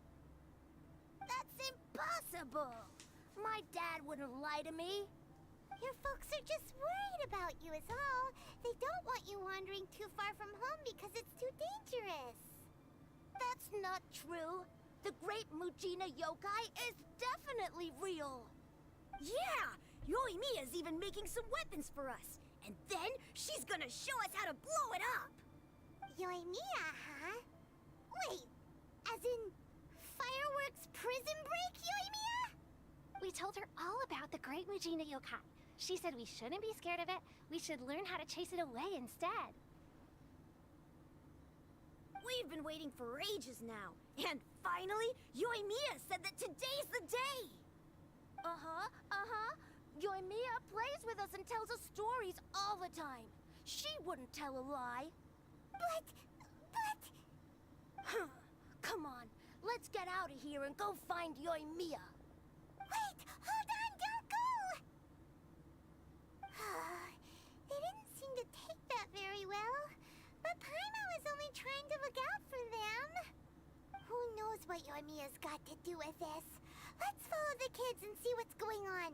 H: That's impossible! My dad wouldn't lie to me.
C: Your folks are just worried about you is all. They don't want you wandering too far from home because it's too dangerous.
H: That's not true. The Great Mujina Yokai is definitely real. Yeah! Yoimiya's even making some weapons for us. And then she's gonna show us how to blow it up!
C: Yoimiya, huh? Wait, as in fireworks prison break, Yoimiya?
F: We told her all about the Great Mujina Yokai. She said we shouldn't be scared of it. We should learn how to chase it away instead.
H: We've been waiting for ages now. And finally, Yoimiya said that today's the day! Yoimiya plays with us and tells us stories all the time. She wouldn't tell a lie.
C: But...
H: Come on, let's get out of here and go find Yoimiya.
C: Wait, hold on, don't go! They didn't seem to take that very well. But Paimon was only trying to look out for them. Who knows what Yoimiya's got to do with this? Let's follow the kids and see what's going on.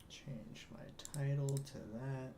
A: Change my title to that.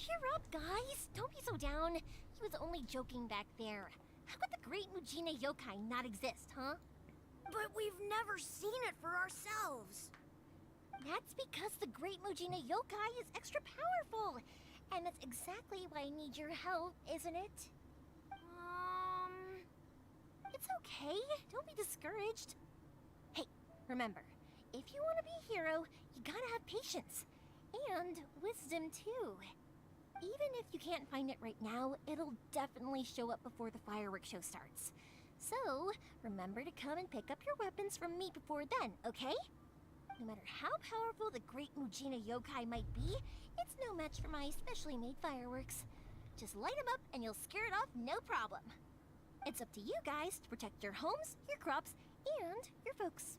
E: Cheer up, guys! Don't be so down. He was only joking back there. How could the Great Mujina Yokai not exist, huh?
H: But we've never seen it for ourselves.
E: That's because the Great Mujina Yokai is extra powerful. And that's exactly why I need your help, isn't it? It's okay. Don't be discouraged. Hey, remember, if you want to be a hero, you gotta have patience. And wisdom, too. Even if you can't find it right now, it'll definitely show up before the fireworks show starts.
H: So, remember to come and pick up your weapons from me before then, okay? No matter how powerful the Great Mujina Yokai might be, it's no match for my specially made fireworks. Just light them up and you'll scare it off no problem. It's up to you guys to protect your homes, your crops, and your folks.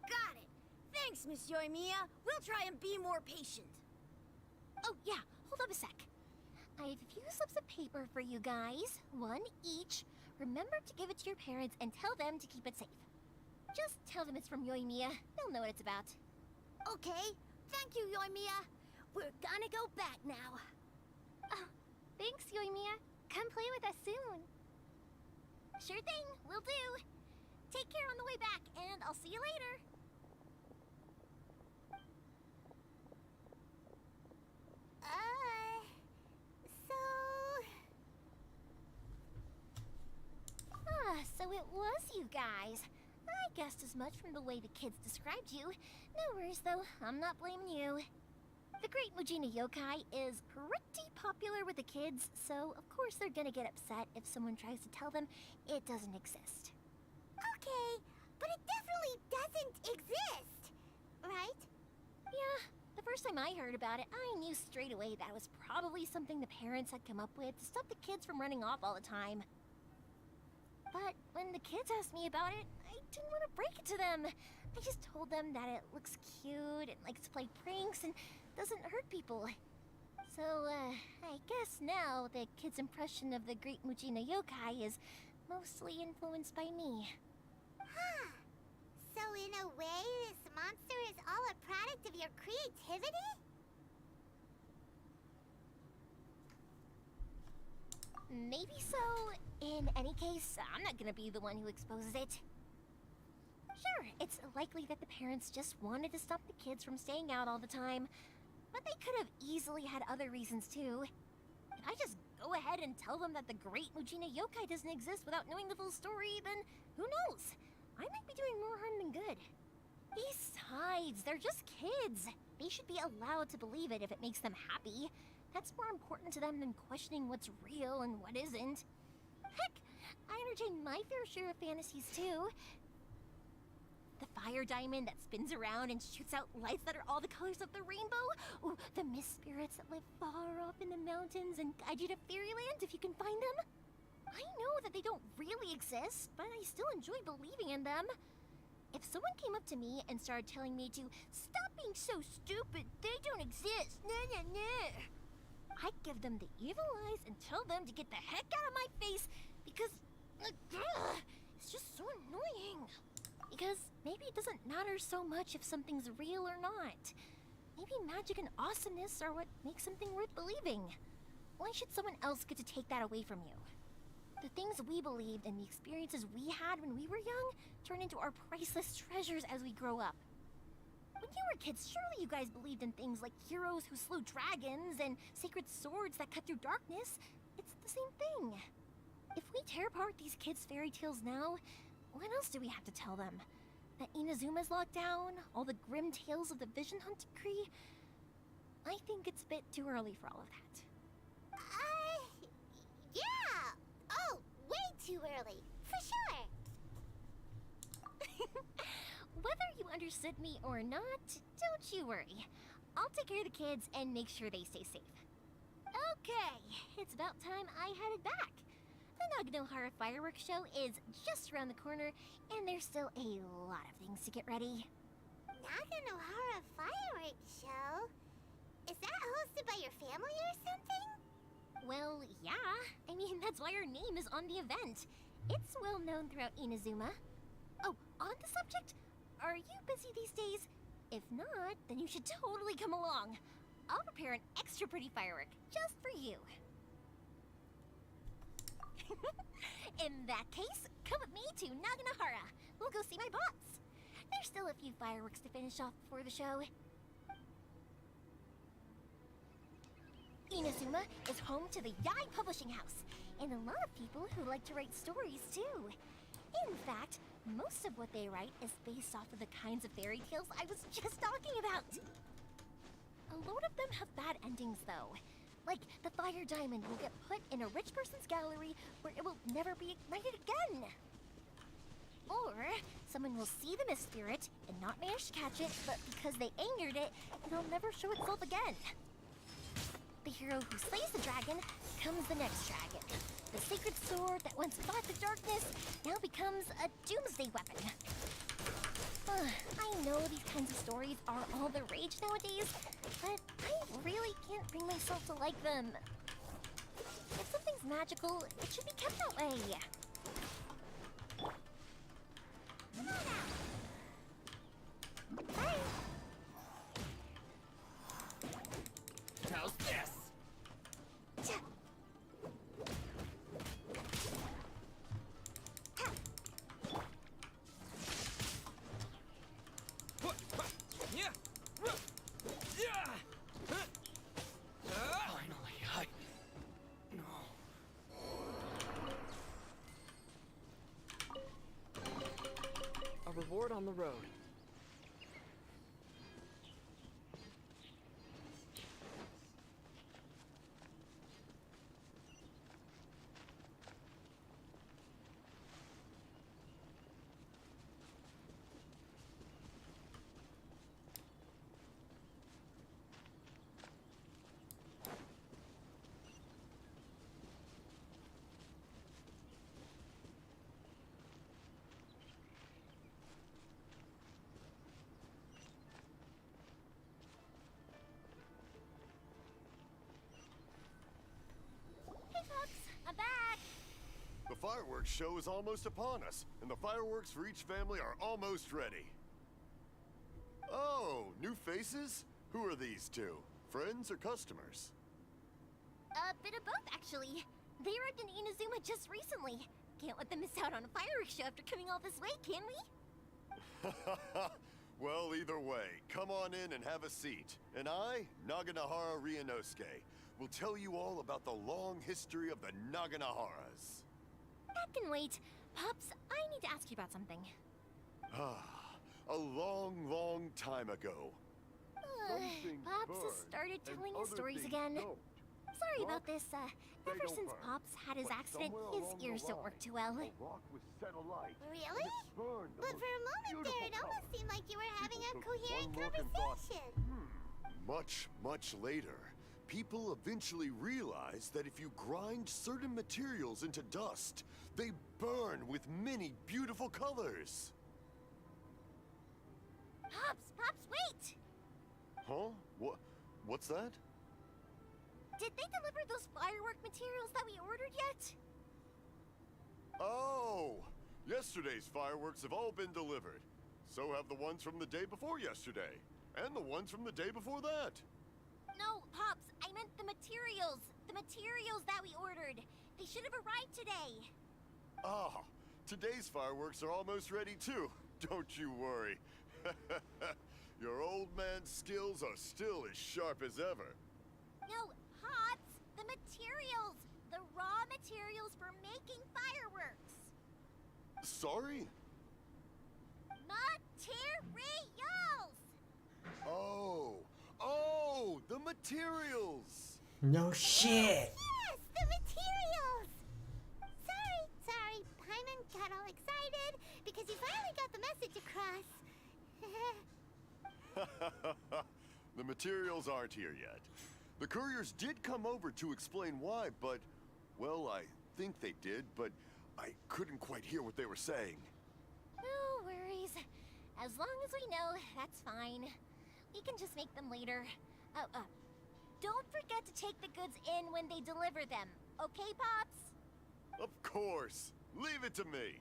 M: Got it! Thanks, Miss Yoimiya. We'll try and be more patient.
H: Oh yeah, hold up a sec. I have a few slips of paper for you guys, one each. Remember to give it to your parents and tell them to keep it safe. Just tell them it's from Yoimiya. They'll know what it's about.
M: Okay, thank you, Yoimiya. We're gonna go back now.
H: Oh, thanks, Yoimiya. Come play with us soon. Sure thing, will do. Take care on the way back, and I'll see you later. So it was you guys. I guessed as much from the way the kids described you. No worries though, I'm not blaming you. The Great Mujina Yokai is pretty popular with the kids, so of course they're gonna get upset if someone tries to tell them it doesn't exist.
C: Okay, but it definitely doesn't exist, right?
H: Yeah, the first time I heard about it, I knew straight away that was probably something the parents had come up with to stop the kids from running off all the time. But when the kids asked me about it, I didn't want to break it to them. I just told them that it looks cute and likes to play pranks and doesn't hurt people. So, I guess now the kids' impression of the Great Mujina Yokai is mostly influenced by me.
C: Huh. So in a way, this monster is all a product of your creativity?
H: Maybe so. In any case, I'm not gonna be the one who exposes it. Sure, it's likely that the parents just wanted to stop the kids from staying out all the time, but they could have easily had other reasons too. If I just go ahead and tell them that the Great Mujina Yokai doesn't exist without knowing the full story, then who knows? I might be doing more harm than good. Besides, they're just kids. They should be allowed to believe it if it makes them happy. That's more important to them than questioning what's real and what isn't. Heck, I entertain my fair share of fantasies too. The fire diamond that spins around and shoots out lights that are all the colors of the rainbow. Ooh, the mist spirits that live far off in the mountains and guide you to fairyland if you can find them. I know that they don't really exist, but I still enjoy believing in them. If someone came up to me and started telling me to stop being so stupid, they don't exist, I'd give them the evil eyes and tell them to get the heck out of my face because it's just so annoying. Because maybe it doesn't matter so much if something's real or not. Maybe magic and awesomeness are what makes something worth believing. Why should someone else get to take that away from you? The things we believed and the experiences we had when we were young turn into our priceless treasures as we grow up. When you were kids, surely you guys believed in things like heroes who slew dragons and sacred swords that cut through darkness. It's the same thing. If we tear apart these kids' fairy tales now, what else do we have to tell them? That Inazuma's locked down? All the grim tales of the Vision Hunt decree? I think it's a bit too early for all of that.
C: Yeah! Oh, way too early, for sure!
H: Whether you understood me or not, don't you worry. I'll take care of the kids and make sure they stay safe. Okay, it's about time I headed back. The Naganohara fireworks show is just around the corner, and there's still a lot of things to get ready.
C: Naganohara fireworks show? Is that hosted by your family or something?
H: Well, yeah. I mean, that's why our name is on the event. It's well known throughout Inazuma. Oh, on the subject, are you busy these days? If not, then you should totally come along. I'll prepare an extra pretty firework just for you. In that case, come with me to Naganohara. We'll go see my boss. There's still a few fireworks to finish off before the show. Inazuma is home to the Yai Publishing House, and a lot of people who like to write stories too. In fact, most of what they write is based off of the kinds of fairy tales I was just talking about. A lot of them have bad endings though.
M: Like the fire diamond will get put in a rich person's gallery where it will never be ignited again. Or someone will see the mist spirit and not manage to catch it, but because they angered it, it'll never show itself again. The hero who slays the dragon becomes the next dragon. The sacred sword that once fought the darkness now becomes a doomsday weapon. I know these kinds of stories are all the rage nowadays, but I really can't bring myself to like them. If something's magical, it should be kept that way. Come on out. Bye.
B: How's this? Finally, no. A reward on the road.
M: I'm back!
I: The fireworks show is almost upon us, and the fireworks for each family are almost ready. Oh, new faces? Who are these two? Friends or customers?
M: A bit of both, actually. They arrived in Inazuma just recently. Can't let them miss out on a fireworks show after coming all this way, can we?
I: Well, either way, come on in and have a seat. And I, Naganahara Ryunosuke, will tell you all about the long history of the Naganaharas.
M: That can wait. Pops, I need to ask you about something.
I: A long, long time ago.
M: Pops has started telling his stories again. Sorry about this. Ever since Pops had his accident, his ears don't work too well.
C: Really? But for a moment there, it almost seemed like you were having a coherent conversation.
I: Much, much later, people eventually realized that if you grind certain materials into dust, they burn with many beautiful colors.
M: Pops, wait!
I: Huh? What's that?
M: Did they deliver those firework materials that we ordered yet?
I: Oh! Yesterday's fireworks have all been delivered. So have the ones from the day before yesterday. And the ones from the day before that.
M: No, Pops, I meant the materials. The materials that we ordered. They should have arrived today.
I: Ah, today's fireworks are almost ready too. Don't you worry. Your old man's skills are still as sharp as ever.
M: No, Pops, the materials. The raw materials for making fireworks.
I: Sorry?
M: Materials!
I: Oh, the materials!
A: No shit!
C: Yes, the materials! Sorry, Paimon got all excited because he finally got the message across.
I: The materials aren't here yet. The couriers did come over to explain why, but, well, I think they did, but I couldn't quite hear what they were saying.
M: No worries. As long as we know, that's fine. We can just make them later. Don't forget to take the goods in when they deliver them. Okay, Pops?
I: Of course. Leave it to me.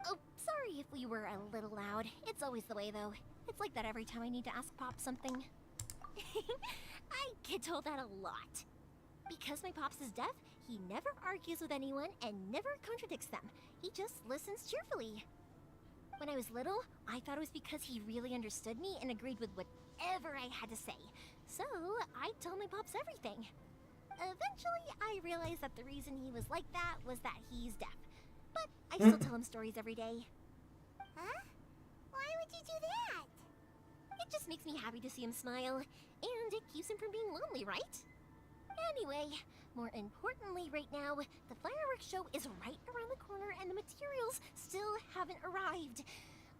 M: Oh, sorry if we were a little loud. It's always the way, though. It's like that every time I need to ask Pops something. I get told that a lot. Because my Pops is deaf, he never argues with anyone and never contradicts them. He just listens cheerfully. When I was little, I thought it was because he really understood me and agreed with whatever I had to say. So, I told my Pops everything. Eventually, I realized that the reason he was like that was that he's deaf. But I still tell him stories every day.
C: Huh? Why would you do that?
M: It just makes me happy to see him smile, and it keeps him from being lonely, right? Anyway, more importantly right now, the fireworks show is right around the corner and the materials still haven't arrived.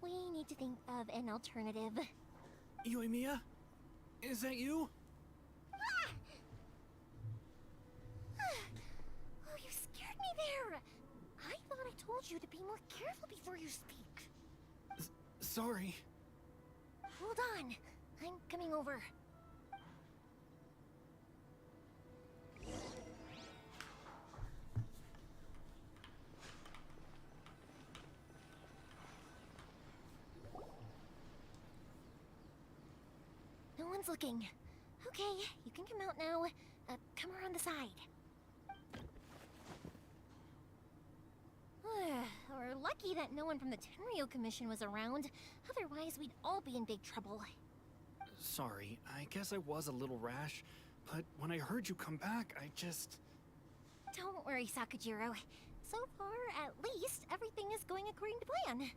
M: We need to think of an alternative.
L: Yoimiya? Is that you?
M: Oh, you scared me there! I thought I told you to be more careful before you speak.
L: Sorry.
M: Hold on. I'm coming over. No one's looking. Okay, you can come out now. Come around the side. We're lucky that no one from the Tenryo Commission was around. Otherwise, we'd all be in big trouble.
L: Sorry, I guess I was a little rash, but when I heard you come back, I just...
M: Don't worry, Sakujiro. So far, at least, everything is going according to plan.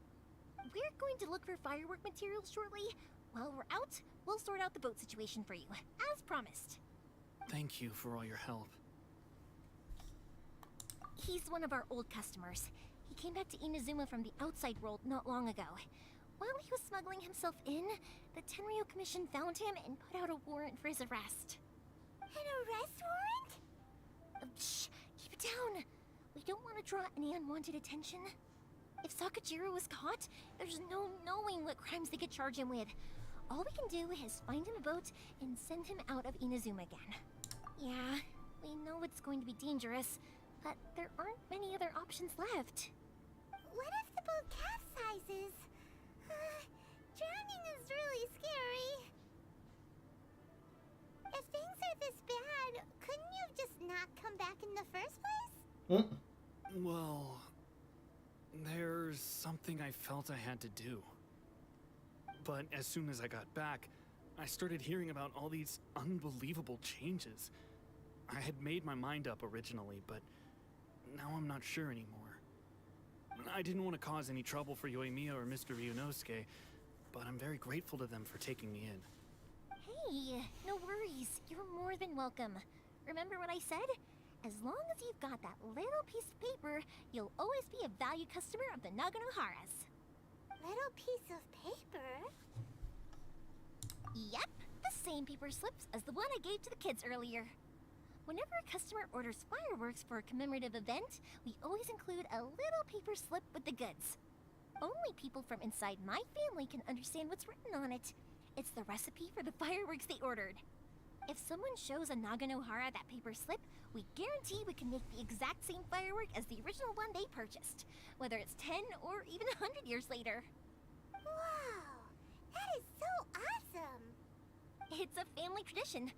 M: We're going to look for firework materials shortly. While we're out, we'll sort out the boat situation for you, as promised.
L: Thank you for all your help.
M: He's one of our old customers. He came back to Inazuma from the outside world not long ago. While he was smuggling himself in, the Tenryo Commission found him and put out a warrant for his arrest.
C: An arrest warrant?
M: Shh! Keep it down! We don't want to draw any unwanted attention. If Sakujiro was caught, there's no knowing what crimes they could charge him with. All we can do is find him a boat and send him out of Inazuma again. Yeah, we know it's going to be dangerous, but there aren't many other options left.
C: What if the boat capsizes? Drowning is really scary. If things are this bad, couldn't you have just not come back in the first place?
L: Well, there's something I felt I had to do. But as soon as I got back, I started hearing about all these unbelievable changes. I had made my mind up originally, but now I'm not sure anymore. I didn't want to cause any trouble for Yoimiya or Mr. Ryunosuke, but I'm very grateful to them for taking me in.
M: Hey, no worries. You're more than welcome. Remember what I said? As long as you've got that little piece of paper, you'll always be a valued customer of the Naganoharas.
C: Little piece of paper?
M: Yep, the same paper slips as the one I gave to the kids earlier. Whenever a customer orders fireworks for a commemorative event, we always include a little paper slip with the goods. Only people from inside my family can understand what's written on it. It's the recipe for the fireworks they ordered. If someone shows a Naganohara that paper slip, we guarantee we can make the exact same firework as the original one they purchased, whether it's 10 or even 100 years later.
C: Wow, that is so awesome!
M: It's a family tradition.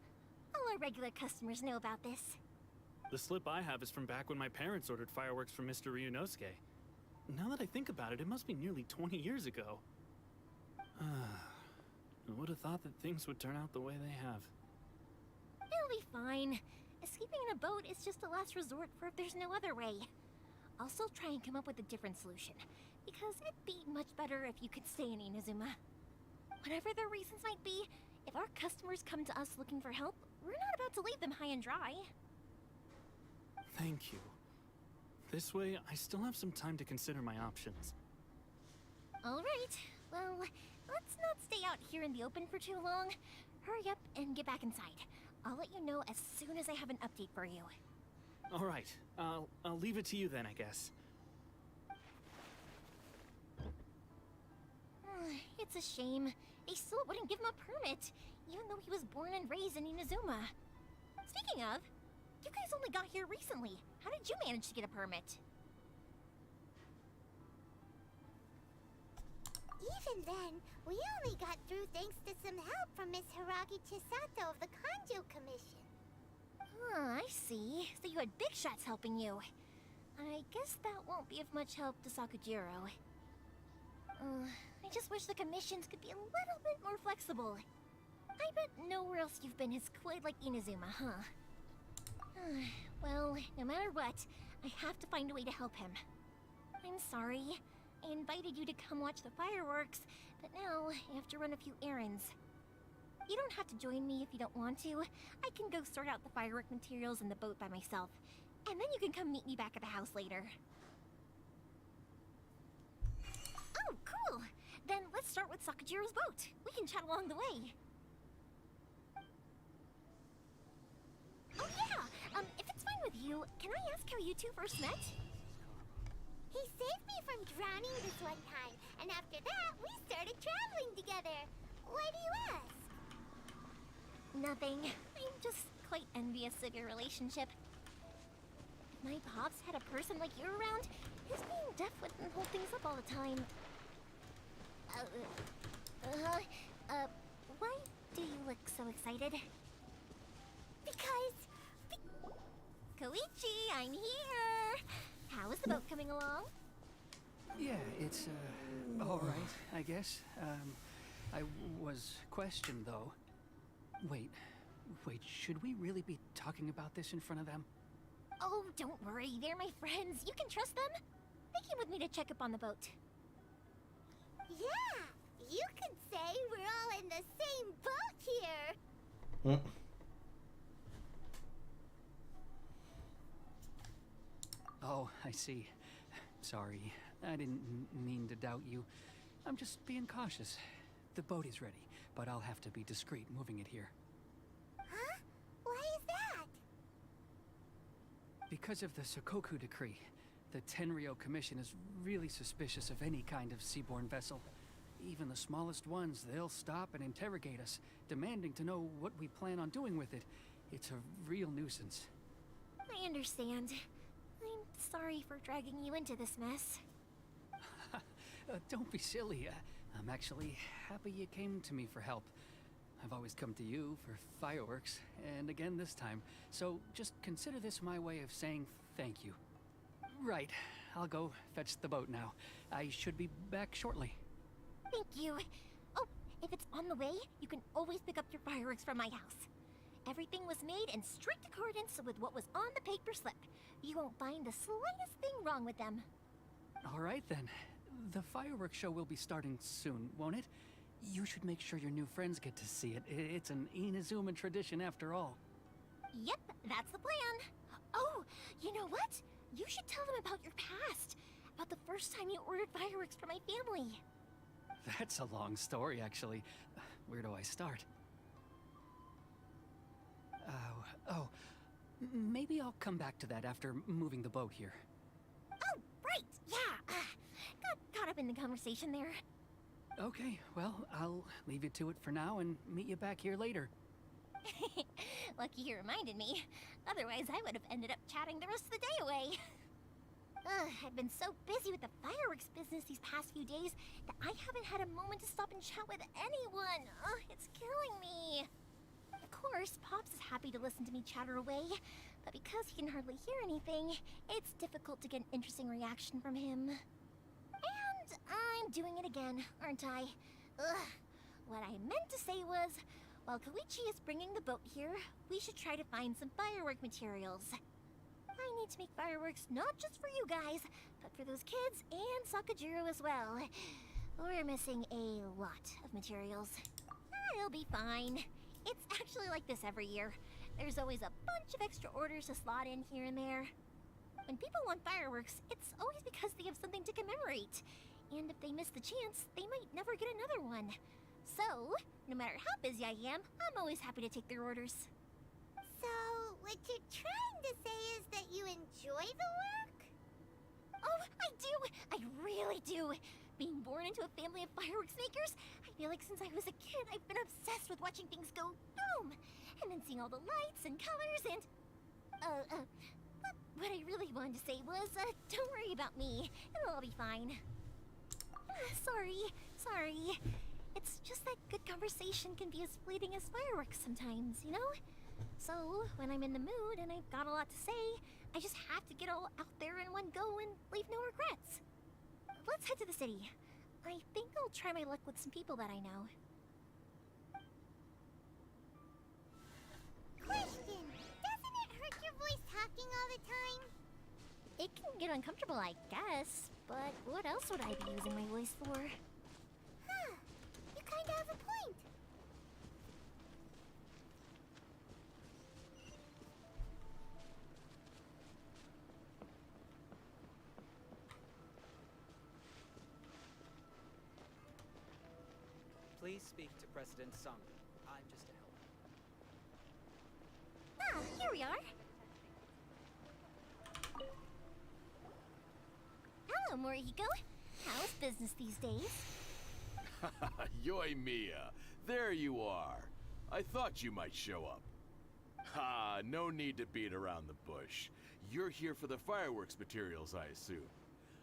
M: All our regular customers know about this.
L: The slip I have is from back when my parents ordered fireworks from Mr. Ryunosuke. Now that I think about it, it must be nearly 20 years ago. I would have thought that things would turn out the way they have.
M: It'll be fine. Escaping in a boat is just a last resort for if there's no other way. I'll still try and come up with a different solution, because it'd be much better if you could stay in Inazuma. Whatever their reasons might be, if our customers come to us looking for help, we're not about to leave them high and dry.
L: Thank you. This way, I still have some time to consider my options.
M: All right. Well, let's not stay out here in the open for too long. Hurry up and get back inside. I'll let you know as soon as I have an update for you.
L: All right. I'll leave it to you then, I guess.
M: It's a shame. They still wouldn't give him a permit, even though he was born and raised in Inazuma. Speaking of, you guys only got here recently. How did you manage to get a permit?
C: Even then, we only got through thanks to some help from Miss Hiragi Chisato of the Kanjo Commission.
M: I see. So you had big shots helping you. I guess that won't be of much help to Sakujiro. I just wish the commissions could be a little bit more flexible. I bet nowhere else you've been is quite like Inazuma, huh? Well, no matter what, I have to find a way to help him. I'm sorry. I invited you to come watch the fireworks, but now I have to run a few errands. You don't have to join me if you don't want to. I can go sort out the firework materials in the boat by myself. And then you can come meet me back at the house later. Oh, cool! Then let's start with Sakajiro's boat. We can chat along the way. Oh yeah! If it's fine with you, can I ask how you two first met?
C: He saved me from drowning this one time, and after that, we started traveling together. Why do you ask?
M: Nothing. I'm just quite envious of your relationship. If my pops had a person like you around, his being deaf wouldn't hold things up all the time. Why do you look so excited?
C: Because...
M: Koichi, I'm here! How is the boat coming along?
N: Yeah, it's, all right, I guess. I was questioned, though. Wait, should we really be talking about this in front of them?
M: Oh, don't worry, they're my friends. You can trust them. They came with me to check up on the boat.
C: Yeah, you could say we're all in the same boat here.
N: Oh, I see. Sorry, I didn't mean to doubt you. I'm just being cautious. The boat is ready, but I'll have to be discreet moving it here.
C: Huh? Why is that?
N: Because of the Sokoku decree, the Tenryou Commission is really suspicious of any kind of seaborne vessel. Even the smallest ones, they'll stop and interrogate us, demanding to know what we plan on doing with it. It's a real nuisance.
M: I understand. I'm sorry for dragging you into this mess.
N: Don't be silly. I'm actually happy you came to me for help. I've always come to you for fireworks, and again this time. So just consider this my way of saying thank you. Right, I'll go fetch the boat now. I should be back shortly.
M: Thank you. Oh, if it's on the way, you can always pick up your fireworks from my house. Everything was made in strict accordance with what was on the paper slip. You won't find the slightest thing wrong with them.
N: All right then. The fireworks show will be starting soon, won't it? You should make sure your new friends get to see it. It's an Inazuma tradition after all.
M: Yep, that's the plan. Oh, you know what? You should tell them about your past. About the first time you ordered fireworks for my family.
N: That's a long story, actually. Where do I start? Maybe I'll come back to that after moving the boat here.
M: Oh, right, yeah. Got caught up in the conversation there.
N: Okay, well, I'll leave you to it for now and meet you back here later.
M: Lucky you reminded me. Otherwise, I would have ended up chatting the rest of the day away. I've been so busy with the fireworks business these past few days that I haven't had a moment to stop and chat with anyone. It's killing me. Of course, Pops is happy to listen to me chatter away, but because he can hardly hear anything, it's difficult to get an interesting reaction from him. And I'm doing it again, aren't I? What I meant to say was, while Koichi is bringing the boat here, we should try to find some firework materials. I need to make fireworks not just for you guys, but for those kids and Sakajiro as well. We're missing a lot of materials. It'll be fine. It's actually like this every year. There's always a bunch of extra orders to slot in here and there. When people want fireworks, it's always because they have something to commemorate. And if they miss the chance, they might never get another one. So, no matter how busy I am, I'm always happy to take their orders.
C: So, what you're trying to say is that you enjoy the work?
M: Oh, I do! I really do! Being born into a family of fireworks makers, I feel like since I was a kid, I've been obsessed with watching things go boom! And then seeing all the lights and colors and... What I really wanted to say was, don't worry about me. It'll all be fine. Sorry. It's just that good conversation can be as fleeting as fireworks sometimes, you know? So, when I'm in the mood and I've got a lot to say, I just have to get all out there in one go and leave no regrets. Let's head to the city. I think I'll try my luck with some people that I know.
C: Question! Doesn't it hurt your voice talking all the time?
M: It can get uncomfortable, I guess, but what else would I be using my voice for?
C: Huh. You kinda have a point.
N: Please speak to President Sung. I'm just a helper.
M: Ah, here we are. Hello, Morihiko. How's business these days?
O: Yoimiya, there you are. I thought you might show up. Ha, no need to beat around the bush. You're here for the fireworks materials, I assume.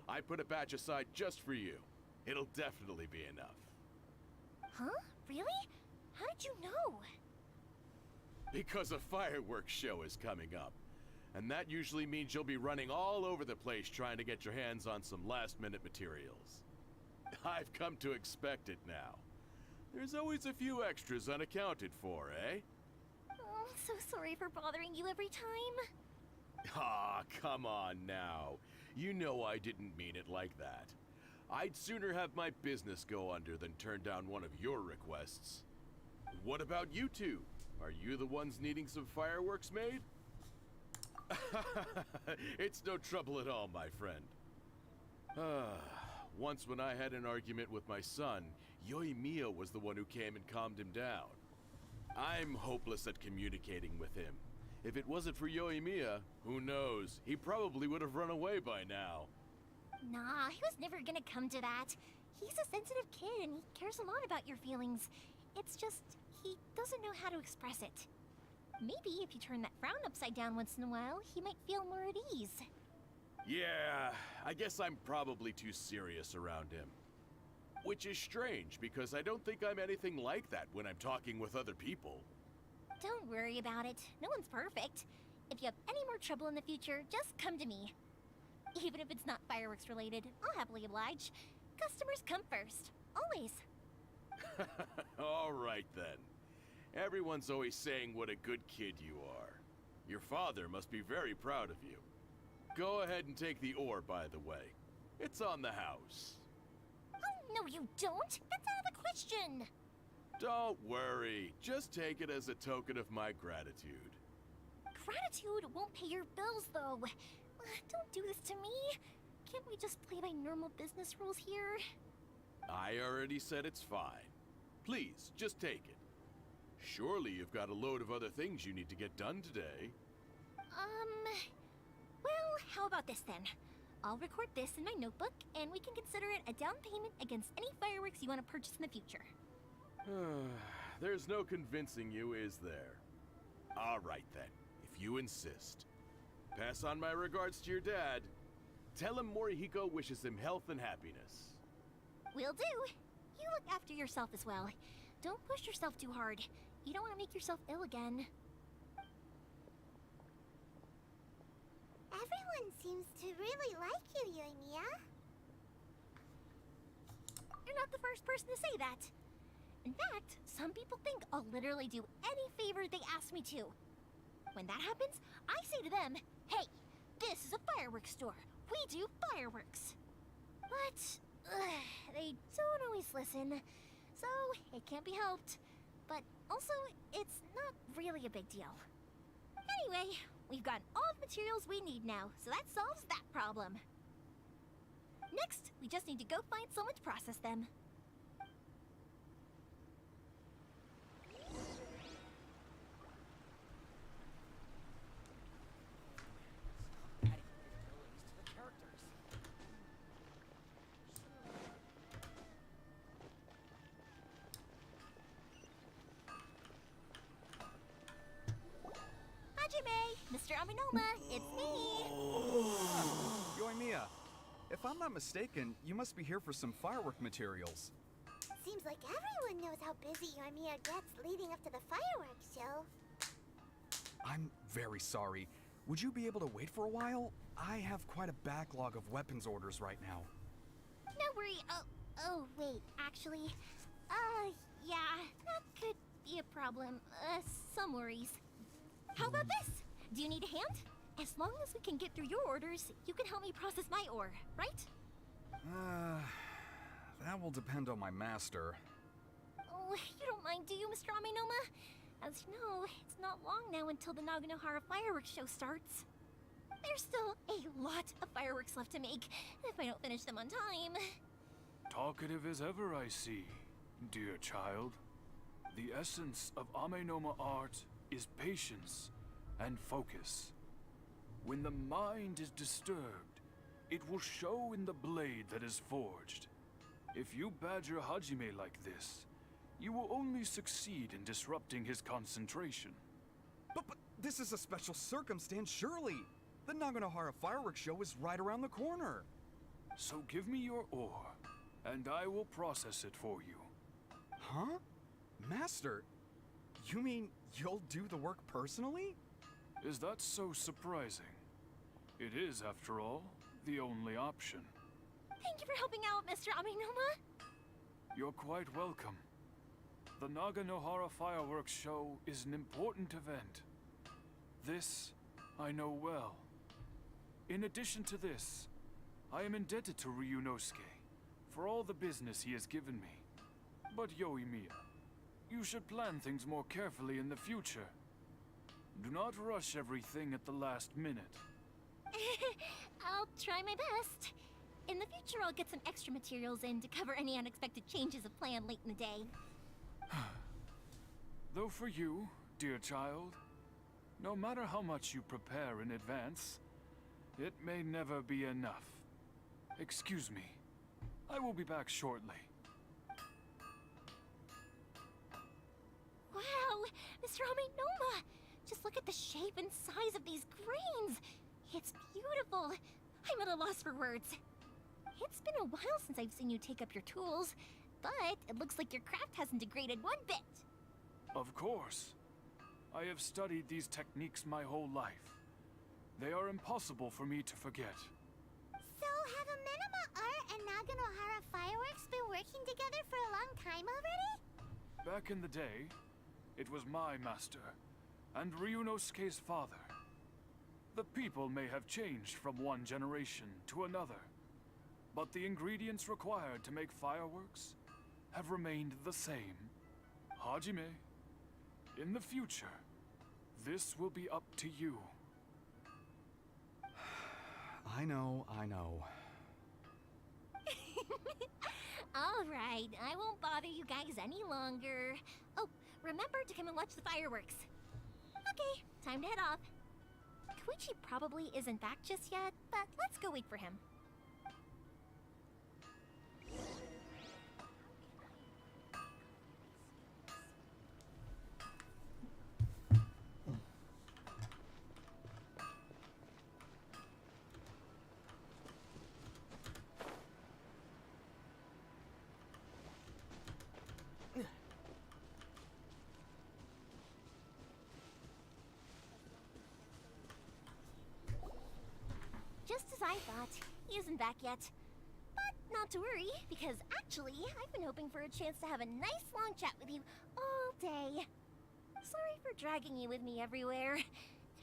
O: I put a batch aside just for you. It'll definitely be enough.
M: Huh? Really? How did you know?
O: Because a fireworks show is coming up. And that usually means you'll be running all over the place trying to get your hands on some last-minute materials. I've come to expect it now. There's always a few extras unaccounted for, eh?
M: Oh, I'm so sorry for bothering you every time.
O: Ah, come on now. You know I didn't mean it like that. I'd sooner have my business go under than turn down one of your requests. What about you two? Are you the ones needing some fireworks made? It's no trouble at all, my friend. Once when I had an argument with my son, Yoimiya was the one who came and calmed him down. I'm hopeless at communicating with him. If it wasn't for Yoimiya, who knows? He probably would have run away by now.
M: Nah, he was never gonna come to that. He's a sensitive kid and he cares a lot about your feelings. It's just, he doesn't know how to express it. Maybe if you turn that frown upside down once in a while, he might feel more at ease.
O: Yeah, I guess I'm probably too serious around him. Which is strange, because I don't think I'm anything like that when I'm talking with other people.
M: Don't worry about it. No one's perfect. If you have any more trouble in the future, just come to me. Even if it's not fireworks related, I'll happily oblige. Customers come first. Always.
O: All right then. Everyone's always saying what a good kid you are. Your father must be very proud of you. Go ahead and take the ore, by the way. It's on the house.
M: Oh, no you don't! That's out of the question!
O: Don't worry. Just take it as a token of my gratitude.
M: Gratitude won't pay your bills, though. Don't do this to me. Can't we just play by normal business rules here?
O: I already said it's fine. Please, just take it. Surely you've got a load of other things you need to get done today.
M: Well, how about this then? I'll record this in my notebook, and we can consider it a down payment against any fireworks you want to purchase in the future.
O: There's no convincing you, is there? All right then, if you insist. Pass on my regards to your dad. Tell him Morihiko wishes him health and happiness.
M: Will do. You look after yourself as well. Don't push yourself too hard. You don't want to make yourself ill again.
C: Everyone seems to really like you, Yoimiya.
M: You're not the first person to say that. In fact, some people think I'll literally do any favor they ask me to. When that happens, I say to them, hey, this is a fireworks store. We do fireworks. But, they don't always listen. So, it can't be helped. But also, it's not really a big deal. Anyway, we've got all the materials we need now, so that solves that problem. Next, we just need to go find someone to process them. Mr. Aminoma, it's me!
P: Yoimiya, if I'm not mistaken, you must be here for some firework materials.
C: Seems like everyone knows how busy Yoimiya gets leading up to the fireworks show.
P: I'm very sorry. Would you be able to wait for a while? I have quite a backlog of weapons orders right now.
M: No worry. Oh, wait, actually. Yeah, that could be a problem. Some worries. How about this? Do you need a hand? As long as we can get through your orders, you can help me process my ore, right?
P: That will depend on my master.
M: Oh, you don't mind, do you, Mr. Aminoma? As you know, it's not long now until the Naganohara fireworks show starts. There's still a lot of fireworks left to make, if I don't finish them on time.
Q: Talkative as ever, I see. Dear child, the essence of Amenoma art is patience and focus. When the mind is disturbed, it will show in the blade that is forged. If you badger Hajime like this, you will only succeed in disrupting his concentration.
P: But this is a special circumstance, surely. The Naganohara fireworks show is right around the corner.
Q: So give me your ore, and I will process it for you.
P: Huh? Master, you mean you'll do the work personally?
Q: Is that so surprising? It is, after all, the only option.
M: Thank you for helping out, Mr. Amenoma.
Q: You're quite welcome. The Naganohara fireworks show is an important event. This I know well. In addition to this, I am indebted to Ryunosuke for all the business he has given me. But Yoimiya, you should plan things more carefully in the future. Do not rush everything at the last minute.
M: I'll try my best. In the future, I'll get some extra materials in to cover any unexpected changes of plan late in the day.
Q: Though for you, dear child, no matter how much you prepare in advance, it may never be enough. Excuse me. I will be back shortly.
M: Wow, Mr. Amenoma! Just look at the shape and size of these grains! It's beautiful! I'm at a loss for words. It's been a while since I've seen you take up your tools, but it looks like your craft hasn't degraded one bit.
Q: Of course. I have studied these techniques my whole life. They are impossible for me to forget.
C: So, have Amenoma Art and Naganohara Fireworks been working together for a long time already?
Q: Back in the day, it was my master, and Ryunosuke's father. The people may have changed from one generation to another, but the ingredients required to make fireworks have remained the same. Hajime, in the future, this will be up to you.
P: I know.
M: All right, I won't bother you guys any longer. Oh, remember to come and watch the fireworks. Okay, time to head off. Koichi probably isn't back just yet, but let's go wait for him. Just as I thought, he isn't back yet. But not to worry, because actually, I've been hoping for a chance to have a nice long chat with you all day. Sorry for dragging you with me everywhere.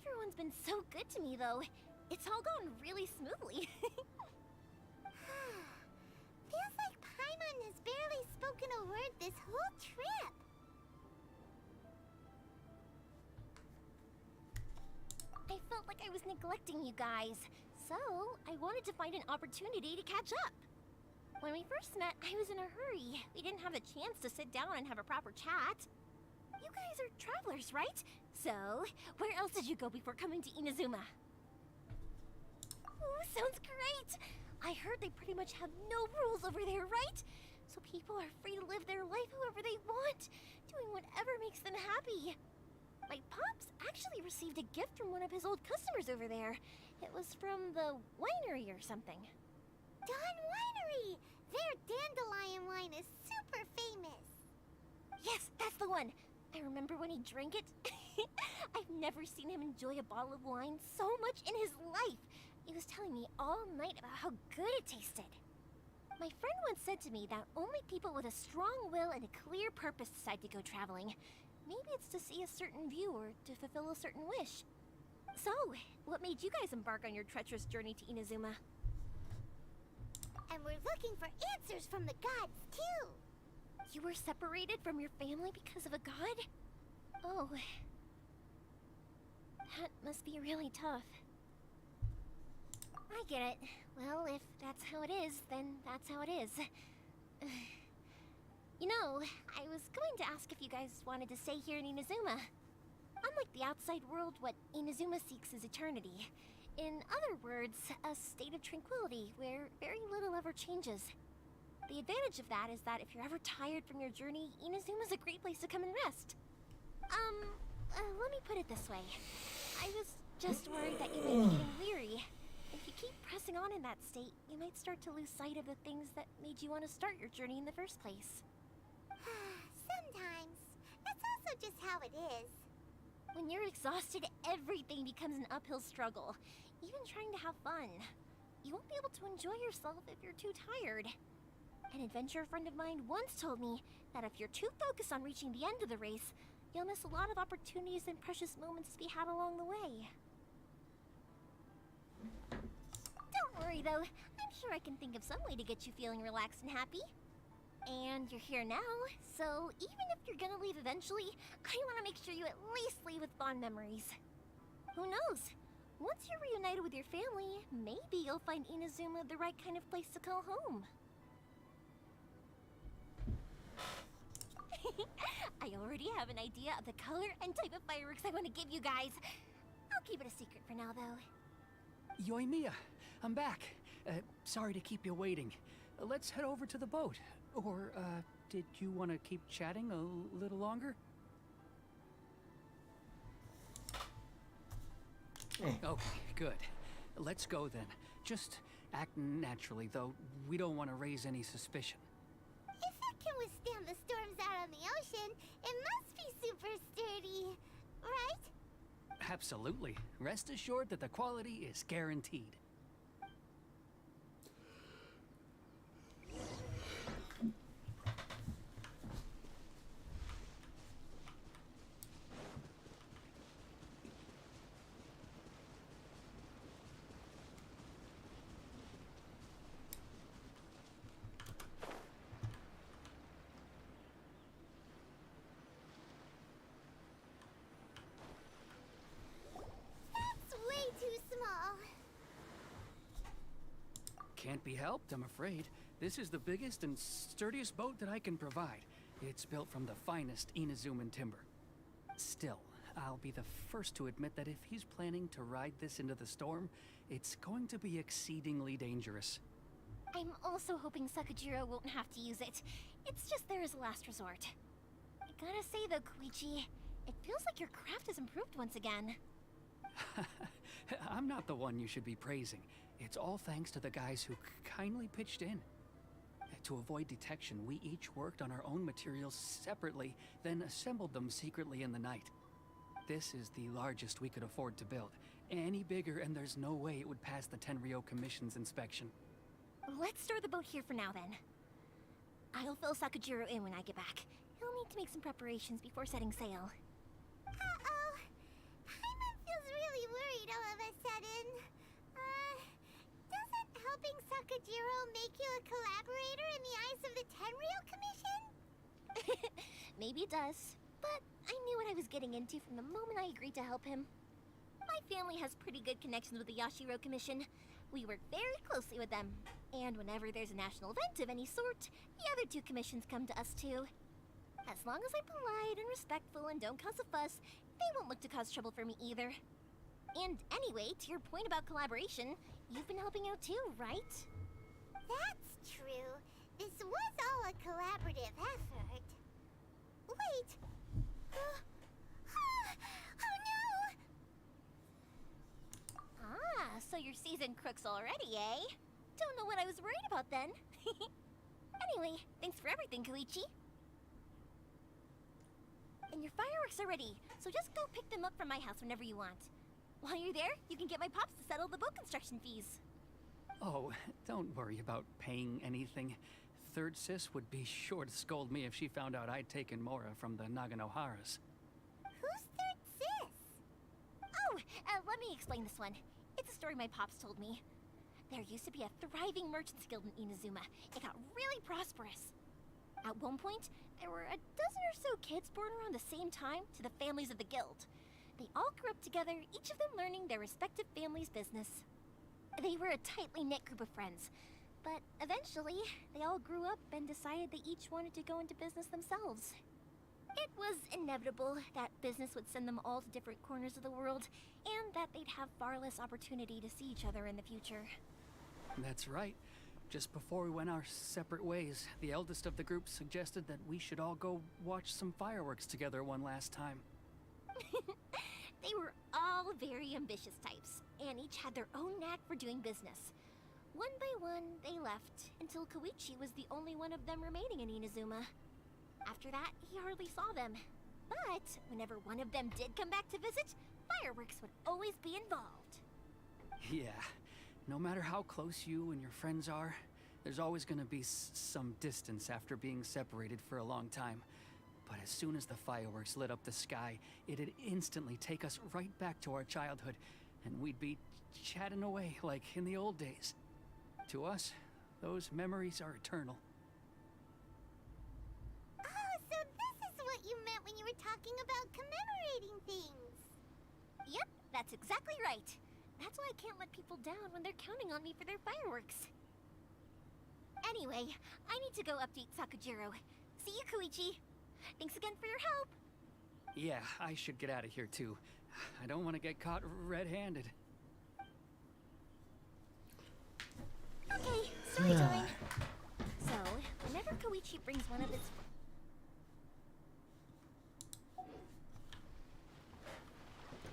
M: Everyone's been so good to me, though. It's all gone really smoothly.
C: Feels like Paimon has barely spoken a word this whole trip.
M: I felt like I was neglecting you guys, so I wanted to find an opportunity to catch up. When we first met, I was in a hurry. We didn't have the chance to sit down and have a proper chat. You guys are travelers, right? So, where else did you go before coming to Inazuma? Ooh, sounds great! I heard they pretty much have no rules over there, right? So people are free to live their life however they want, doing whatever makes them happy. My pops actually received a gift from one of his old customers over there. It was from the winery or something.
C: Dawn Winery! Their dandelion wine is super famous.
M: Yes, that's the one. I remember when he drank it. I've never seen him enjoy a bottle of wine so much in his life. He was telling me all night about how good it tasted. My friend once said to me that only people with a strong will and a clear purpose decide to go traveling. Maybe it's to see a certain view or to fulfill a certain wish. So, what made you guys embark on your treacherous journey to Inazuma?
C: And we're looking for answers from the gods, too.
M: You were separated from your family because of a god? Oh. That must be really tough. I get it. Well, if that's how it is, then that's how it is. You know, I was going to ask if you guys wanted to stay here in Inazuma. Unlike the outside world, what Inazuma seeks is eternity. In other words, a state of tranquility where very little ever changes. The advantage of that is that if you're ever tired from your journey, Inazuma's a great place to come and rest. Let me put it this way. I was just worried that you might be getting weary. If you keep pressing on in that state, you might start to lose sight of the things that made you want to start your journey in the first place.
C: Sometimes. That's also just how it is.
M: When you're exhausted, everything becomes an uphill struggle. Even trying to have fun. You won't be able to enjoy yourself if you're too tired. An adventurer friend of mine once told me that if you're too focused on reaching the end of the race, you'll miss a lot of opportunities and precious moments to be had along the way. Don't worry though, I'm sure I can think of some way to get you feeling relaxed and happy. And you're here now, so even if you're gonna leave eventually, I want to make sure you at least leave with fond memories. Who knows? Once you're reunited with your family, maybe you'll find Inazuma the right kind of place to call home. I already have an idea of the color and type of fireworks I want to give you guys. I'll keep it a secret for now, though.
N: Yoimiya, I'm back. Sorry to keep you waiting. Let's head over to the boat. Or, did you want to keep chatting a little longer? Okay, good. Let's go then. Just act naturally, though. We don't want to raise any suspicion.
C: If it can withstand the storms out on the ocean, it must be super sturdy, right?
N: Absolutely. Rest assured that the quality is guaranteed. Can't be helped, I'm afraid. This is the biggest and sturdiest boat that I can provide. It's built from the finest Inazuman timber. Still, I'll be the first to admit that if he's planning to ride this into the storm, it's going to be exceedingly dangerous.
M: I'm also hoping Sakajiro won't have to use it. It's just there as a last resort. I gotta say though, Koichi, it feels like your craft has improved once again.
N: I'm not the one you should be praising. It's all thanks to the guys who kindly pitched in. To avoid detection, we each worked on our own materials separately, then assembled them secretly in the night. This is the largest we could afford to build. Any bigger and there's no way it would pass the Tenryou Commission's inspection.
M: Let's store the boat here for now then. I'll fill Sakajiro in when I get back. He'll need to make some preparations before setting sail.
C: Uh-oh. Paimon feels really worried all of a sudden. Doesn't helping Sakajiro make you a collaborator in the eyes of the Tenryou Commission?
M: Maybe it does, but I knew what I was getting into from the moment I agreed to help him. My family has pretty good connections with the Yashiro Commission. We work very closely with them, and whenever there's a national event of any sort, the other two commissions come to us too. As long as I'm polite and respectful and don't cause a fuss, they won't look to cause trouble for me either. And anyway, to your point about collaboration, you've been helping out too, right?
C: That's true. This was all a collaborative effort. Wait! Oh no!
M: Ah, so you're seasoned crooks already, eh? Don't know what I was worried about then. Anyway, thanks for everything, Koichi. And your fireworks are ready, so just go pick them up from my house whenever you want. While you're there, you can get my pops to settle the boat construction fees.
N: Oh, don't worry about paying anything. Third Sis would be sure to scold me if she found out I'd taken Mora from the Naganoharas.
C: Who's Third Sis?
M: Oh, let me explain this one. It's a story my pops told me. There used to be a thriving merchants guild in Inazuma. It got really prosperous. At one point, there were a dozen or so kids born around the same time to the families of the guild. They all grew up together, each of them learning their respective family's business. They were a tightly knit group of friends, But eventually, they all grew up and decided they each wanted to go into business themselves. It was inevitable that business would send them all to different corners of the world, and that they'd have far less opportunity to see each other in the future.
N: That's right. Just before we went our separate ways, the eldest of the group suggested that we should all go watch some fireworks together one last time.
M: They were all very ambitious types, and each had their own knack for doing business. One by one, they left, until Koichi was the only one of them remaining in Inazuma. After that, he hardly saw them. But whenever one of them did come back to visit, fireworks would always be involved.
N: Yeah, no matter how close you and your friends are, there's always gonna be some distance after being separated for a long time. But as soon as the fireworks lit up the sky, it'd instantly take us right back to our childhood, and we'd be chatting away like in the old days. To us, those memories are eternal.
C: Oh, so this is what you meant when you were talking about commemorating things.
M: Yep, that's exactly right. That's why I can't let people down when they're counting on me for their fireworks. Anyway, I need to go update Sakujiro. See you, Koichi. Thanks again for your help.
N: Yeah, I should get out of here too. I don't want to get caught red-handed.
M: Okay, story time. So, whenever Koichi brings one of his...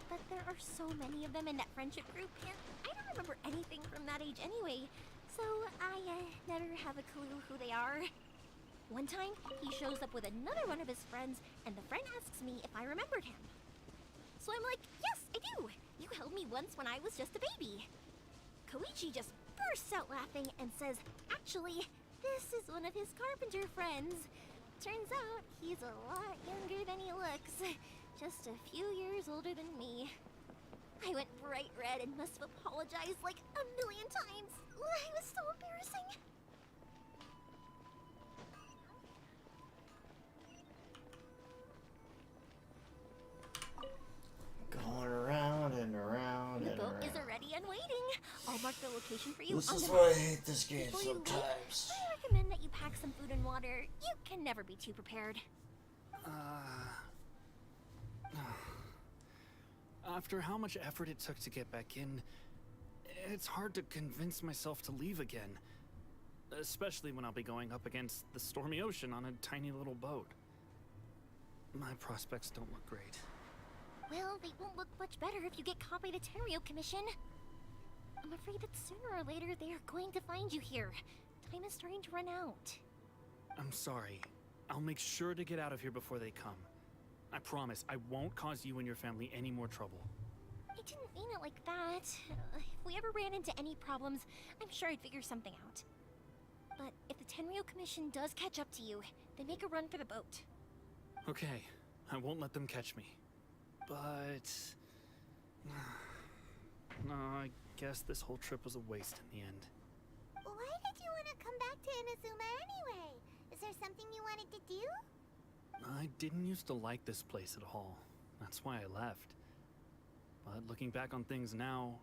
M: But there are so many of them in that friendship group, and I don't remember anything from that age anyway, so I never have a clue who they are. One time, he shows up with another one of his friends, and the friend asks me if I remembered him. So I'm like, yes, I do! You held me once when I was just a baby. Koichi just bursts out laughing and says, actually, this is one of his carpenter friends. Turns out, he's a lot younger than he looks. Just a few years older than me. I went bright red and must have apologized like a million times. It was so embarrassing.
A: Going around and around
M: The
A: and
M: boat
A: around.
M: is already and waiting. I'll mark the location for you.
A: This
M: on
A: is
M: the
A: why I
M: map.
A: hate this game
M: Before you leave,
A: sometimes.
M: I recommend that you pack some food and water. You can never be too prepared.
L: After how much effort it took to get back in, it's hard to convince myself to leave again. Especially when I'll be going up against the stormy ocean on a tiny little boat. My prospects don't look great.
M: Well, they won't look much better if you get caught by the Tenryou Commission. I'm afraid that sooner or later they are going to find you here. Time is starting to run out.
L: I'm sorry. I'll make sure to get out of here before they come. I promise I won't cause you and your family any more trouble.
M: I didn't mean it like that. If we ever ran into any problems, I'm sure I'd figure something out. But if the Tenryou Commission does catch up to you, they make a run for the boat.
L: Okay, I won't let them catch me. But... no, I guess this whole trip was a waste in the end.
C: Why did you want to come back to Inazuma anyway? Is there something you wanted to do?
L: I didn't used to like this place at all. That's why I left. But looking back on things now,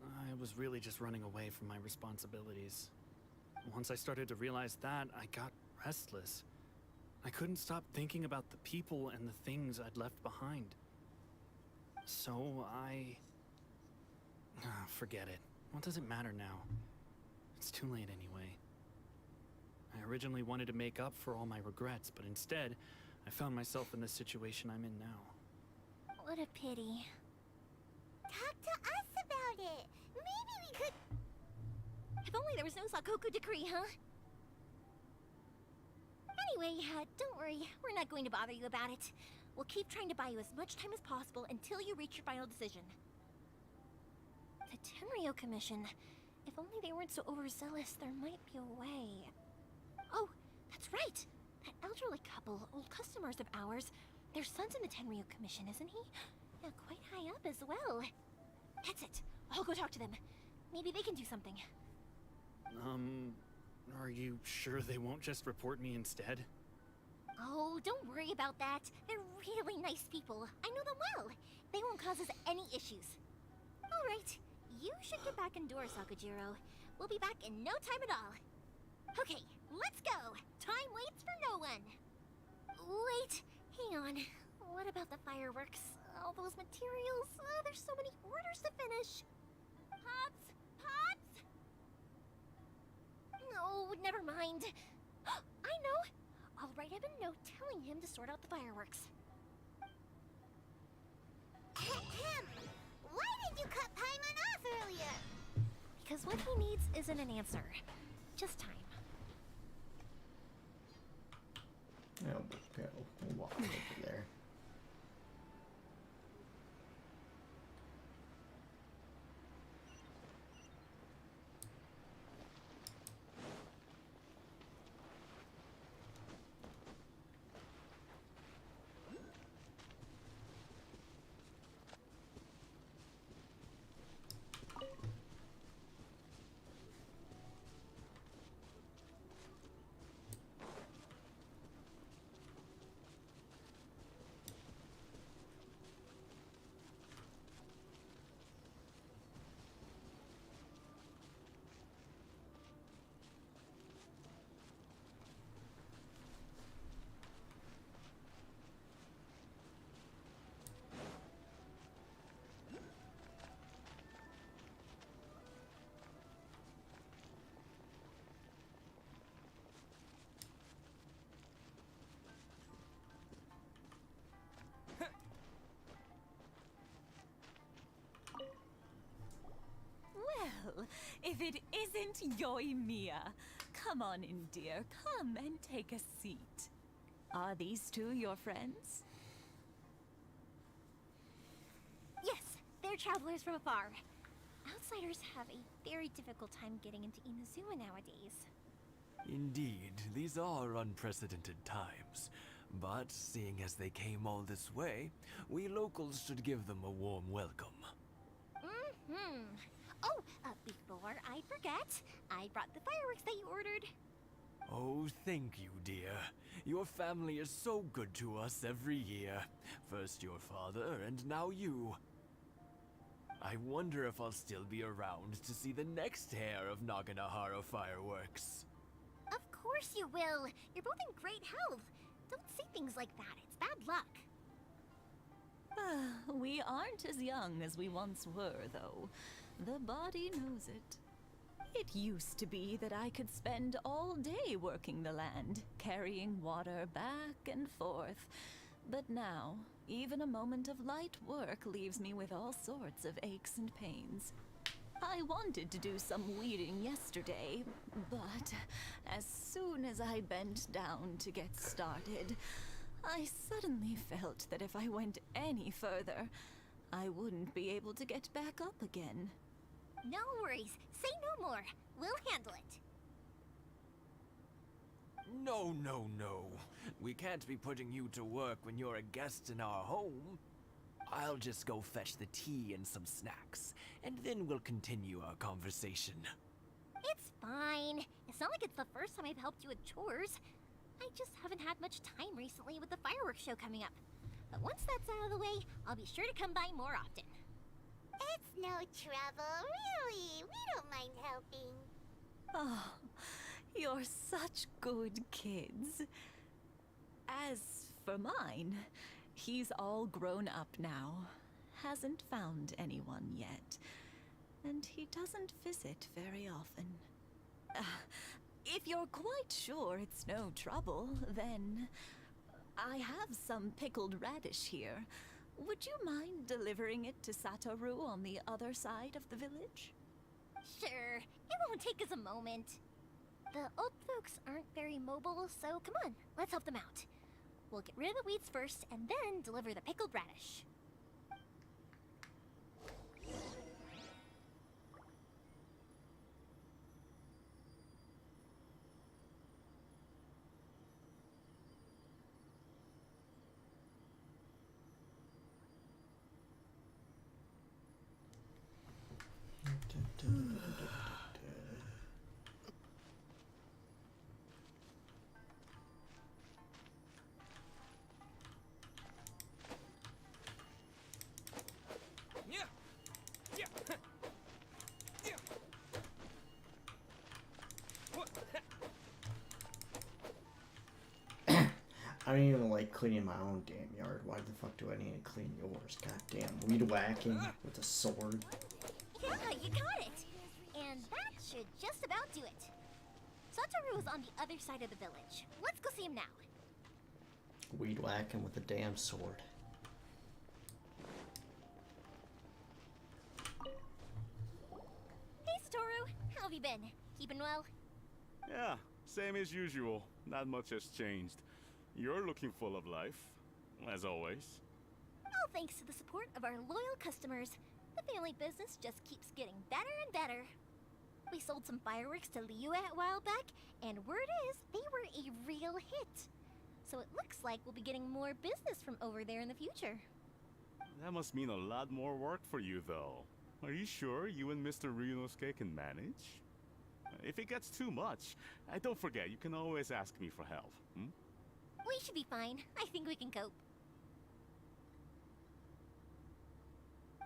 L: I was really just running away from my responsibilities. Once I started to realize that, I got restless. I couldn't stop thinking about the people and the things I'd left behind. So forget it. What does it matter now? It's too late anyway. I originally wanted to make up for all my regrets, but instead, I found myself in the situation I'm in now.
M: What a pity.
C: Talk to us about it. Maybe we could...
M: If only there was no Sakoku decree, huh? Anyway, don't worry. We're not going to bother you about it. We'll keep trying to buy you as much time as possible until you reach your final decision. The Tenryou Commission. If only they weren't so overzealous, there might be a way. Oh, that's right! That elderly couple, old customers of ours, their son's in the Tenryou Commission, isn't he? Yeah, quite high up as well. That's it. I'll go talk to them. Maybe they can do something.
L: Are you sure they won't just report me instead?
M: Oh, don't worry about that. They're really nice people. I know them well. They won't cause us any issues. All right. You should get back indoors, Sakujiro. We'll be back in no time at all. Okay, let's go. Time waits for no one. Wait, hang on. What about the fireworks? All those materials? There's so many orders to finish. Pops? Pops? No, never mind. I know. I'll write him a note telling him to sort out the fireworks.
C: Why did you cut Paimon off earlier?
M: Because what he needs isn't an answer, just time.
A: Yeah, we'll go. We'll walk over there.
R: Well, if it isn't Yoimiya, come on in, dear. Come and take a seat. Are these two your friends?
M: Yes, they're travelers from afar. Outsiders have a very difficult time getting into Inazuma nowadays.
G: Indeed, these are unprecedented times. But seeing as they came all this way, we locals should give them a warm welcome.
M: Mm-hmm. Oh, before I forget, I brought the fireworks that you ordered.
G: Oh, thank you, dear. Your family is so good to us every year. First your father, and now you. I wonder if I'll still be around to see the next hair of Naganohara fireworks.
M: Of course you will. You're both in great health. Don't say things like that. It's bad luck.
R: We aren't as young as we once were, though. The body knows it. It used to be that I could spend all day working the land, carrying water back and forth. But now, even a moment of light work leaves me with all sorts of aches and pains. I wanted to do some weeding yesterday, but as soon as I bent down to get started, I suddenly felt that if I went any further, I wouldn't be able to get back up again.
M: No worries. Say no more. We'll handle it.
G: No, no, no. We can't be putting you to work when you're a guest in our home. I'll just go fetch the tea and some snacks, and then we'll continue our conversation.
M: It's fine. It's not like it's the first time I've helped you with chores. I just haven't had much time recently with the fireworks show coming up. But once that's out of the way, I'll be sure to come by more often.
C: It's no trouble, really. We don't mind helping.
R: Oh, you're such good kids. As for mine, he's all grown up now, hasn't found anyone yet, and he doesn't visit very often. If you're quite sure it's no trouble, then I have some pickled radish here. Would you mind delivering it to Satoru on the other side of the village?
M: Sure, it won't take us a moment. The old folks aren't very mobile, so come on, let's help them out. We'll get rid of the weeds first, and then deliver the pickled radish.
A: like cleaning my own damn yard. Why the fuck do I need to clean yours? Goddamn weed whacking with a sword.
M: Yeah, you got it! And that should just about do it. Satoru's on the other side of the village. Let's go see him now.
A: Weed whacking with a damn sword.
M: Hey, Satoru. How have you been? Keeping well?
S: Yeah, same as usual. Not much has changed. You're looking full of life, as always.
M: All thanks to the support of our loyal customers, the family business just keeps getting better and better. We sold some fireworks to Liyue a while back, and word is they were a real hit. So it looks like we'll be getting more business from over there in the future.
S: That must mean a lot more work for you, though. Are you sure you and Mr. Ryunosuke can manage? If it gets too much, don't forget, you can always ask me for help.
M: We should be fine. I think we can cope.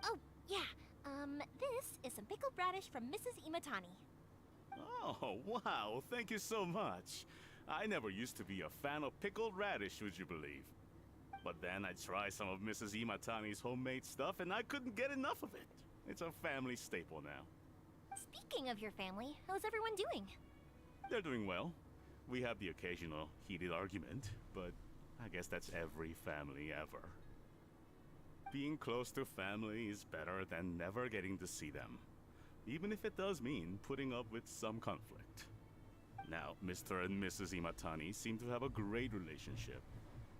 M: Oh, yeah. This is some pickled radish from Mrs. Imatani.
S: Oh, wow. Thank you so much. I never used to be a fan of pickled radish, would you believe? But then I tried some of Mrs. Imatani's homemade stuff, and I couldn't get enough of it. It's a family staple now.
M: Speaking of your family, how's everyone doing?
S: They're doing well. We have the occasional heated argument, but I guess that's every family ever. Being close to family is better than never getting to see them, even if it does mean putting up with some conflict. Now, Mr. and Mrs. Imatani seem to have a great relationship,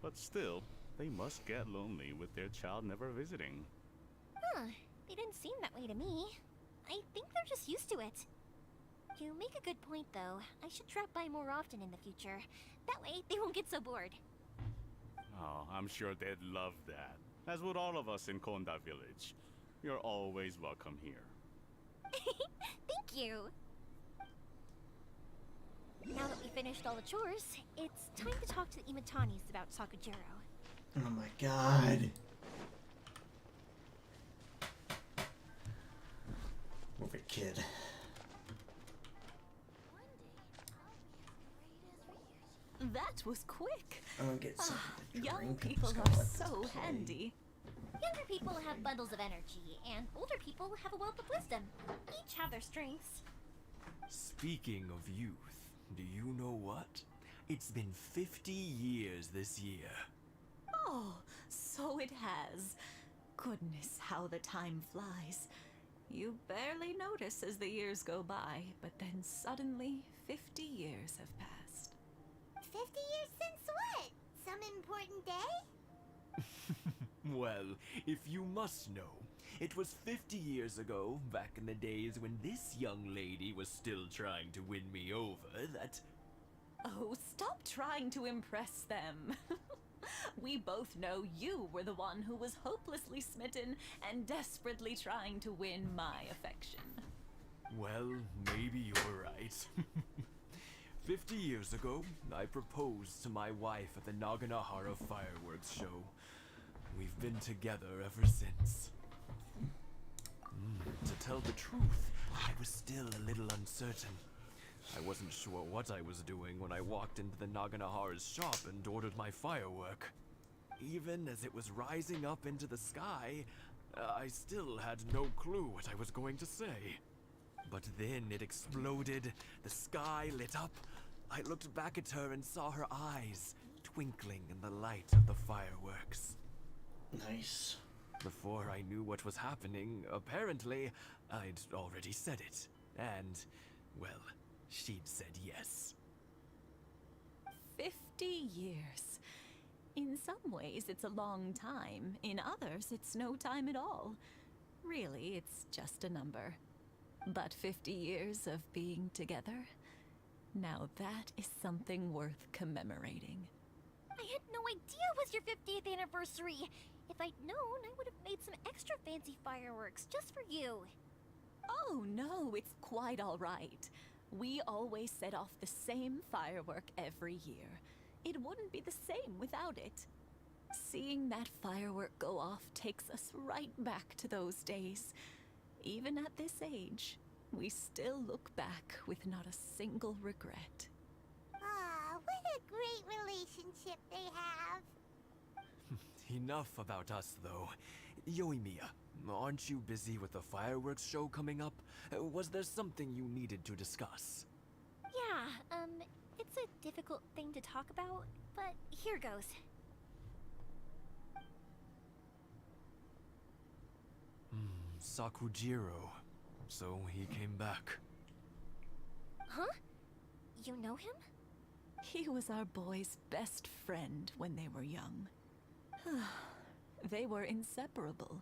S: but still, they must get lonely with their child never visiting.
M: Huh, they didn't seem that way to me. I think they're just used to it. You make a good point, though. I should drop by more often in the future. That way, they won't get so bored.
S: Oh, I'm sure they'd love that. As would all of us in Konda Village. You're always welcome here.
M: Thank you! Now that we finished all the chores, it's time to talk to the Imatanis about Sakujiro.
A: Oh my god. Move it, kid.
R: That was quick.
A: I'll get some
R: Young people are so handy.
M: Younger people have bundles of energy, and older people have a wealth of wisdom. Each have their strengths.
G: Speaking of youth, do you know what? It's been 50 years this year.
R: Oh, so it has. Goodness, how the time flies. You barely notice as the years go by, but then suddenly 50 years have passed.
C: 50 years since what? Some important day?
G: Well, if you must know, it was 50 years ago, back in the days when this young lady was still trying to win me over, that...
R: Oh, stop trying to impress them. We both know you were the one who was hopelessly smitten and desperately trying to win my affection.
G: Well, maybe you're right. 50 years ago, I proposed to my wife at the Naganohara fireworks show. We've been together ever since. To tell the truth, I was still a little uncertain. I wasn't sure what I was doing when I walked into the Naganohara's shop and ordered my firework. Even as it was rising up into the sky, I still had no clue what I was going to say. But then it exploded, the sky lit up. I looked back at her and saw her eyes twinkling in the light of the fireworks.
A: Nice.
G: Before I knew what was happening, apparently, I'd already said it. And, well, she'd said yes.
R: 50 years. In some ways, it's a long time. In others, it's no time at all. Really, it's just a number. But 50 years of being together? Now that is something worth commemorating.
M: I had no idea it was your 50th anniversary. If I'd known, I would have made some extra fancy fireworks just for you.
R: Oh no, it's quite all right. We always set off the same firework every year. It wouldn't be the same without it. Seeing that firework go off takes us right back to those days. Even at this age, we still look back with not a single regret.
C: Ah, what a great relationship they have.
G: Enough about us, though. Yoimiya, aren't you busy with the fireworks show coming up? Was there something you needed to discuss?
M: Yeah, it's a difficult thing to talk about, but here goes.
G: Sakujiro. So he came back.
M: Huh? You know him?
R: He was our boy's best friend when they were young. They were inseparable.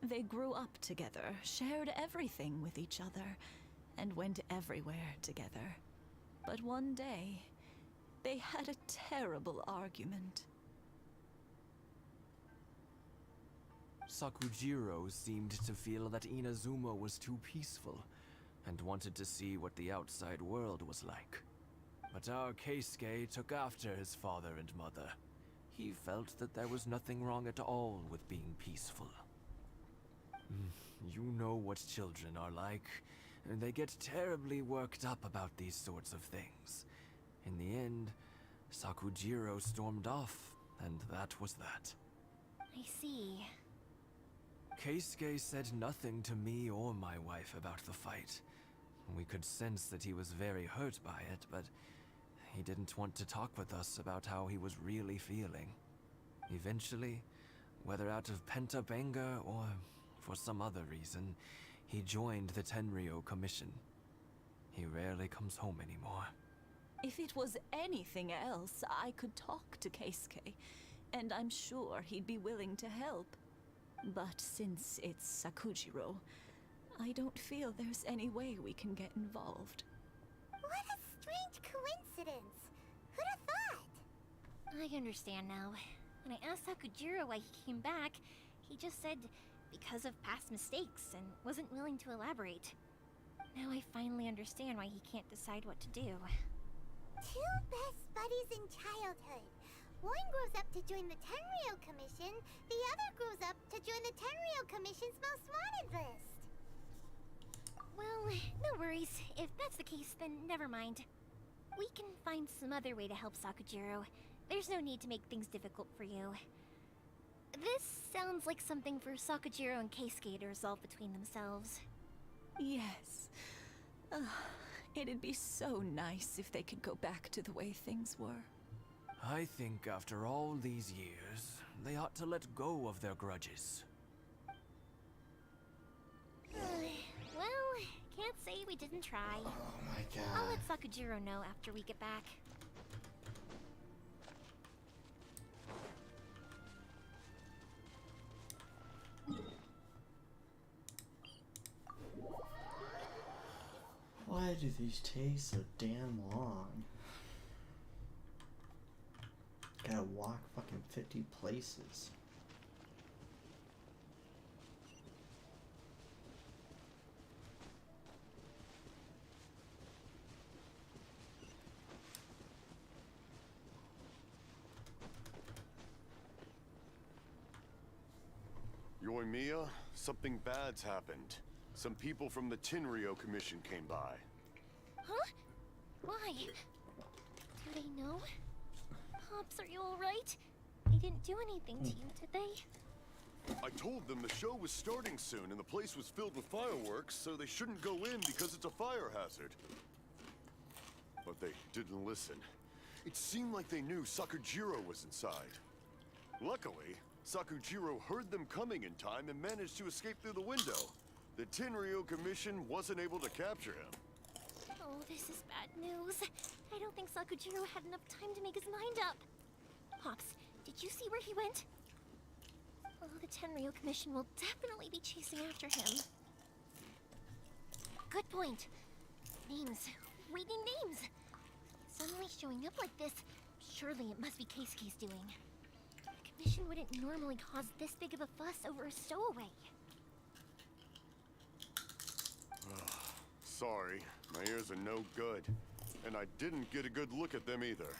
R: They grew up together, shared everything with each other, and went everywhere together. But one day, they had a terrible argument.
G: Sakujiro seemed to feel that Inazuma was too peaceful, and wanted to see what the outside world was like. But our Keisuke took after his father and mother. He felt that there was nothing wrong at all with being peaceful. You know what children are like. They get terribly worked up about these sorts of things. In the end, Sakujiro stormed off, and that was that.
M: I see.
G: Keisuke said nothing to me or my wife about the fight. We could sense that he was very hurt by it, but he didn't want to talk with us about how he was really feeling. Eventually, whether out of pent-up anger or for some other reason, he joined the Tenryou Commission. He rarely comes home anymore.
R: If it was anything else, I could talk to Keisuke, and I'm sure he'd be willing to help. But since it's Sakujiro, I don't feel there's any way we can get involved.
C: What a strange coincidence. Who'd have thought?
M: I understand now. When I asked Sakujiro why he came back, he just said because of past mistakes and wasn't willing to elaborate. Now I finally understand why he can't decide what to do.
C: Two best buddies in childhood. One grows up to join the Tenryou Commission, the other grows up to join the Tenryou Commission's most wanted list.
M: Well, no worries. If that's the case, then never mind. We can find some other way to help Sakujiro. There's no need to make things difficult for you. This sounds like something for Sakujiro and Keisuke to resolve between themselves.
R: Yes. It'd be so nice if they could go back to the way things were.
G: I think after all these years, they ought to let go of their grudges.
M: Well, can't say we didn't try.
A: Oh my god.
M: I'll let Sakujiro know after we get back.
A: Why do these take so damn long? Gotta walk fucking 50 places.
I: Yoimiya, something bad's happened. Some people from the Tenryou Commission came by.
M: Huh? Why? Do they know? Pops, are you alright? They didn't do anything to you, did they?
I: I told them the show was starting soon and the place was filled with fireworks, so they shouldn't go in because it's a fire hazard. But they didn't listen. It seemed like they knew Sakujiro was inside. Luckily, Sakujiro heard them coming in time and managed to escape through the window. The Tenryou Commission wasn't able to capture him.
M: Oh, this is bad news. I don't think Sakujiro had enough time to make his mind up. Pops, did you see where he went? Oh, the Tenryou Commission will definitely be chasing after him. Good point. Names. Reading names. Suddenly showing up like this, surely it must be Keisuke's doing. The Commission wouldn't normally cause this big of a fuss over a stowaway.
I: Sorry, my ears are no good. And I didn't get a good look at them either.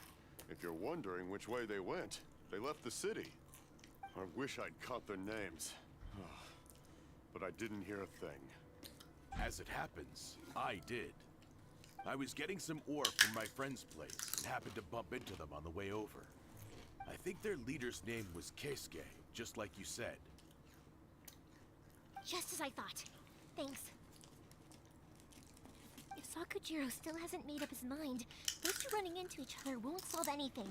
I: If you're wondering which way they went, they left the city. I wish I'd caught their names. But I didn't hear a thing.
O: As it happens, I did. I was getting some ore from my friend's place and happened to bump into them on the way over. I think their leader's name was Keisuke, just like you said.
M: Just as I thought. Thanks. If Sakujiro still hasn't made up his mind, those two running into each other won't solve anything.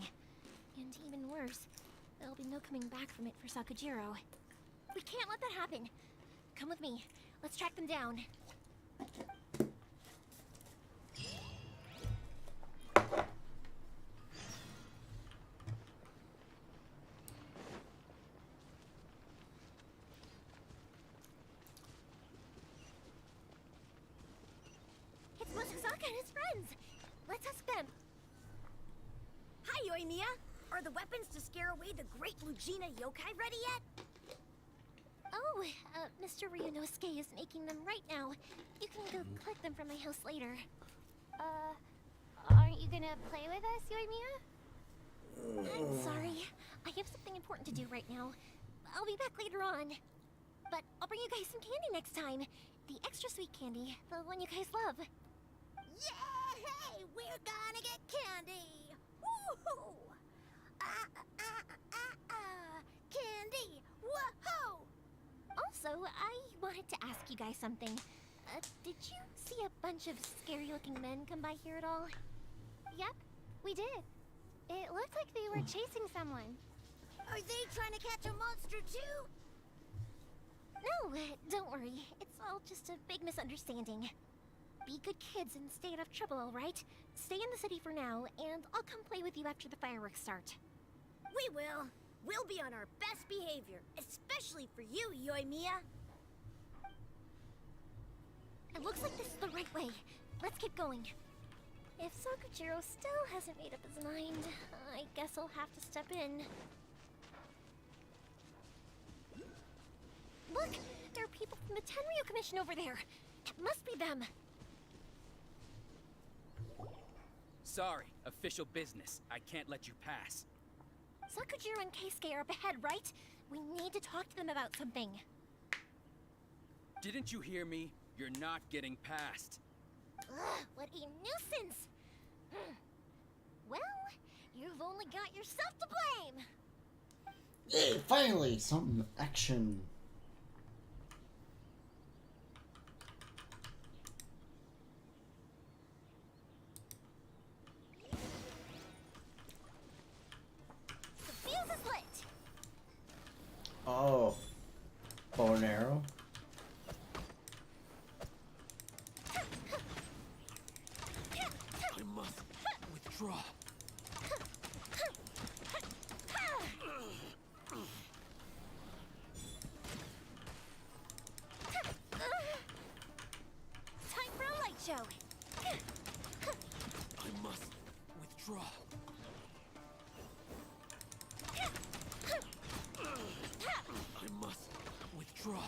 M: And even worse, there'll be no coming back from it for Sakujiro. We can't let that happen. Come with me. Let's track them down. It's Mochizaka and his friends. Let's ask them.
T: Hi, Yoimiya. Are the weapons to scare away the great Lugina yokai ready yet?
M: Oh, Mr. Ryunosuke is making them right now. You can go collect them from my house later. Aren't you gonna play with us, Yoimiya? I'm sorry. I have something important to do right now. I'll be back later on. But I'll bring you guys some candy next time. The extra sweet candy, the one you guys love.
T: Yay! We're gonna get candy! Woohoo! Candy! Woohoo!
M: Also, I wanted to ask you guys something. Did you see a bunch of scary-looking men come by here at all?
C: Yep, we did. It looked like they were chasing someone.
T: Are they trying to catch a monster too?
M: No, don't worry. It's all just a big misunderstanding. Be good kids and stay out of trouble, alright? Stay in the city for now, and I'll come play with you after the fireworks start.
T: We will. We'll be on our best behavior, especially for you, Yoimiya.
M: It looks like this is the right way. Let's keep going. If Sakujiro still hasn't made up his mind, I guess I'll have to step in. Look! There are people from the Tenryu Commission over there! It must be them!
U: Sorry, official business. I can't let you pass.
M: Sakujiro and Keisuke are up ahead, right? We need to talk to them about something.
U: Didn't you hear me? You're not getting past.
M: Ugh, what a nuisance! Well, you've only got yourself to blame!
A: Yay, finally! Some action.
M: The fuse is lit!
A: Oh. Bow and arrow?
D: I must withdraw.
M: Time for a light show!
D: I must withdraw. I must withdraw.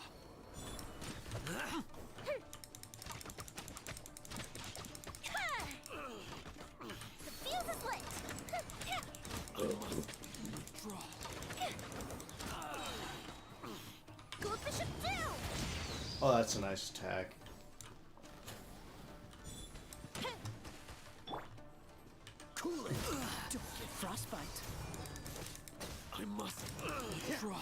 M: The fuse is lit!
D: I must withdraw.
M: Goldfish it down!
A: Oh, that's a nice attack.
N: Cool it. Don't get frostbite.
D: I must withdraw.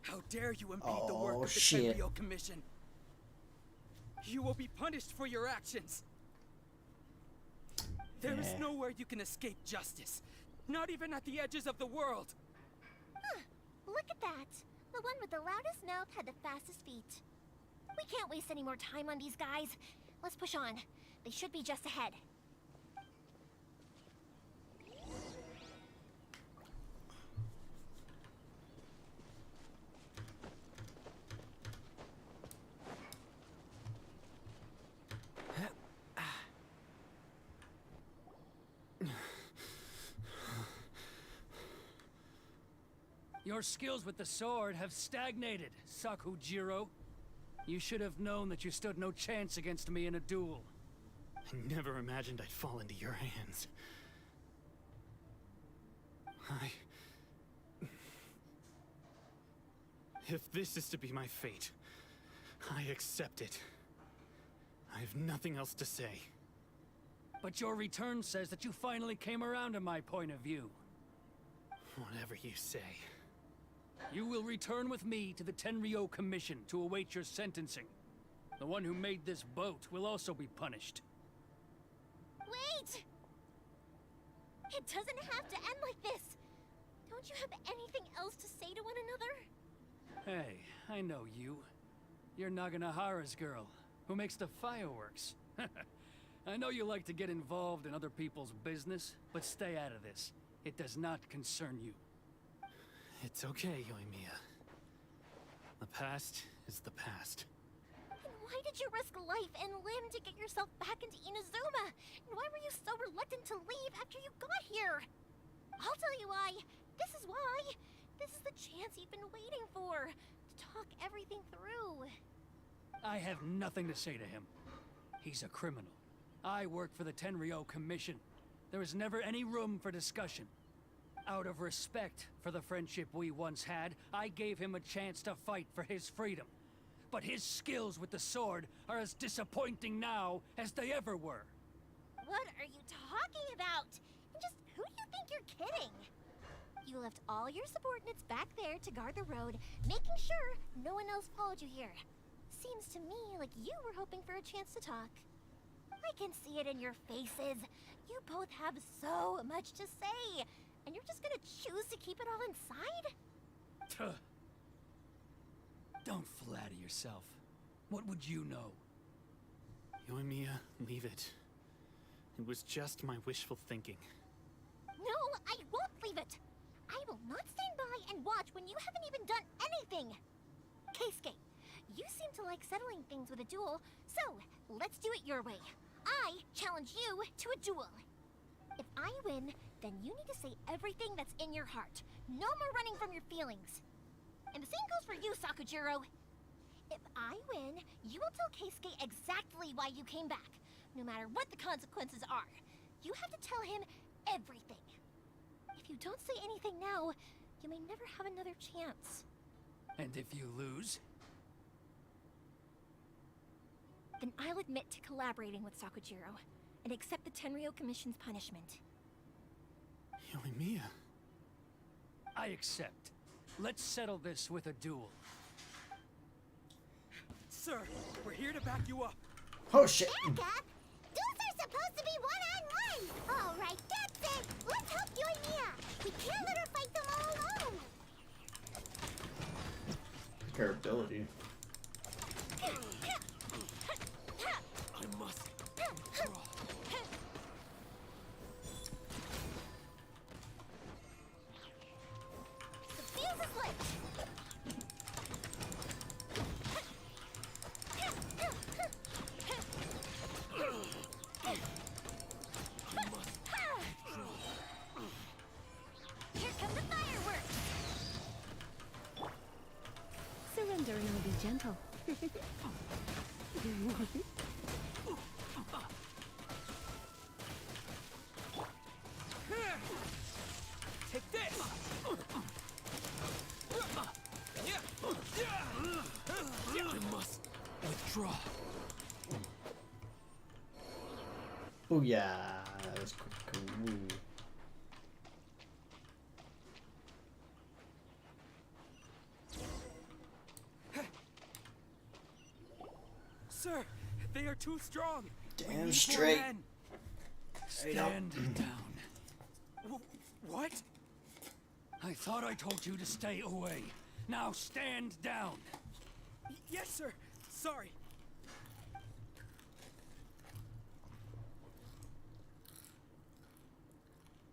U: How dare you impede the work of the
A: shit.
U: Tenryu Commission? You will be punished for your actions. There is nowhere you can escape justice. Not even at the edges of the world.
M: Huh, look at that. The one with the loudest mouth had the fastest feet. We can't waste any more time on these guys. Let's push on. They should be just ahead.
N: Your skills with the sword have stagnated, Sakujiro. You should have known that you stood no chance against me in a duel.
L: I never imagined I'd fall into your hands. If this is to be my fate, I accept it. I have nothing else to say.
N: But your return says that you finally came around to my point of view.
L: Whatever you say.
N: You will return with me to the Tenryou Commission to await your sentencing. The one who made this boat will also be punished.
M: Wait! It doesn't have to end like this! Don't you have anything else to say to one another?
N: Hey, I know you. You're Naganohara's girl, who makes the fireworks. I know you like to get involved in other people's business, but stay out of this. It does not concern you.
L: It's okay, Yoimiya. The past is the past.
M: Then why did you risk life and limb to get yourself back into Inazuma? And why were you so reluctant to leave after you got here? I'll tell you why. This is why. This is the chance you've been waiting for. To talk everything through.
N: I have nothing to say to him. He's a criminal. I work for the Tenryou Commission. There is never any room for discussion. Out of respect for the friendship we once had, I gave him a chance to fight for his freedom. But his skills with the sword are as disappointing now as they ever were.
M: What are you talking about? And just who do you think you're kidding? You left all your subordinates back there to guard the road, making sure no one else followed you here. Seems to me like you were hoping for a chance to talk. I can see it in your faces. You both have so much to say, and you're just gonna choose to keep it all inside?
N: Tuh. Don't flatter yourself. What would you know?
L: Yoimiya, leave it. It was just my wishful thinking.
M: No, I won't leave it. I will not stand by and watch when you haven't even done anything. Keisuke, you seem to like settling things with a duel, so let's do it your way. I challenge you to a duel. If I win, then you need to say everything that's in your heart. No more running from your feelings. And the same goes for you, Sakujiro. If I win, you will tell Keisuke exactly why you came back, no matter what the consequences are. You have to tell him everything. If you don't say anything now, you may never have another chance.
N: And if you lose?
M: Then I'll admit to collaborating with Sakujiro, and accept the Tenryou Commission's punishment.
L: Yoimiya.
N: I accept. Let's settle this with a duel.
U: Sir, we're here to back you up.
A: Oh shit.
C: Back up? Duels are supposed to be one-on-one! Alright, that's it! Let's help Yoimiya! We can't let her fight them all alone!
A: Her ability.
D: I must draw.
M: The fuse is lit! Here come the fireworks!
F: Surrendering will be gentle.
U: Take this!
D: I must withdraw.
A: Oh yeah, that's cool.
U: Sir, they are too strong. We
A: Damn
U: need more
A: straight.
U: men.
N: Stand down.
U: What?
N: I thought I told you to stay away. Now stand down.
U: Yes, sir. Sorry.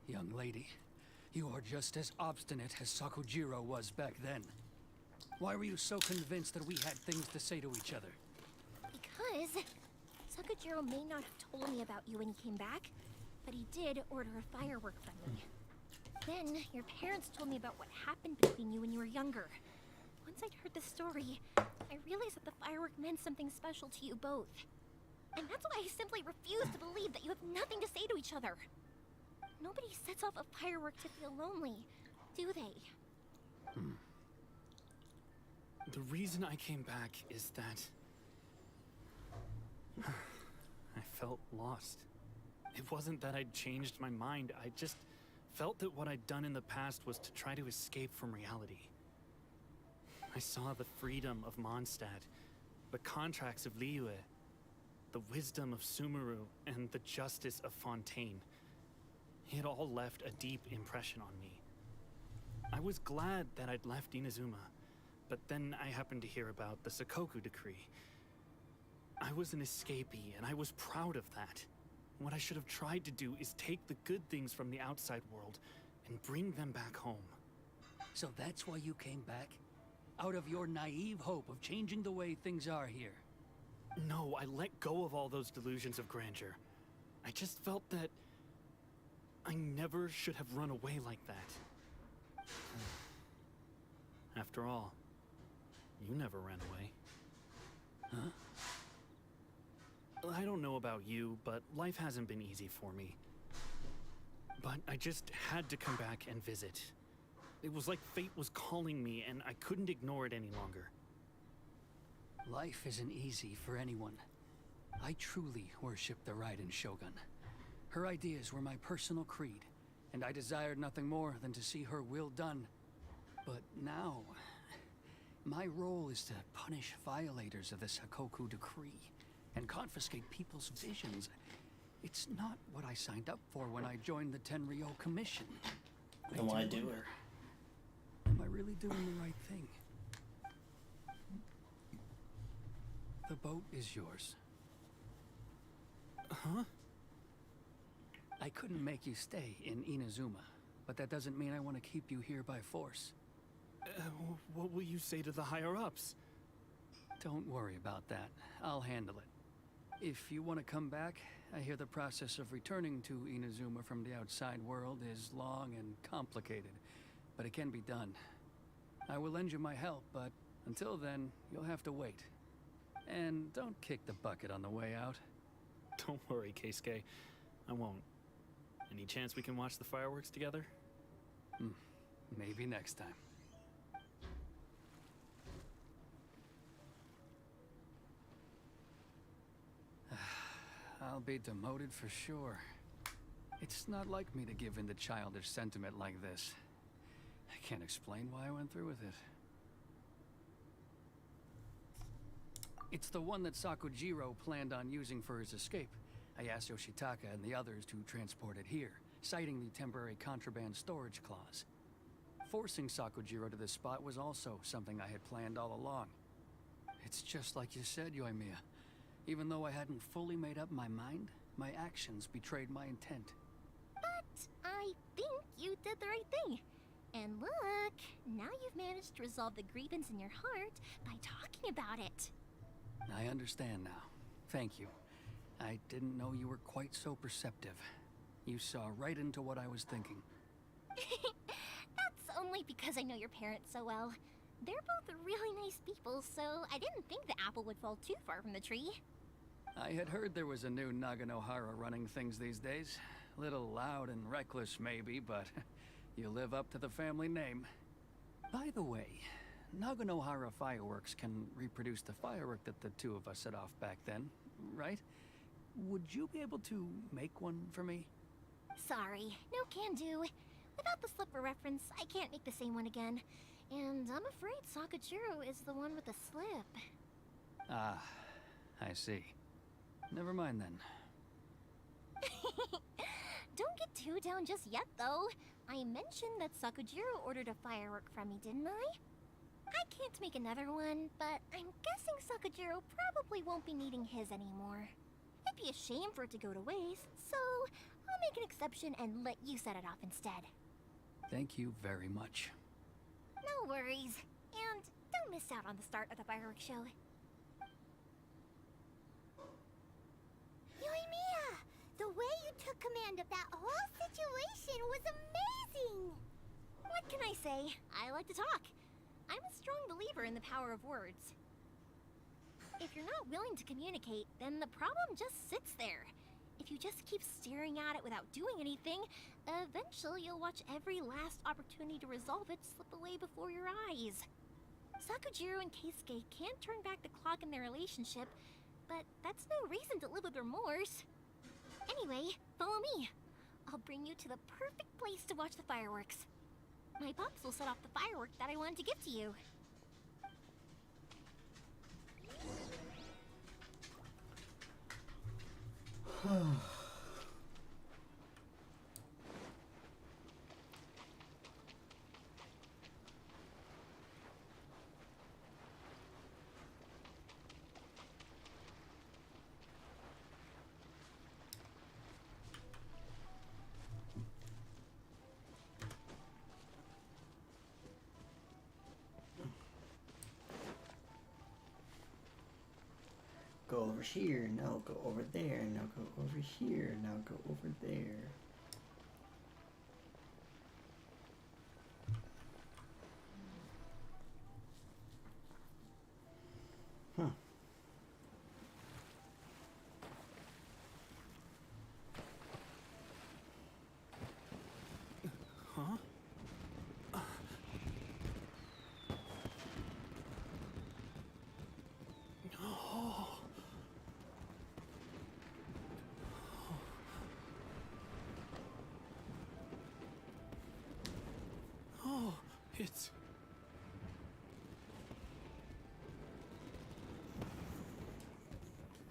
N: Young lady, you are just as obstinate as Sakujiro was back then. Why were you so convinced that we had things to say to each other?
M: Because Sakujiro may not have told me about you when he came back, but he did order a firework from me. Then, your parents told me about what happened between you when you were younger. Once I'd heard the story, I realized that the firework meant something special to you both. And that's why I simply refuse to believe that you have nothing to say to each other. Nobody sets off a firework to feel lonely, do they?
L: The reason I came back is that I felt lost. It wasn't that I'd changed my mind, I just felt that what I'd done in the past was to try to escape from reality. I saw the freedom of Mondstadt, the contracts of Liyue, the wisdom of Sumeru, and the justice of Fontaine. It all left a deep impression on me. I was glad that I'd left Inazuma, but then I happened to hear about the Sakoku decree. I was an escapee, and I was proud of that. What I should have tried to do is take the good things from the outside world and bring them back home.
N: So that's why you came back? Out of your naive hope of changing the way things are here?
L: No, I let go of all those delusions of grandeur. I just felt that I never should have run away like that. After all, you never ran away.
N: Huh?
L: I don't know about you, but life hasn't been easy for me. But I just had to come back and visit. It was like fate was calling me, and I couldn't ignore it any longer.
N: Life isn't easy for anyone. I truly worship the Raiden Shogun. Her ideas were my personal creed, and I desired nothing more than to see her will done. But now, my role is to punish violators of the Sakoku decree and confiscate people's visions. It's not what I signed up for when I joined the Tenryo Commission.
A: Then why do it?
N: Am I really doing the right thing? The boat is yours.
L: Huh?
N: I couldn't make you stay in Inazuma, but that doesn't mean I want to keep you here by force.
L: What will you say to the higher-ups?
N: Don't worry about that. I'll handle it. If you want to come back, I hear the process of returning to Inazuma from the outside world is long and complicated, but it can be done. I will lend you my help, but until then, you'll have to wait. And don't kick the bucket on the way out.
L: Don't worry, Keisuke. I won't. Any chance we can watch the fireworks together?
N: Maybe next time. I'll be demoted for sure. It's not like me to give in to childish sentiment like this. I can't explain why I went through with it. It's the one that Sakujiro planned on using for his escape. I asked Yoshitaka and the others to transport it here, citing the temporary contraband storage clause. Forcing Sakujiro to this spot was also something I had planned all along. It's just like you said, Yoimiya. Even though I hadn't fully made up my mind, my actions betrayed my intent.
M: But I think you did the right thing. And look, now you've managed to resolve the grievance in your heart by talking about it.
N: I understand now. Thank you. I didn't know you were quite so perceptive. You saw right into what I was thinking.
M: That's only because I know your parents so well. They're both really nice people, so I didn't think the apple would fall too far from the tree.
N: I had heard there was a new Naganohara running things these days. Little loud and reckless maybe, but you live up to the family name. By the way, Naganohara fireworks can reproduce the firework that the two of us set off back then, right? Would you be able to make one for me?
M: Sorry, no can do. Without the slipper reference, I can't make the same one again. And I'm afraid Sakujiro is the one with the slip.
N: Ah, I see. Never mind then.
M: Don't get too down just yet, though. I mentioned that Sakujiro ordered a firework from me, didn't I? I can't make another one, but I'm guessing Sakujiro probably won't be needing his anymore. It'd be a shame for it to go to waste, so I'll make an exception and let you set it off instead.
N: Thank you very much.
M: No worries. And don't miss out on the start of the fireworks show. Yoimiya! The way you took command of that whole situation was amazing! What can I say? I like to talk. I'm a strong believer in the power of words. If you're not willing to communicate, then the problem just sits there. If you just keep staring at it without doing anything, eventually you'll watch every last opportunity to resolve it slip away before your eyes. Sakujiro and Keisuke can't turn back the clock in their relationship, but that's no reason to live with remorse. Anyway, follow me. I'll bring you to the perfect place to watch the fireworks. My pops will set off the firework that I wanted to give to you.
A: Go over here, now go over there, now go over here, now go over there. Huh.
L: Huh? Oh. Oh, it's...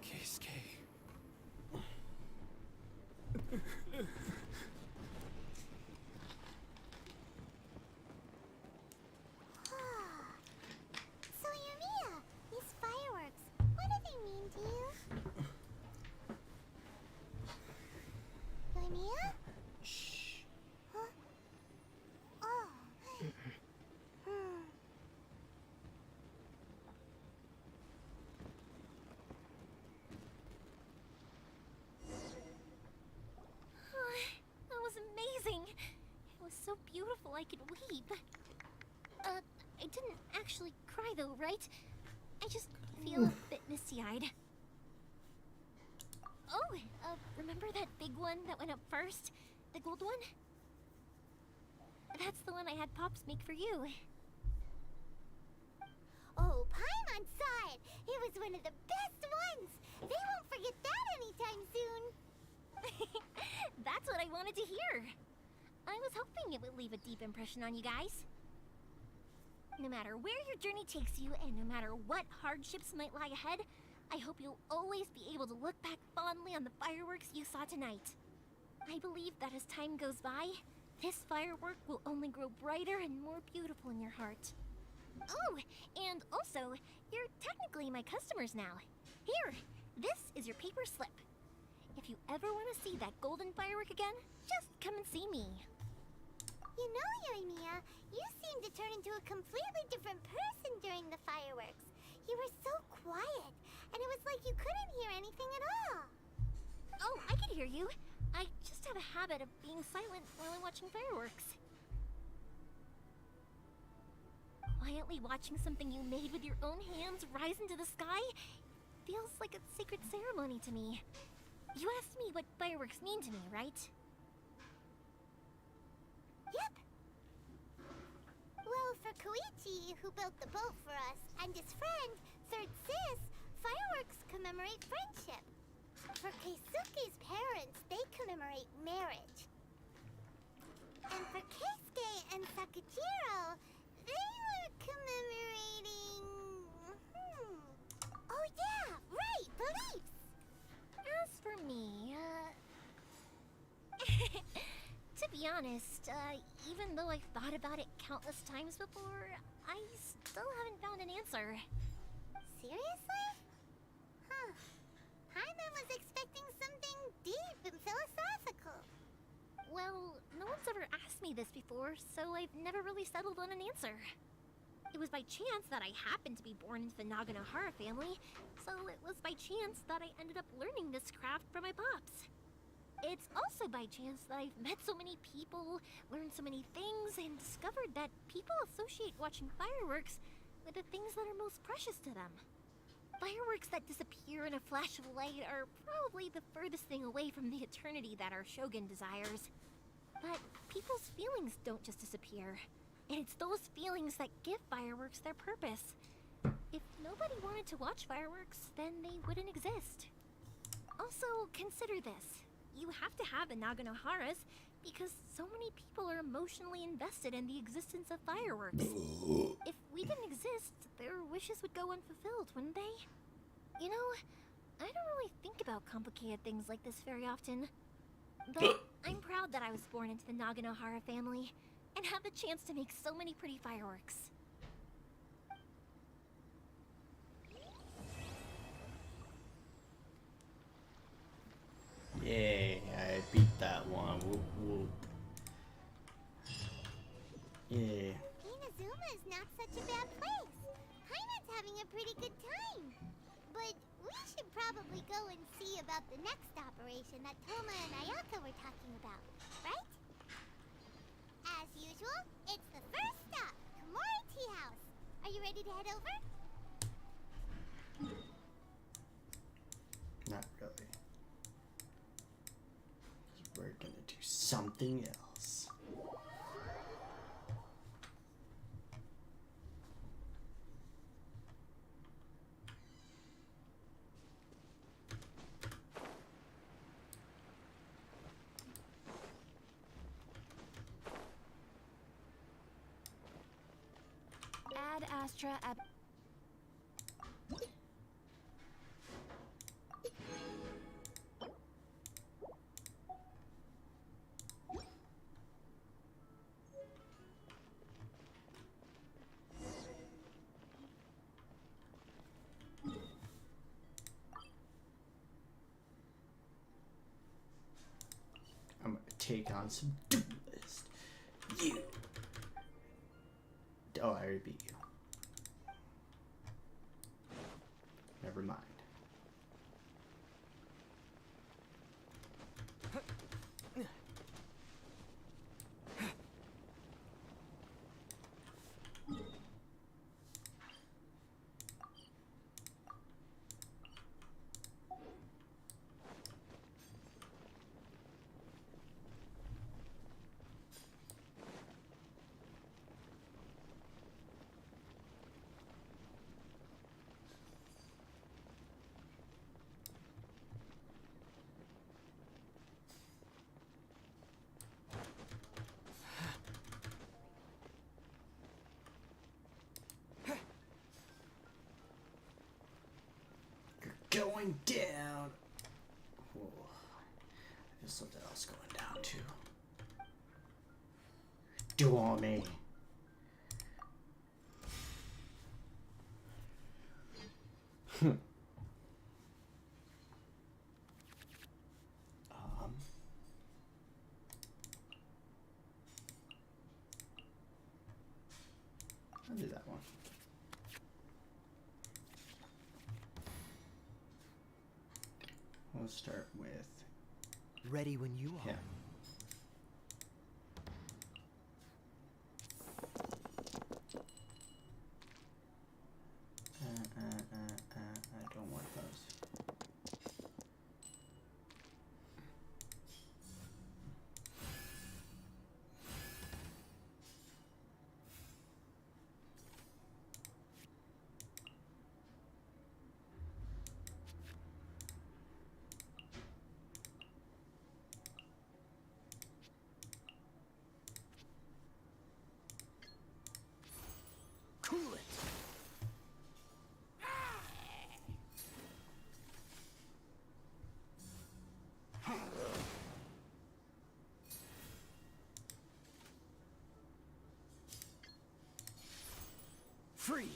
L: Keisuke.
C: So, Yumiya, these fireworks, what do they mean to you? Yumiya?
A: Shh.
C: Huh? Oh.
M: Oh, that was amazing. It was so beautiful I could weep. I didn't actually cry though, right? I just feel a bit misty-eyed. Oh, remember that big one that went up first? The gold one? That's the one I had Pops make for you.
C: Oh, Paimon saw it! It was one of the best ones! They won't forget that anytime soon!
M: That's what I wanted to hear. I was hoping it would leave a deep impression on you guys. No matter where your journey takes you, and no matter what hardships might lie ahead, I hope you'll always be able to look back fondly on the fireworks you saw tonight. I believe that as time goes by, this firework will only grow brighter and more beautiful in your heart. Oh, and also, you're technically my customers now. Here, this is your paper slip. If you ever want to see that golden firework again, just come and see me.
C: You know, Yumiya, you seemed to turn into a completely different person during the fireworks. You were so quiet, and it was like you couldn't hear anything at all.
M: Oh, I can hear you. I just have a habit of being silent while I'm watching fireworks. Quietly watching something you made with your own hands rise into the sky feels like a sacred ceremony to me. You asked me what fireworks mean to me, right?
C: Yep. Well, for Koichi, who built the boat for us, and his friend, Third Sis, fireworks commemorate friendship. For Keisuke's parents, they commemorate marriage. And for Keisuke and Sakajiro, they were commemorating... Oh yeah, right, beliefs!
M: As for me, to be honest, even though I've thought about it countless times before, I still haven't found an answer.
C: Seriously? Huh. Paimon was expecting something deep and philosophical.
M: Well, no one's ever asked me this before, so I've never really settled on an answer. It was by chance that I happened to be born into the Naganohara family, so it was by chance that I ended up learning this craft from my pops. It's also by chance that I've met so many people, learned so many things, and discovered that people associate watching fireworks with the things that are most precious to them. Fireworks that disappear in a flash of light are probably the furthest thing away from the eternity that our shogun desires. But people's feelings don't just disappear. And it's those feelings that give fireworks their purpose. If nobody wanted to watch fireworks, then they wouldn't exist. Also, consider this. You have to have the Naganoharas because so many people are emotionally invested in the existence of fireworks. If we didn't exist, their wishes would go unfulfilled, wouldn't they? You know, I don't really think about complicated things like this very often. But I'm proud that I was born into the Naganohara family and have the chance to make so many pretty fireworks.
A: Yay, I beat that one. Whoop whoop. Yay.
C: Inazuma is not such a bad place. Paimon's having a pretty good time. But we should probably go and see about the next operation that Toma and Ayaka were talking about, right? As usual, it's the first stop, Komori Tea House. Are you ready to head over?
A: Not really. We're gonna do something else.
E: Ad Astra ab...
A: I'm gonna take on some Duelist. You. Oh, I already beat you. Never mind. Going down. Whoa. There's something else going down too. Do on me. I'll do that one. We'll start with...
K: Ready when you are.
A: Yeah. I don't want those.
K: Cool it. Freeze.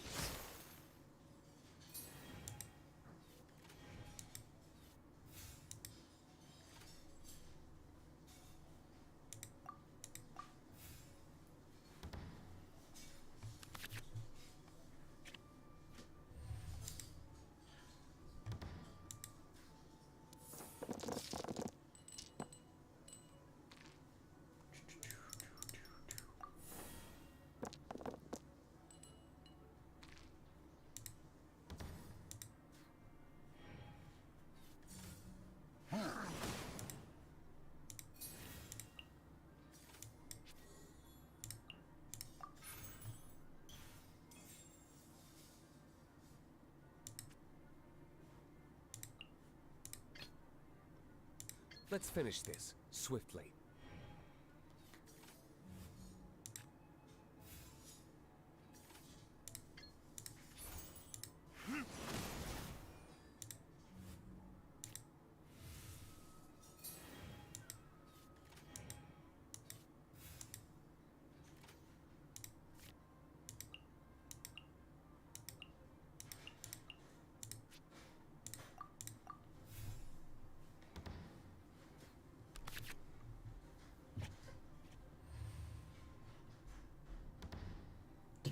J: Let's finish this swiftly.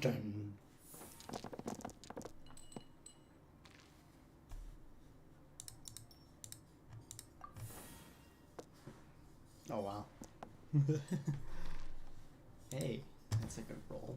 A: Dun. Oh wow. Hey, that's a good roll.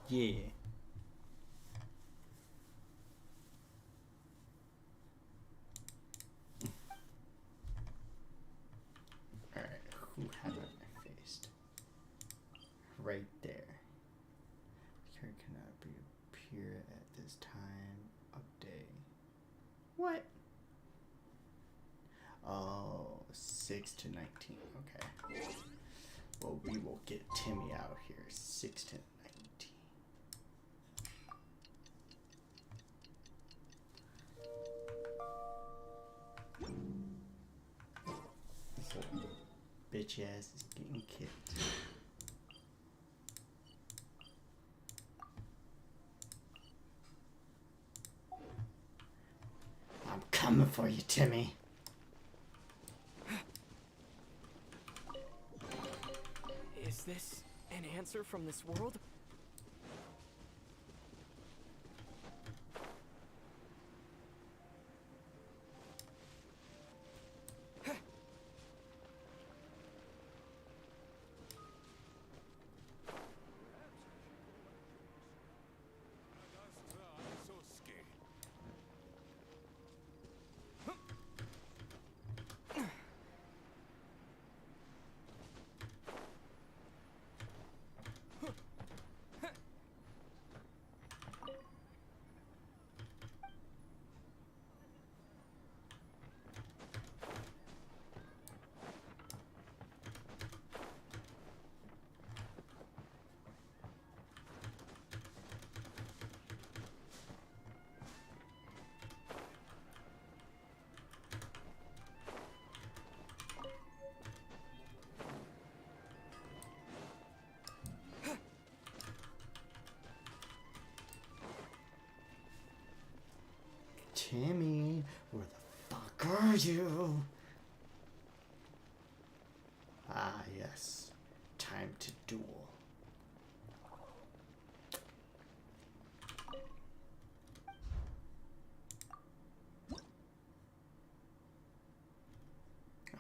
A: Yeah. Alright, who haven't I faced? Right there. Character cannot appear at this time of day. What? Oh, 6 to 19. Okay. Well, we will get Timmy out here. 6 to 19. This little bitch ass is getting kicked. I'm coming for you, Timmy.
U: Is this an answer from this world?
A: Timmy, where the fuck are you? Ah, yes. Time to duel.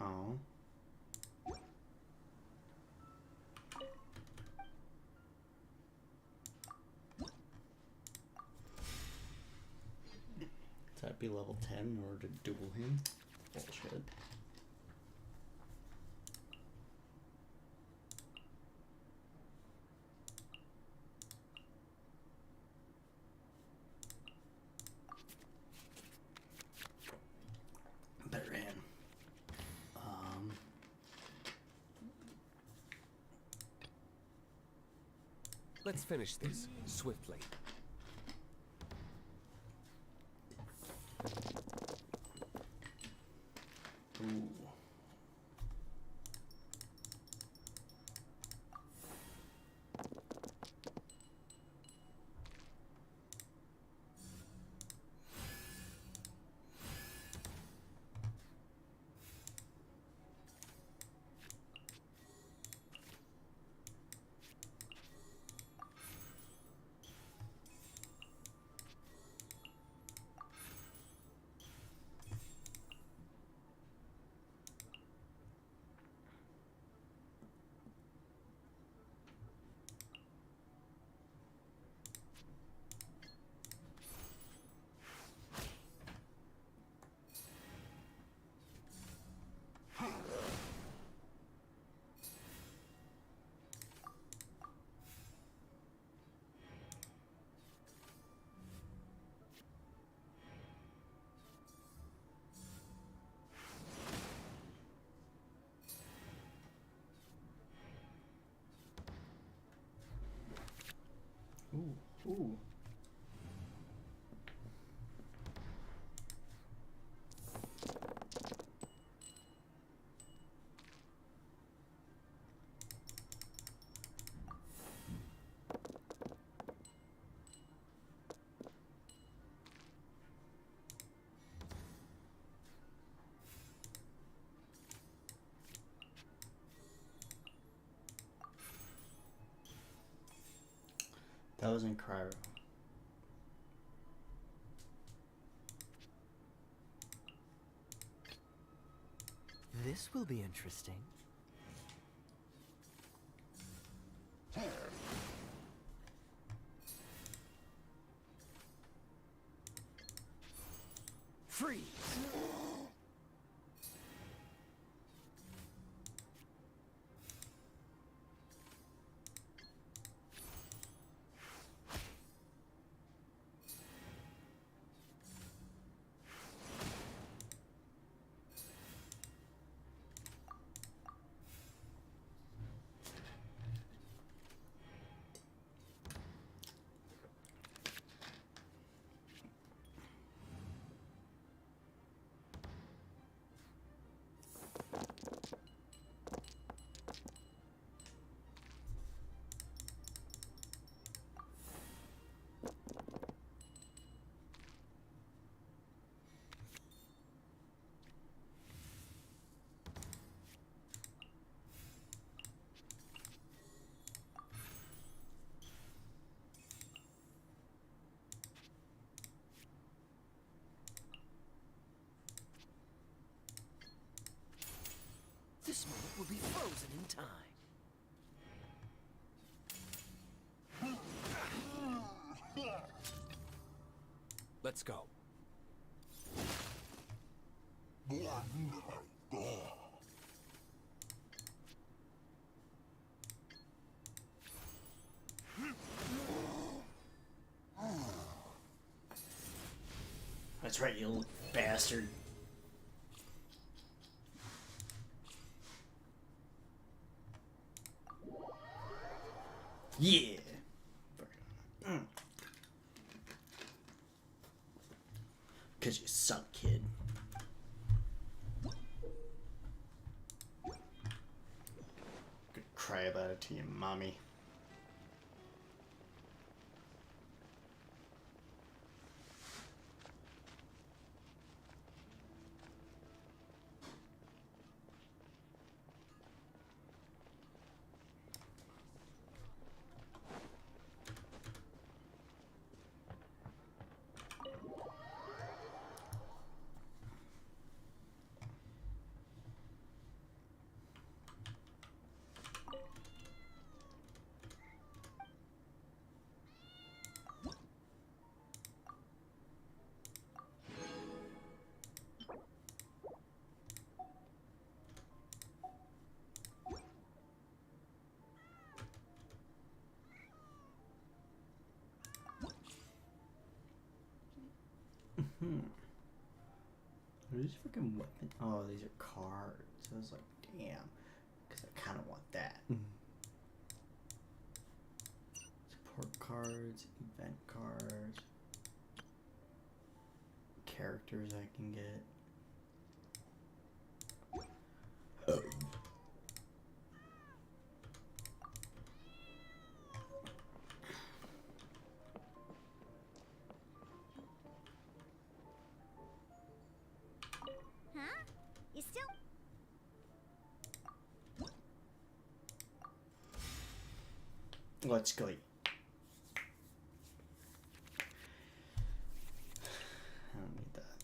A: Oh. That'd be level 10 in order to duel him. Bullshit. Better in.
J: Let's finish this swiftly.
A: Ooh. Ooh. That was in Cryo.
K: This will be interesting. Freeze! This moment will be frozen in time.
J: Let's go.
A: That's right, you little bastard. Yeah. Cause you suck, kid. Could cry about it to your mommy. Are these freaking weapons? Oh, these are cards. I was like, damn. Because I kind of want that. Support cards, event cards, characters I can get.
C: Huh? You still...
A: Let's go. I don't need that.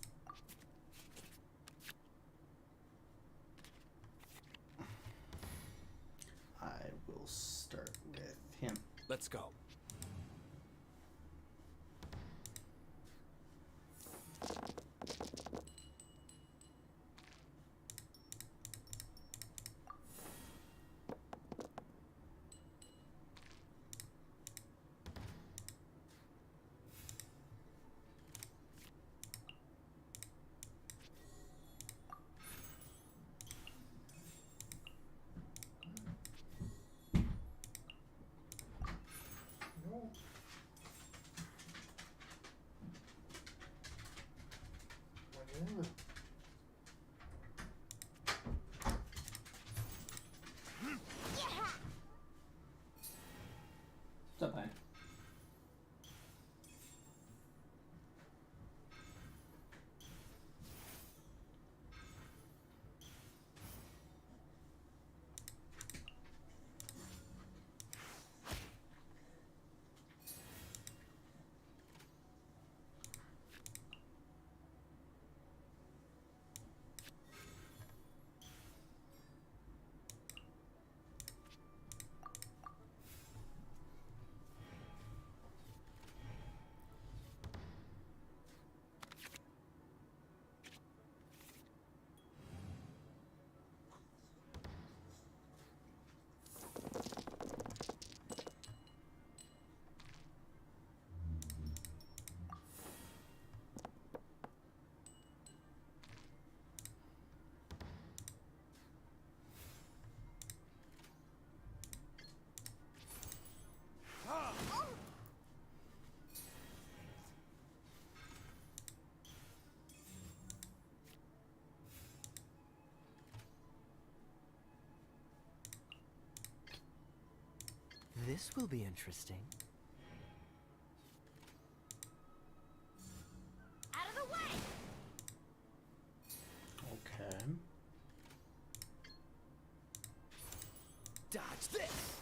A: I will start with him.
J: Let's go.
A: What's up, man?
K: This will be interesting.
T: Out of the way!
A: Okay.
K: Dodge this!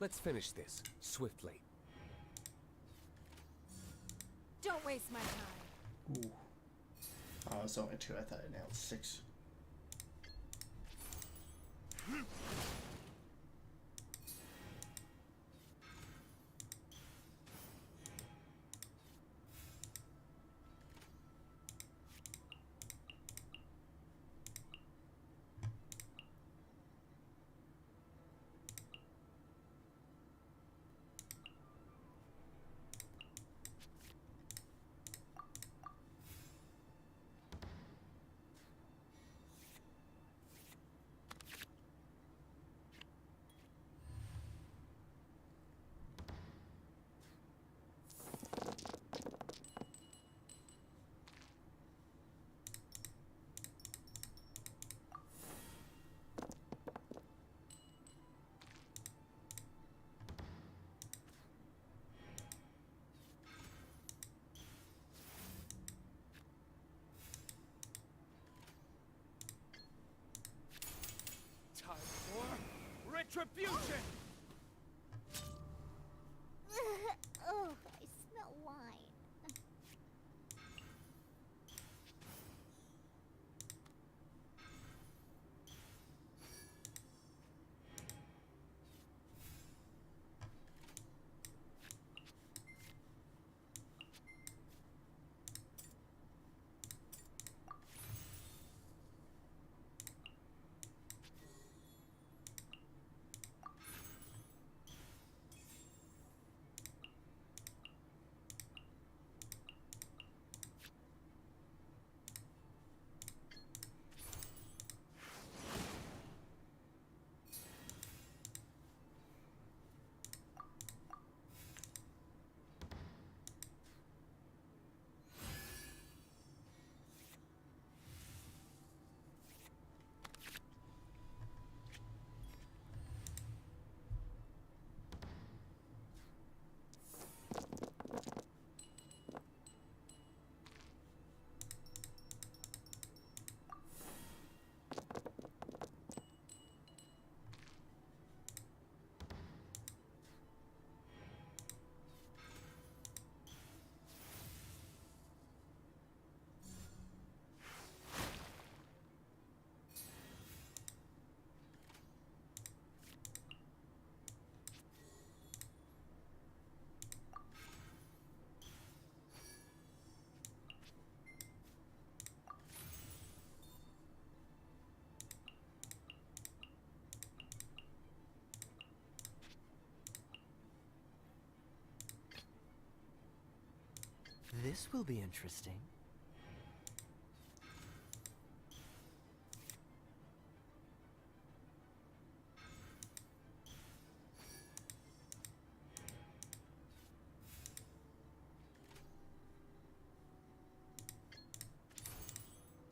J: Let's finish this swiftly.
F: Don't waste my time.
A: Ooh. Oh, it's only 2. I thought I nailed 6.
U: Time for retribution!
C: Oh, I smell wine.
K: This will be interesting.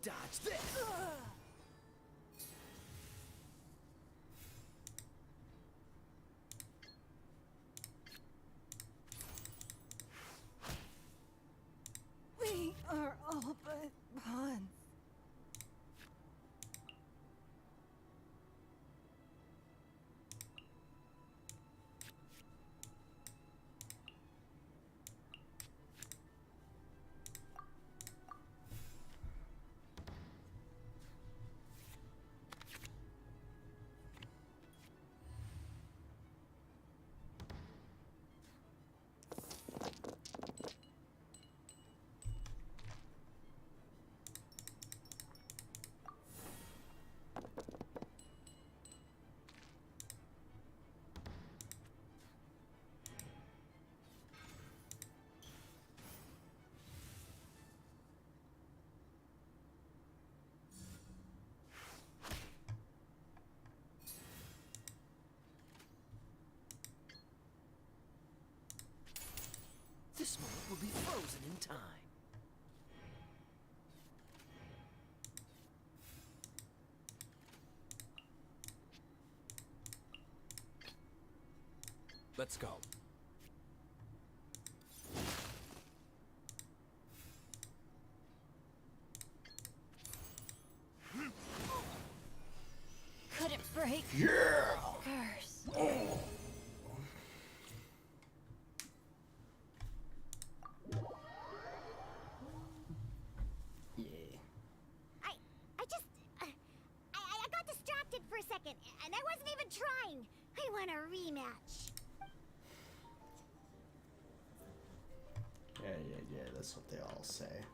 K: Dodge this!
H: We are all but pawns.
K: This moment will be frozen in time. Let's go.
H: Couldn't break.
A: Yeah!
H: Curse.
C: I got distracted for a second, and I wasn't even trying. I want a rematch.
A: Yeah, that's what they all say.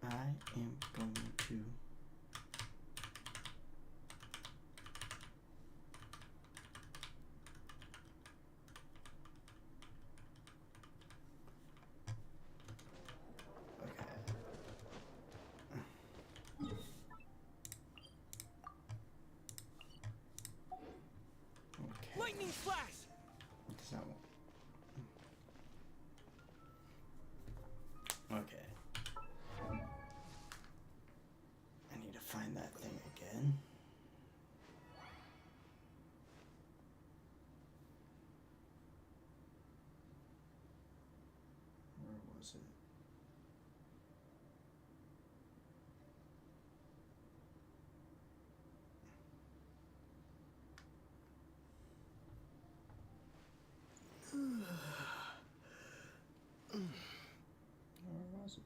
A: I am going to
U: Lightning flash!
A: Does that one? Okay. I need to find that thing again. Where was it? Where was it?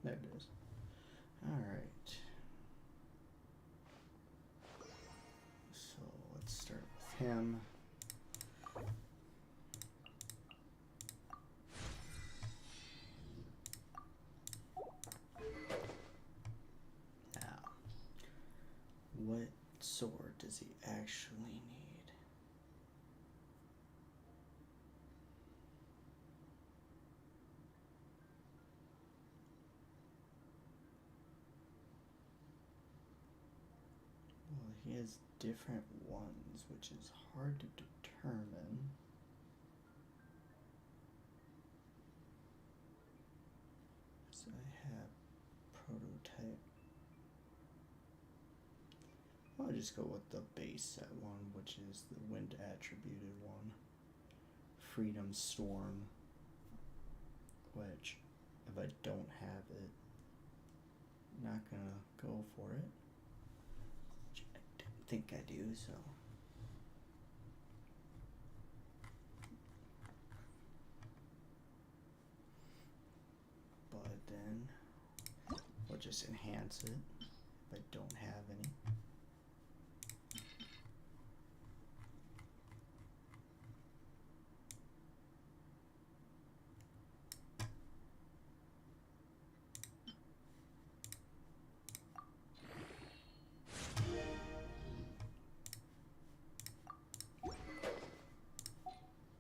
A: There it is. All right. So let's start with him. Now, what sword does he actually need? Well, he has different ones, which is hard to determine. So I have prototype. I'll just go with the base set one, which is the wind attributed one. Freedom Storm, which if I don't have it, not gonna go for it. Which I don't think I do, so. But then we'll just enhance it if I don't have any.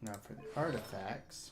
A: Now for the artifacts.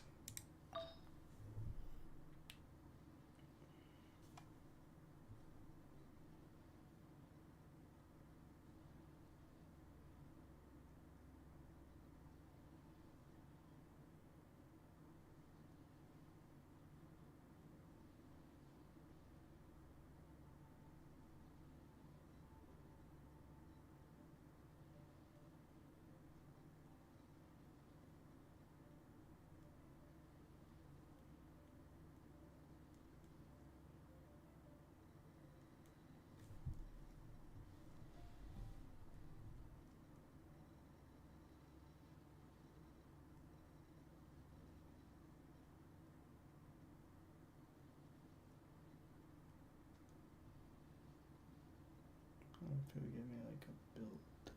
A: If it would give me like a build thing.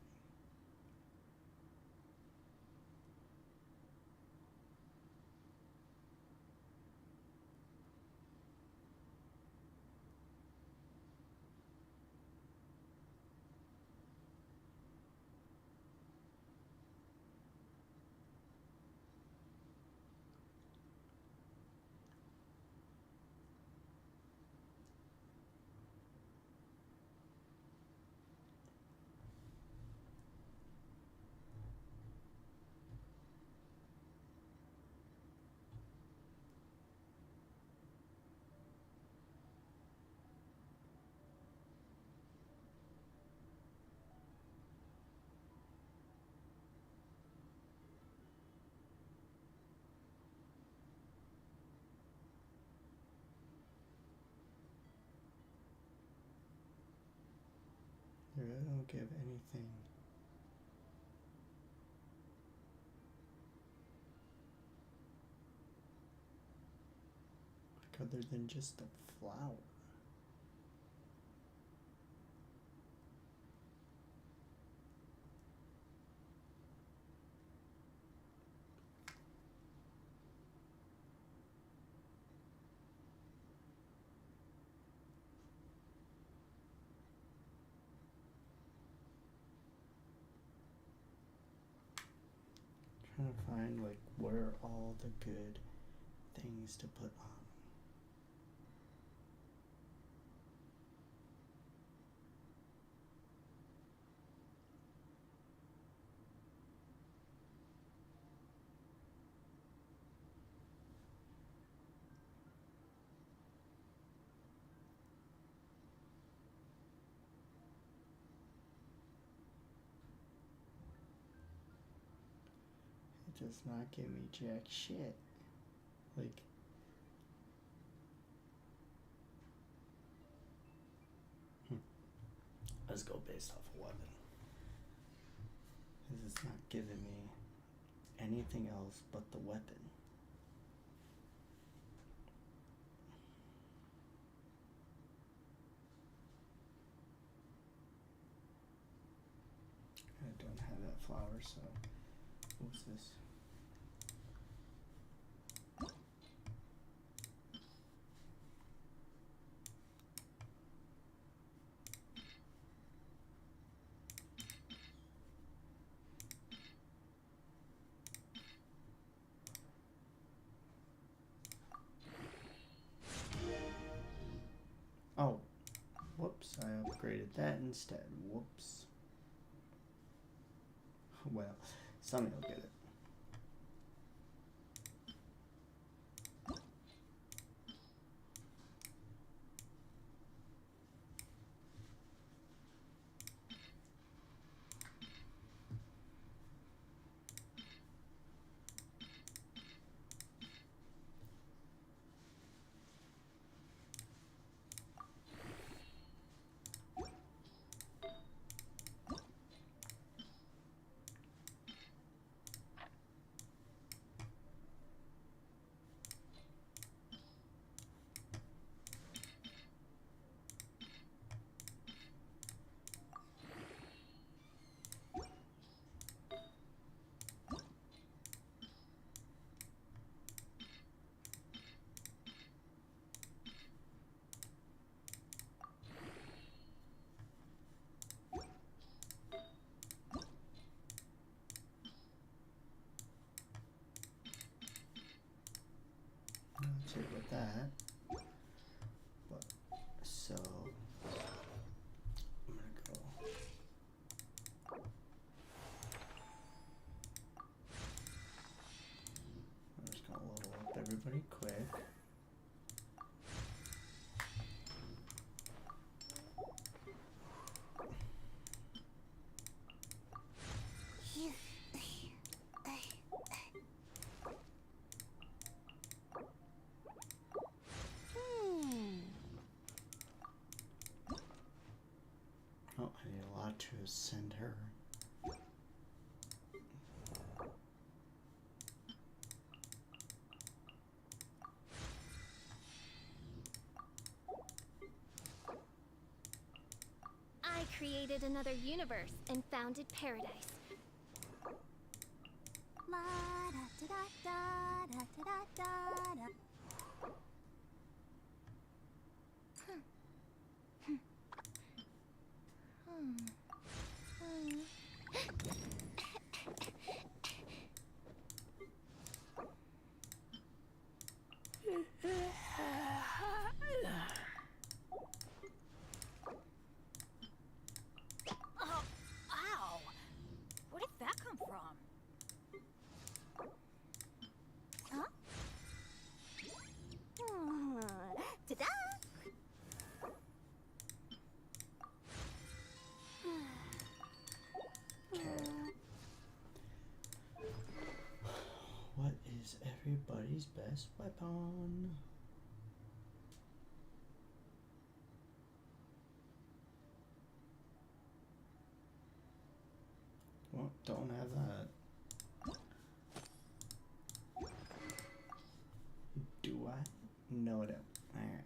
A: They really don't give anything. Like other than just a flower. Trying to find like what are all the good things to put on. It does not give me jack shit. Like, let's go based off of weapon. Because it's not giving me anything else but the weapon. I don't have that flower, so what's this? Oh, whoops, I upgraded that instead. Whoops. Well, somebody will get it. want to send her.
M: I created another universe and founded paradise.
C: La da da da da da da da da.
T: Oh, ow! Where did that come from?
C: Huh? Ta-da!
A: What is everybody's best weapon? Well, don't have that. Do I? No, I don't. Alright.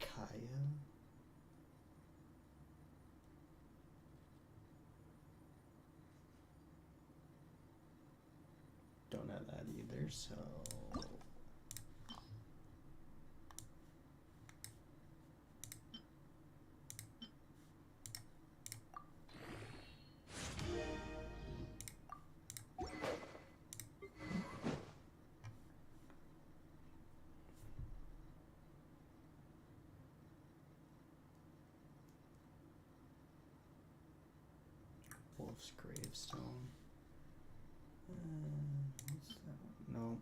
A: Kaya? Don't have that either, so... Wolf's Gravestone. What's that one? No.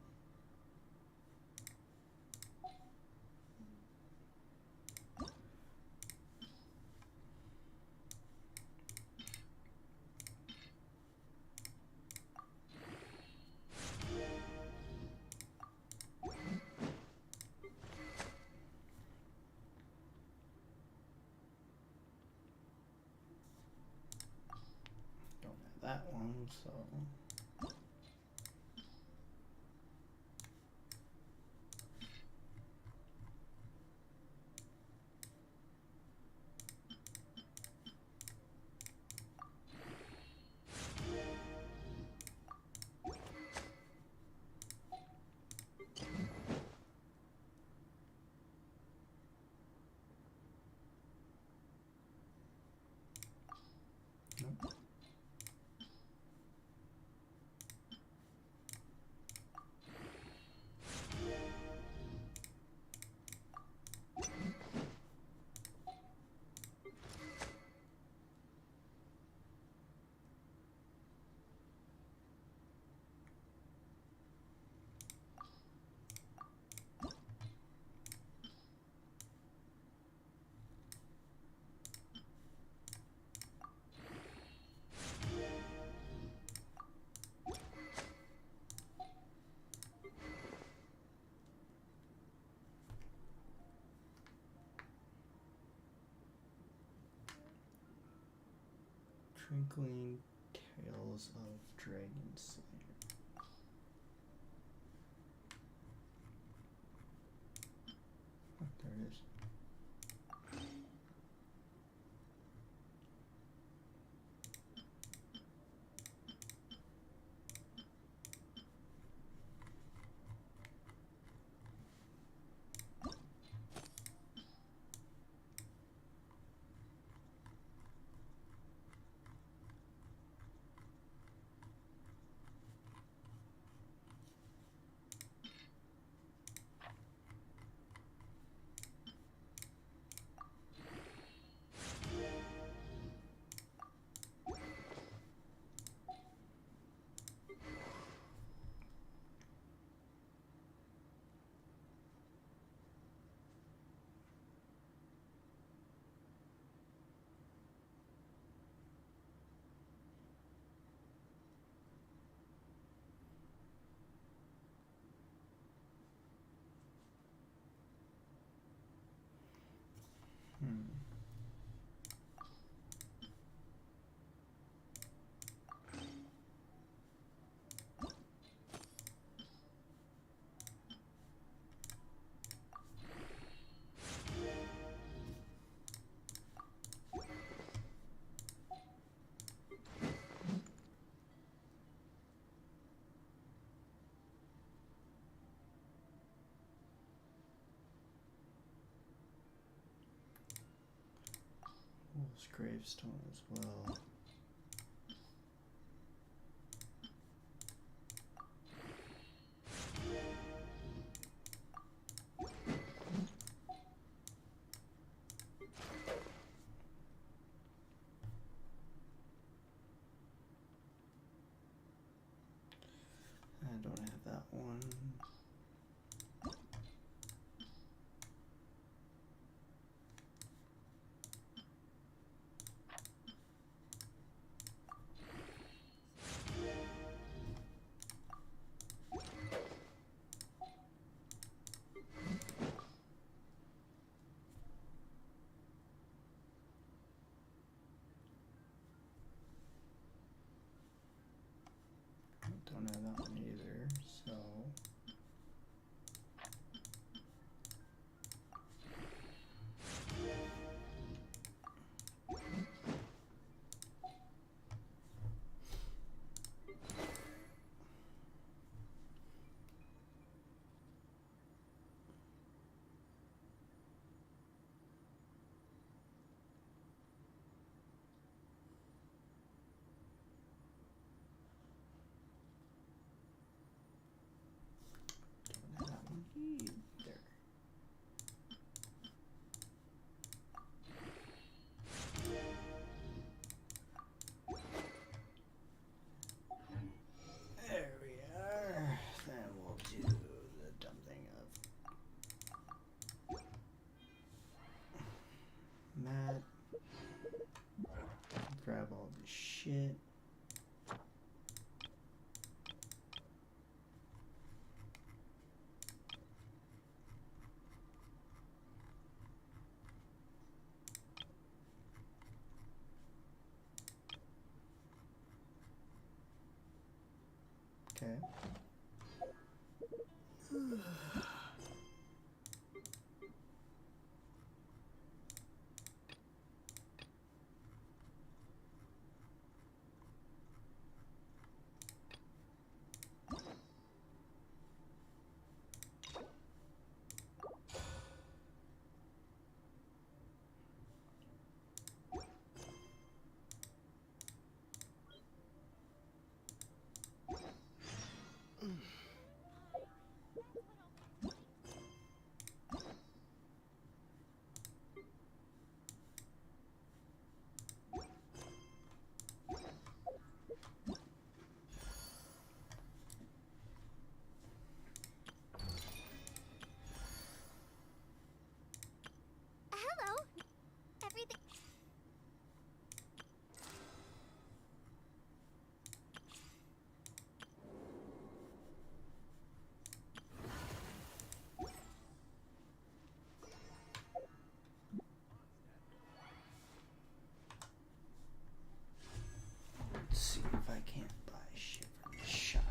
A: Don't have that one, so... Nope. Twinkling Tales of Dragon Slayer. Oh, there it is. This gravestone as well. I don't have that one. Don't have that one either, so don't have that one either. There we are. Then we'll do the dumb thing of Matt. Grab all this shit. Okay.
C: Hello. Everything.
A: Let's see if I can't buy shit from the shop.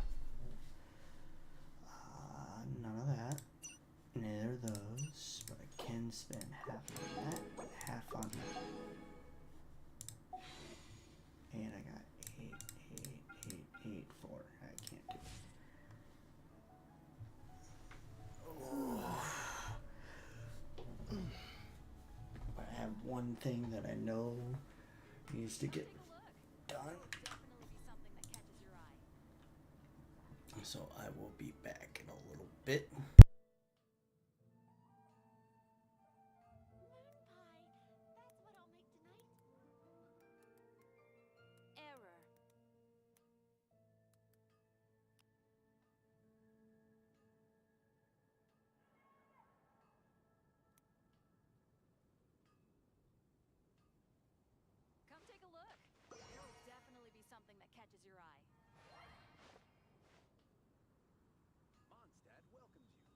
A: None of that. Neither of those. But I can spend half on that, half on that. And I got 8, 8, 8, 8, 4. I can't do it. But I have one thing that I know needs to get done. So I will be back in a little bit.
E: Error. Come take a look. There will definitely be something that catches your eye.
G: Mondstadt welcomes you.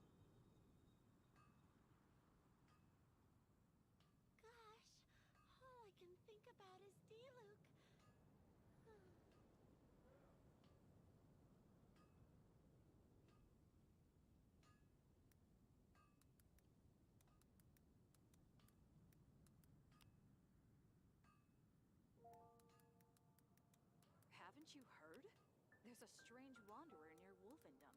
C: Gosh, all I can think about is D-Luke.
E: Haven't you heard? There's a strange wanderer near Wolfendom.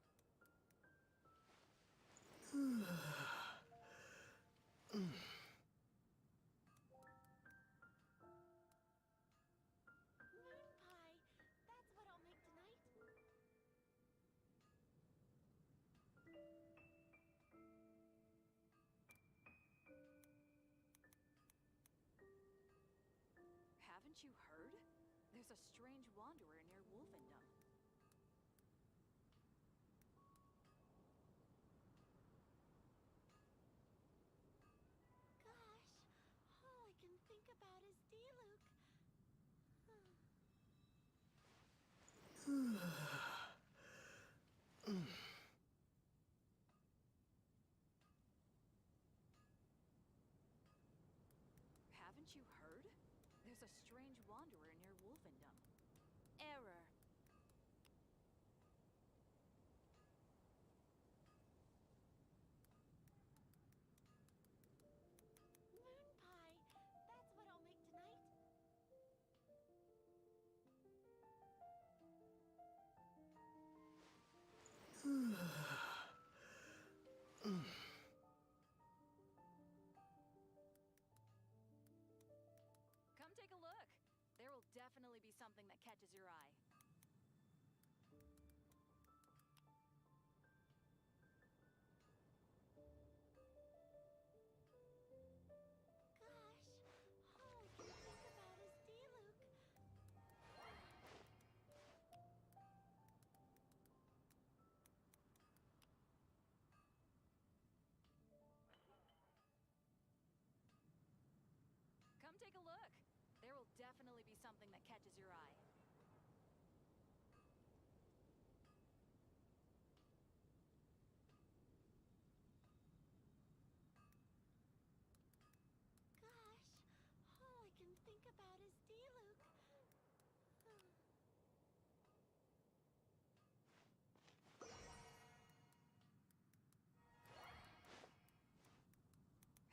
B: Haven't you heard? There's a strange wanderer near Wolfendom.
C: Gosh, all I can think about is D-Luke.
B: Haven't you heard? There's a strange wanderer near Wolfendom. Error.
C: Moon pie. That's what I'll make tonight.
B: Come take a look. There will definitely be something that catches your eye.
C: Gosh, all I can think about is D-Luke.
B: Come take a look. There will definitely be something that catches your eye.
C: Gosh, all I can think about is D-Luke.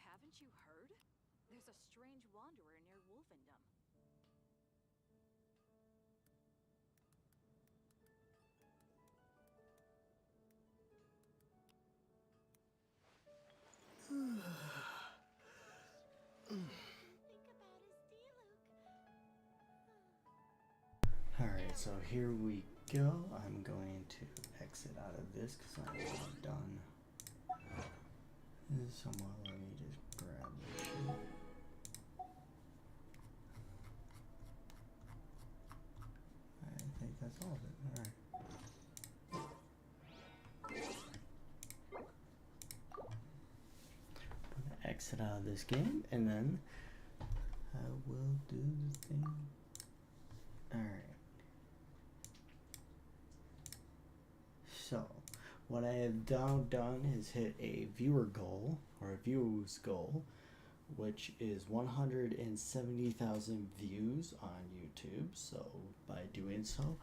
B: Haven't you heard? There's a strange wanderer near Wolfendom.
A: Alright, so here we go. I'm going to exit out of this because I'm not done. Somewhat, let me just grab this shit. I think that's all of it. Alright. I'm gonna exit out of this game and then I will do the thing. Alright. So, what I have now done is hit a viewer goal, or a views goal, which is 170,000 views on YouTube. So, by doing so,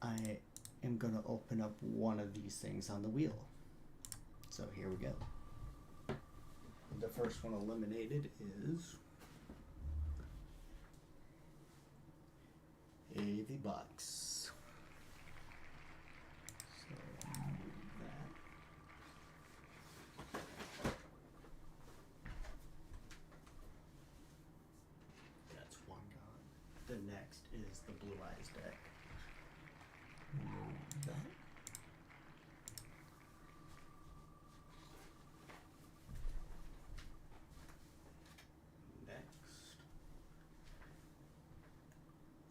A: I am going to open up one of these things on the wheel. So, here we go. The first one eliminated is a V-Bucks. So move that. That's one gone. The next is the Blue Eyes deck. Move that. Next.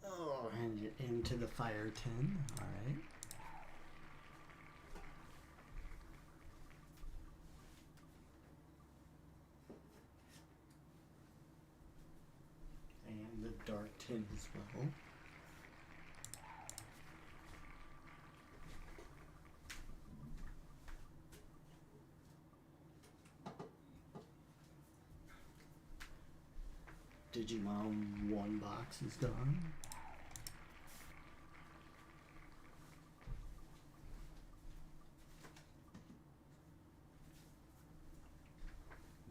A: Oh, and into the fire tin. All right. And the dark tin as well. Digimon 1 box is gone.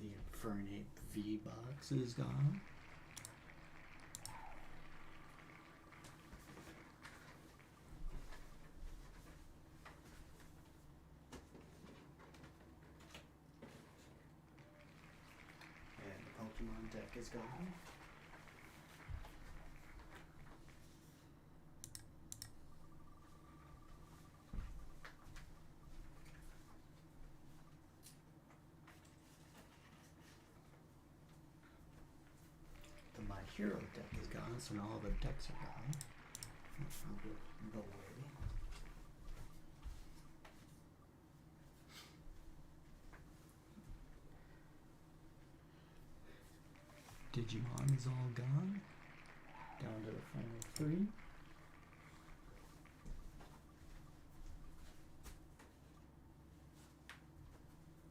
A: The Infernape V box is gone. And the Pokemon deck is gone. The My hero deck is gone, so now all the decks are gone. I'll go the way. Digimon is all gone. Down to the final 3.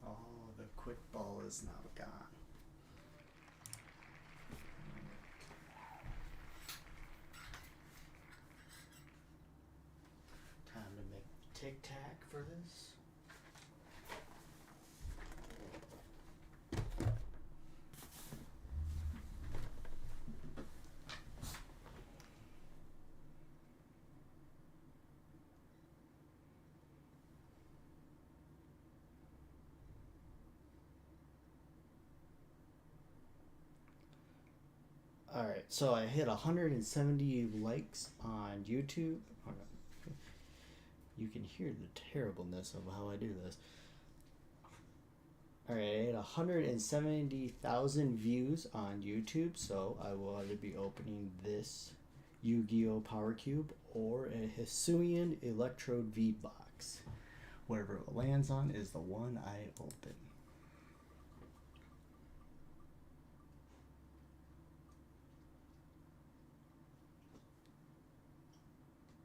A: Oh, the quick ball is now gone. Time to make tic-tac for this. Alright, so I hit 170 likes on YouTube. You can hear the terribleness of how I do this. Alright, I hit 170,000 views on YouTube, so I will either be opening this Yu-Gi-Oh! Power Cube or a Hisuian Electrode V box. Whatever it lands on is the one I open.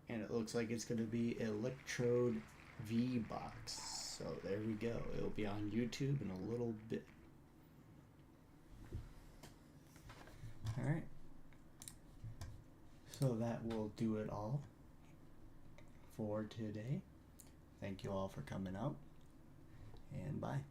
A: And it looks like it's going to be Electrode V box. So there we go. It'll be on YouTube in a little bit. Alright. So that will do it all for today. Thank you all for coming out. And bye.